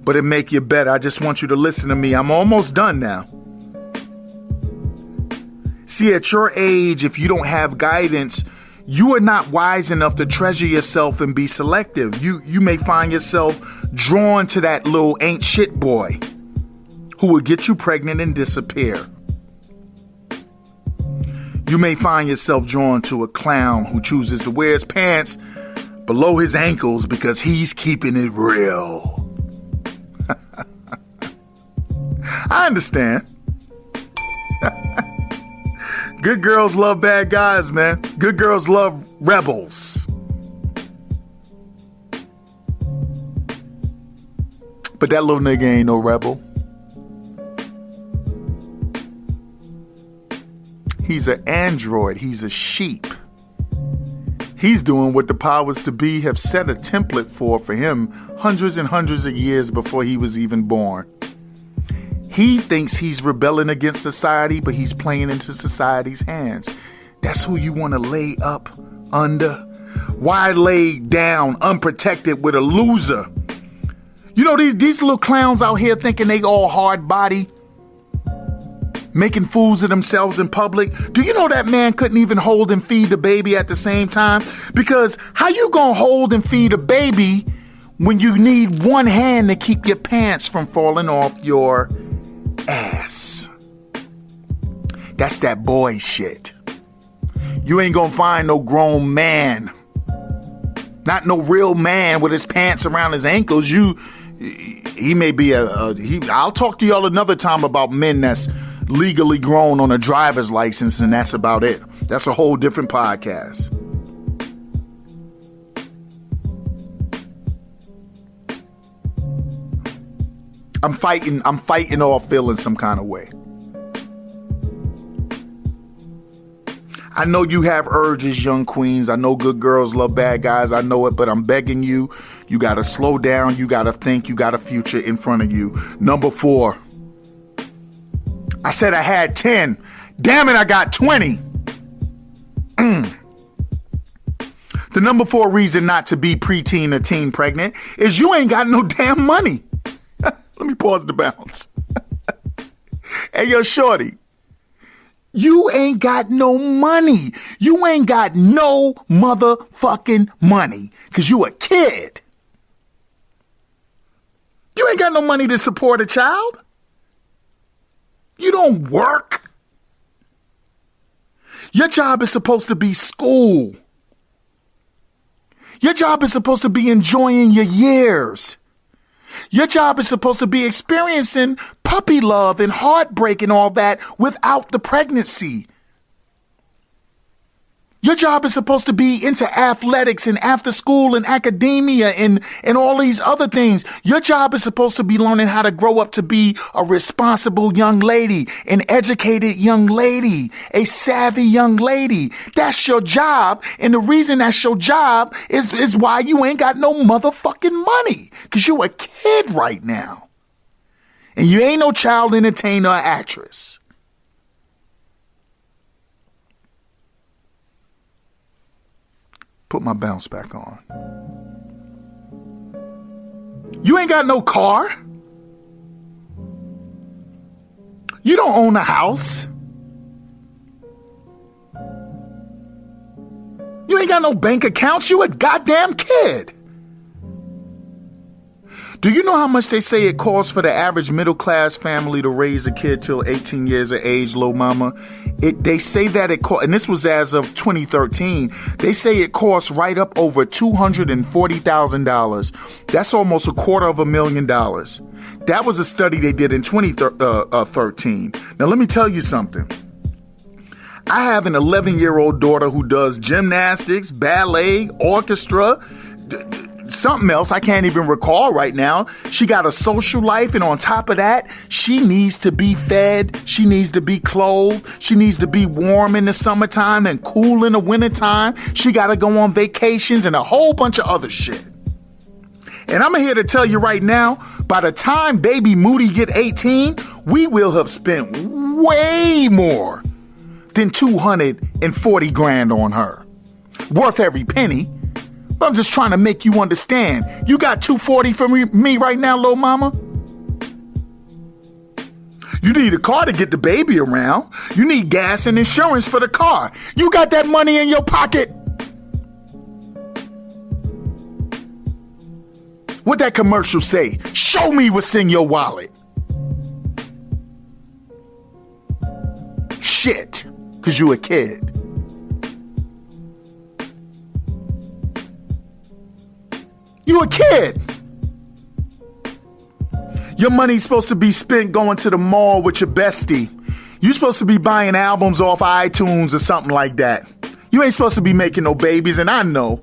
it make you better. I just want you to listen to me. I'm almost done now. See, at your age, if you don't have guidance, you are not wise enough to treasure yourself and be selective. You may find yourself drawn to that little ain't shit boy who will get you pregnant and disappear. You may find yourself drawn to a clown who chooses to wear his pants below his ankles because he's keeping it real. I understand. Good girls love bad guys, man. Good girls love rebels. But that little nigga ain't no rebel. He's an android. He's a sheep. He's doing what the powers to be have set a template for him hundreds and hundreds of years before he was even born. He thinks he's rebelling against society, but he's playing into society's hands. That's who you want to lay up under. Why lay down unprotected with a loser? You know, these little clowns out here thinking they all hard body, making fools of themselves in public. Do you know that man couldn't even hold and feed the baby at the same time? Because how you gonna hold and feed a baby when you need one hand to keep your pants from falling off your ass? That's that boy shit. You ain't gonna find no grown man, not no real man with his pants around his ankles. He may be I'll talk to y'all another time about men that's legally grown on a driver's license, and that's about it. That's a whole different podcast. I'm fighting off feeling some kind of way. I know you have urges, young queens. I know good girls love bad guys. I know it, but I'm begging you, you gotta slow down. You gotta think. You got a future in front of you. Number 4. I said I had 10. Damn it, I got 20. The number 4 reason not to be preteen or teen pregnant is you ain't got no damn money. Let me pause the bounce. Hey, yo, shorty. You ain't got no money. You ain't got no motherfucking money because you a kid. You ain't got no money to support a child. You don't work. Your job is supposed to be school. Your job is supposed to be enjoying your years. Your job is supposed to be experiencing puppy love and heartbreak and all that without the pregnancy. Your job is supposed to be into athletics and after school and academia and all these other things. Your job is supposed to be learning how to grow up to be a responsible young lady, an educated young lady, a savvy young lady. That's your job. And the reason that's your job is why you ain't got no motherfucking money. Because you a kid right now. And you ain't no child entertainer or actress. Put my bounce back on. You ain't got no car. You don't own a house. You ain't got no bank accounts. You a goddamn kid. Do you know how much they say it costs for the average middle class family to raise a kid till 18 years of age, Lil Mama? They say that it costs, and this was as of 2013, they say it costs right up over $240,000. That's almost $250,000. That was a study they did in 2013. Now, let me tell you something. I have an 11-year-old daughter who does gymnastics, ballet, orchestra, something else I can't even recall right now. She got a social life, and on top of that, she needs to be fed. She needs to be clothed. She needs to be warm in the summertime and cool in the wintertime. She got to go on vacations and a whole bunch of other shit. And I'm here to tell you right now, by the time baby Moody get 18, we will have spent way more than $240,000 on her. Worth every penny. But I'm just trying to make you understand. You got $240 for me right now, Lil Mama? You need a car to get the baby around. You need gas and insurance for the car. You got that money in your pocket? What that commercial say? Show me what's in your wallet. Shit, because you a kid. You a kid. Your money's supposed to be spent going to the mall with your bestie. You supposed to be buying albums off iTunes or something like that. You ain't supposed to be making no babies, and I know.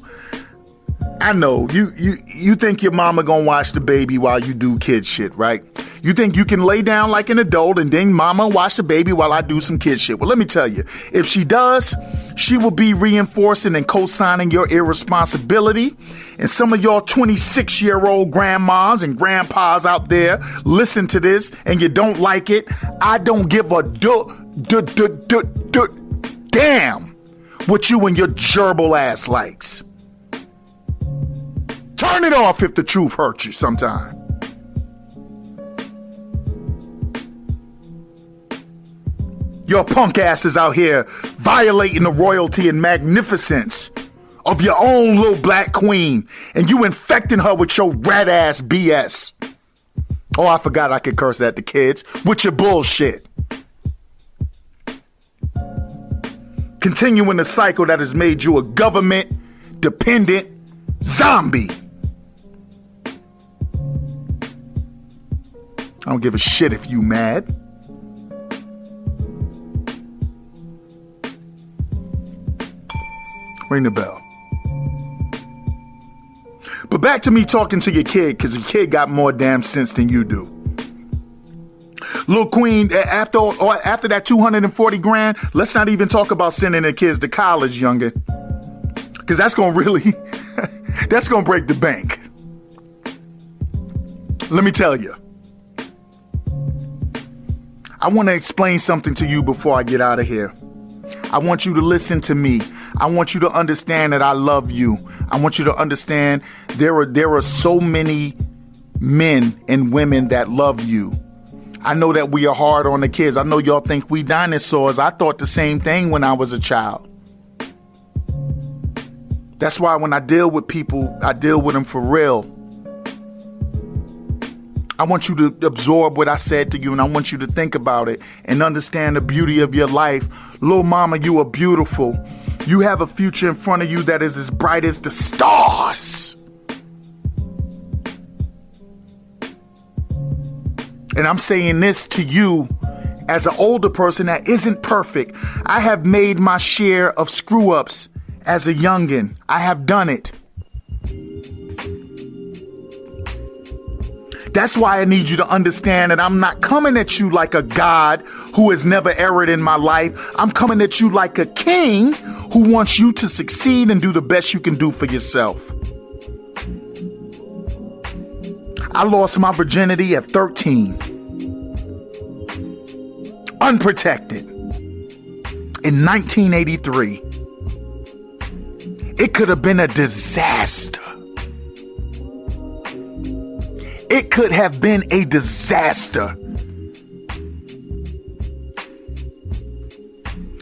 You think your mama gonna watch the baby while you do kid shit, right? You think you can lay down like an adult and then mama watch the baby while I do some kid shit. Well, let me tell you, if she does, she will be reinforcing and co-signing your irresponsibility. And some of y'all 26-year-old grandmas and grandpas out there listen to this and you don't like it. I don't give a damn what you and your gerbil ass likes. Turn it off if the truth hurts you sometime. Your punk asses out here violating the royalty and magnificence of your own little black queen, and you infecting her with your rat ass BS. Oh, I forgot I could curse at the kids with your bullshit. Continuing the cycle that has made you a government dependent zombie. I don't give a shit if you mad. Ring the bell. But back to me talking to your kid, because your kid got more damn sense than you do. Lil Queen, after that $240,000, let's not even talk about sending the kids to college, youngin'. Because that's going to really, that's going to break the bank. Let me tell you. I want to explain something to you before I get out of here. I want you to listen to me. I want you to understand that I love you. I want you to understand there are so many men and women that love you. I know that we are hard on the kids. I know y'all think we dinosaurs. I thought the same thing when I was a child. That's why when I deal with people, I deal with them for real. I want you to absorb what I said to you, and I want you to think about it and understand the beauty of your life. Little mama, you are beautiful. You have a future in front of you that is as bright as the stars. And I'm saying this to you as an older person that isn't perfect. I have made my share of screw-ups as a youngin'. I have done it. That's why I need you to understand that I'm not coming at you like a God who has never erred in my life. I'm coming at you like a king who wants you to succeed and do the best you can do for yourself. I lost my virginity at 13. Unprotected. In 1983. It could have been a disaster. It could have been a disaster.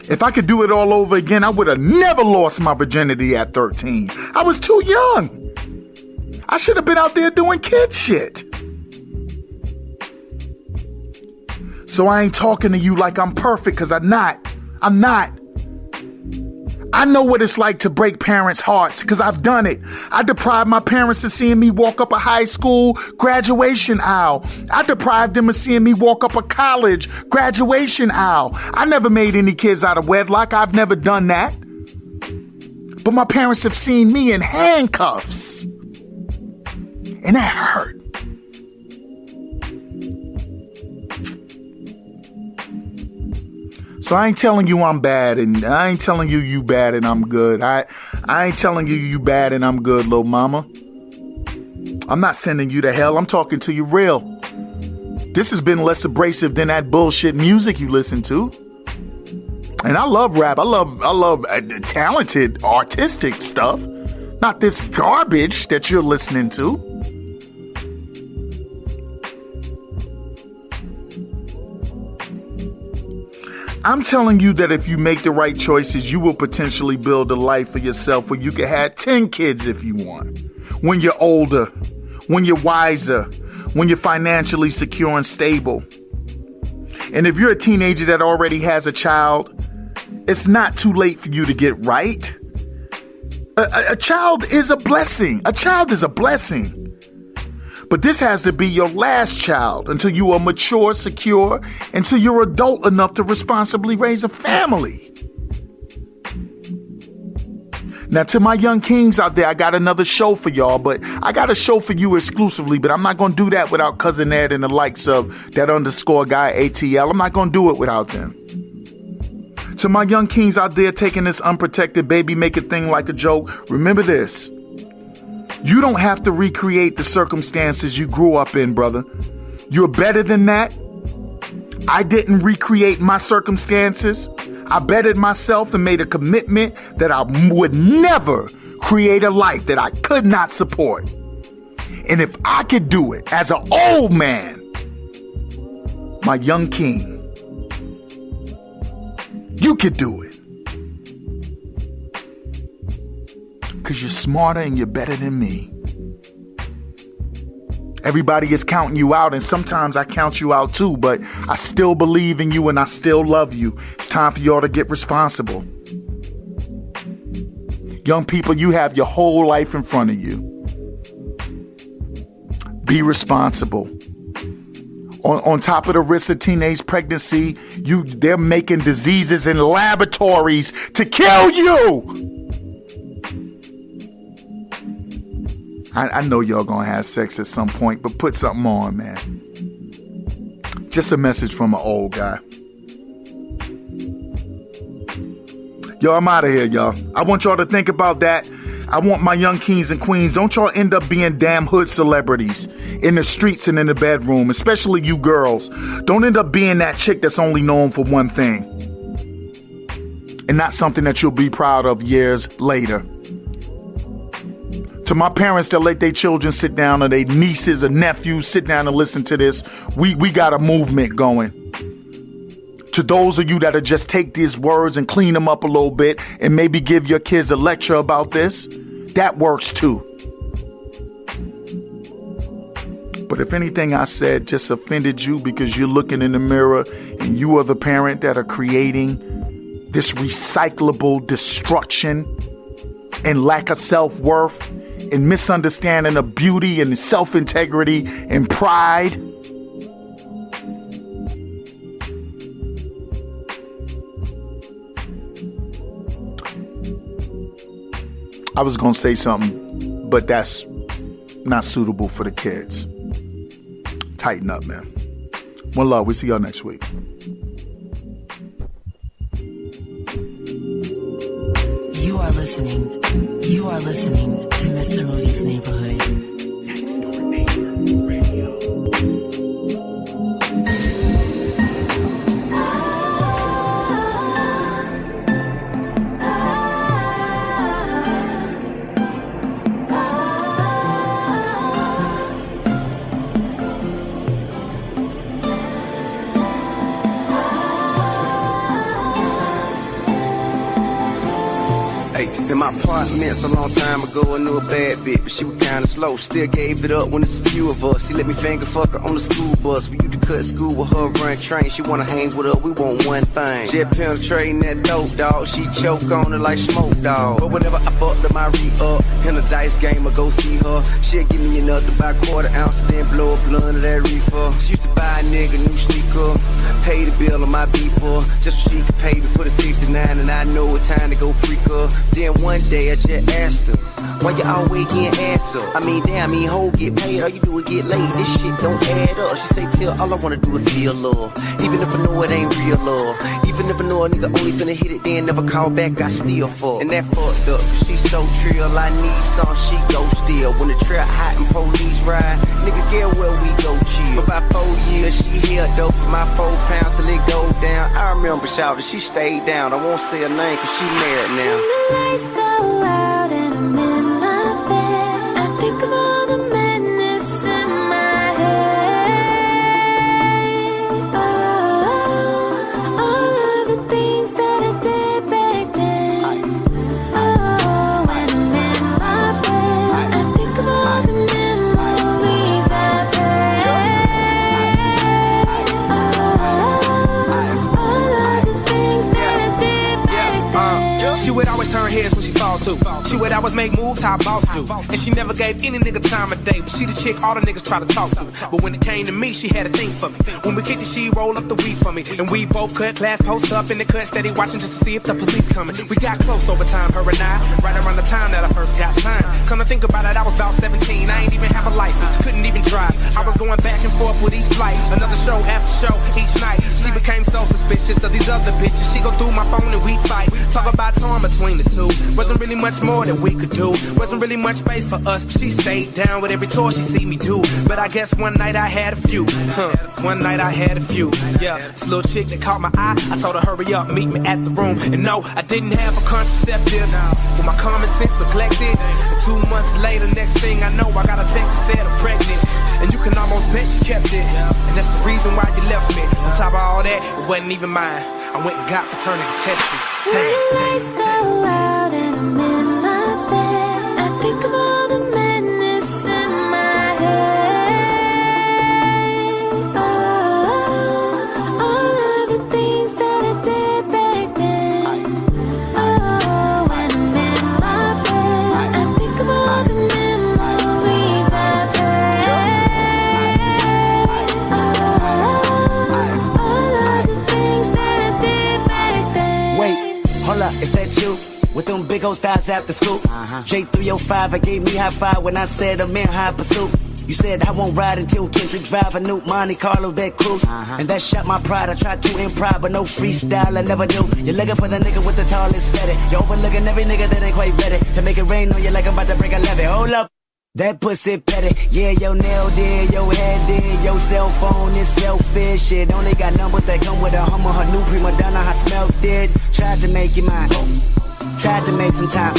If I could do it all over again, I would have never lost my virginity at 13. I was too young. I should have been out there doing kid shit. So I ain't talking to you like I'm perfect, because I'm not. I'm not. I know what it's like to break parents' hearts, because I've done it. I deprived my parents of seeing me walk up a high school graduation aisle. I deprived them of seeing me walk up a college graduation aisle. I never made any kids out of wedlock. I've never done that. But my parents have seen me in handcuffs. And that hurt. So I ain't telling you I'm bad, and I ain't telling you you bad and I'm good. I ain't telling you you bad and I'm good, little mama. I'm not sending you to hell. I'm talking to you real. This has been less abrasive than that bullshit music you listen to. And I love rap. I love talented, artistic stuff. Not this garbage that you're listening to. I'm telling you that if you make the right choices, you will potentially build a life for yourself where you can have 10 kids if you want. When you're older, when you're wiser, when you're financially secure and stable. And if you're a teenager that already has a child, it's not too late for you to get right. A child is a blessing. A child is a blessing. But this has to be your last child until you are mature, secure, until you're adult enough to responsibly raise a family. Now, to my young kings out there, I got another show for y'all, but I got a show for you exclusively, but I'm not going to do that without Cousin Ed and the likes of that _ guy ATL. I'm not going to do it without them. To my young kings out there taking this unprotected baby making thing like a joke, remember this. You don't have to recreate the circumstances you grew up in, brother. You're better than that. I didn't recreate my circumstances. I bettered myself and made a commitment that I would never create a life that I could not support. And if I could do it as an old man, my young king, you could do it. Because you're smarter and you're better than me. Everybody is counting you out, and sometimes I count you out too, but I still believe in you and I still love you. It's time for y'all to get responsible. Young people, you have your whole life in front of you. Be responsible. On top of the risk of teenage pregnancy, they're making diseases in laboratories to kill you. I know y'all gonna have sex at some point, but put something on, man. Just a message from an old guy. Yo, I'm out of here, y'all. I want y'all to think about that. I want my young kings and queens, don't y'all end up being damn hood celebrities in the streets and in the bedroom, especially you girls. Don't end up being that chick that's only known for one thing and not something that you'll be proud of years later. To my parents that let their children sit down, or their nieces or nephews sit down and listen to this, we got a movement going. To those of you that'll just take these words and clean them up a little bit and maybe give your kids a lecture about this, that works too. But if anything I said just offended you because you're looking in the mirror and you are the parent that are creating this recyclable destruction and lack of self-worth and misunderstanding of beauty and self-integrity and pride, I was going to say something, but that's not suitable for the kids. Tighten up, man. One love. We'll see y'all next week.
You are listening to Mr. Moody's Neighborhood. Next door neighbor radio.
In my apartments a long time ago, I knew a bad bitch, but she was kinda slow. Still gave it up when it's a few of us. She let me finger fuck her on the school bus. We used to cut school with her, run train. She wanna hang with her, we want one thing. Jet penetrating that dope, dog. She choke on it like smoke, dog. But whenever I fucked her, my re-up. In a dice game, I go see her. She'll give me enough to buy quarter ounce, then blow a blunt of that reefer. She used to buy a nigga new sneaker, pay the bill on my beeper, just so she could pay me for the 69, and I know it's time to go freak her. Then one day I just asked her, why you always getting ass up? I mean, damn, hoe get paid, all you do is get laid. This shit don't add up. She say, till all I wanna do is feel love. Even if I know it ain't real love. Even if I know a nigga only finna hit it, then never call back, I still fuck. And that fucked up, cause she so trill. I need some, she go still. When the trap hot and police ride, nigga, get where we go chill. For about 4 years, she held dope for my 4 pounds till it go down. I remember shouting, she stayed down. I won't say her name cause she married now.
When the lights go out and I'm in my bed, I think of all the madness in my head. Oh, all of the things that I did back then. Oh, when I'm in my bed, I think of all the memories I've had. All of the things that I did back then.
She would always turn heads when she fall through. She would always make moves how boss do. And she never gave any nigga time of day, but she the chick all the niggas try to talk to. But when it came to me, she had a thing for me. When we kicked it, she roll up the weed for me. And we both cut class post up in the cut, steady watching just to see if the police coming. We got close over time, her and I, right around the time that I first got signed. Come to think about it, I was about 17, I ain't even have a license, couldn't even drive. I was going back and forth with each flight, another show after show each night. She became so suspicious of these other bitches. She go through my phone and we fight, talk about torn between the two. Wasn't really much more that we could do, wasn't really much space for us, but she stayed down with every tour she see me do. But I guess one night I had a few, one night I had a few, yeah. This little chick that caught my eye, I told her hurry up, meet me at the room. And no, I didn't have a contraceptive, with my common sense neglected. And 2 months later, next thing I know, I got a text that said I'm pregnant. And you can almost bet she kept it, and that's the reason why you left me. On top of all that, it wasn't even mine. I went and got paternity tested.
When the lights go out and I'm in my bed, I think of all the madness in my head. Oh, all of the things that I did back then. Oh, when I'm in my bed, I think of all the memories I've had. All of the things that I did back then.
Wait, hold up, is that you? With them big old thighs after school. J305, I gave me high five when I said I'm in high pursuit. You said I won't ride until Kendrick drive a new Monte Carlo that cruise. And that shot my pride. I tried to improv, but no freestyle, I never do. You're looking for the nigga with the tallest fatty. You're overlooking every nigga that ain't quite ready to make it rain on you like I'm about to break a levee. Hold up. That pussy petty, yeah, your nail did, your head did, your cell phone is selfish. It only got numbers that come with a Hummer, her new prima donna, I smelled it. Tried to make you mine, tried to make some time,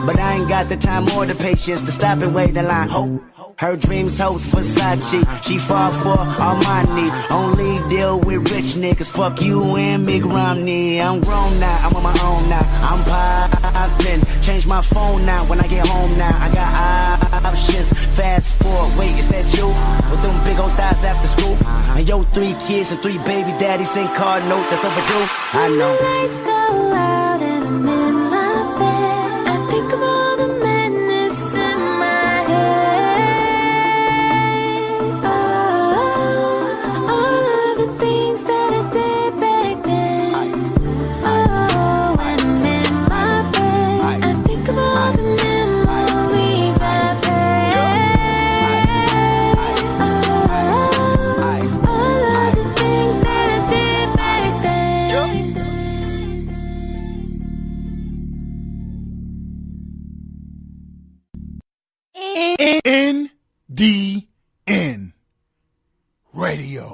but I ain't got the time or the patience to stop and wait in line. Her dreams host Versace, she fall for Armani. Only deal with rich niggas, fuck you and Big Romney. I'm grown now, I'm on my own now, I'm poppin'. Change my phone now when I get home now. I got options, fast forward, wait, is that you? With
your 3 kids and 3 baby daddies ain't card note that's overdue. I know.
The lights go out and I'm in my bed. I think of all the madness in my head. Oh, all of the things that I did back then. Oh, when I'm in my bed, I think of all the memories I've had. Oh, all of the things that I did back then.
NDN Radio.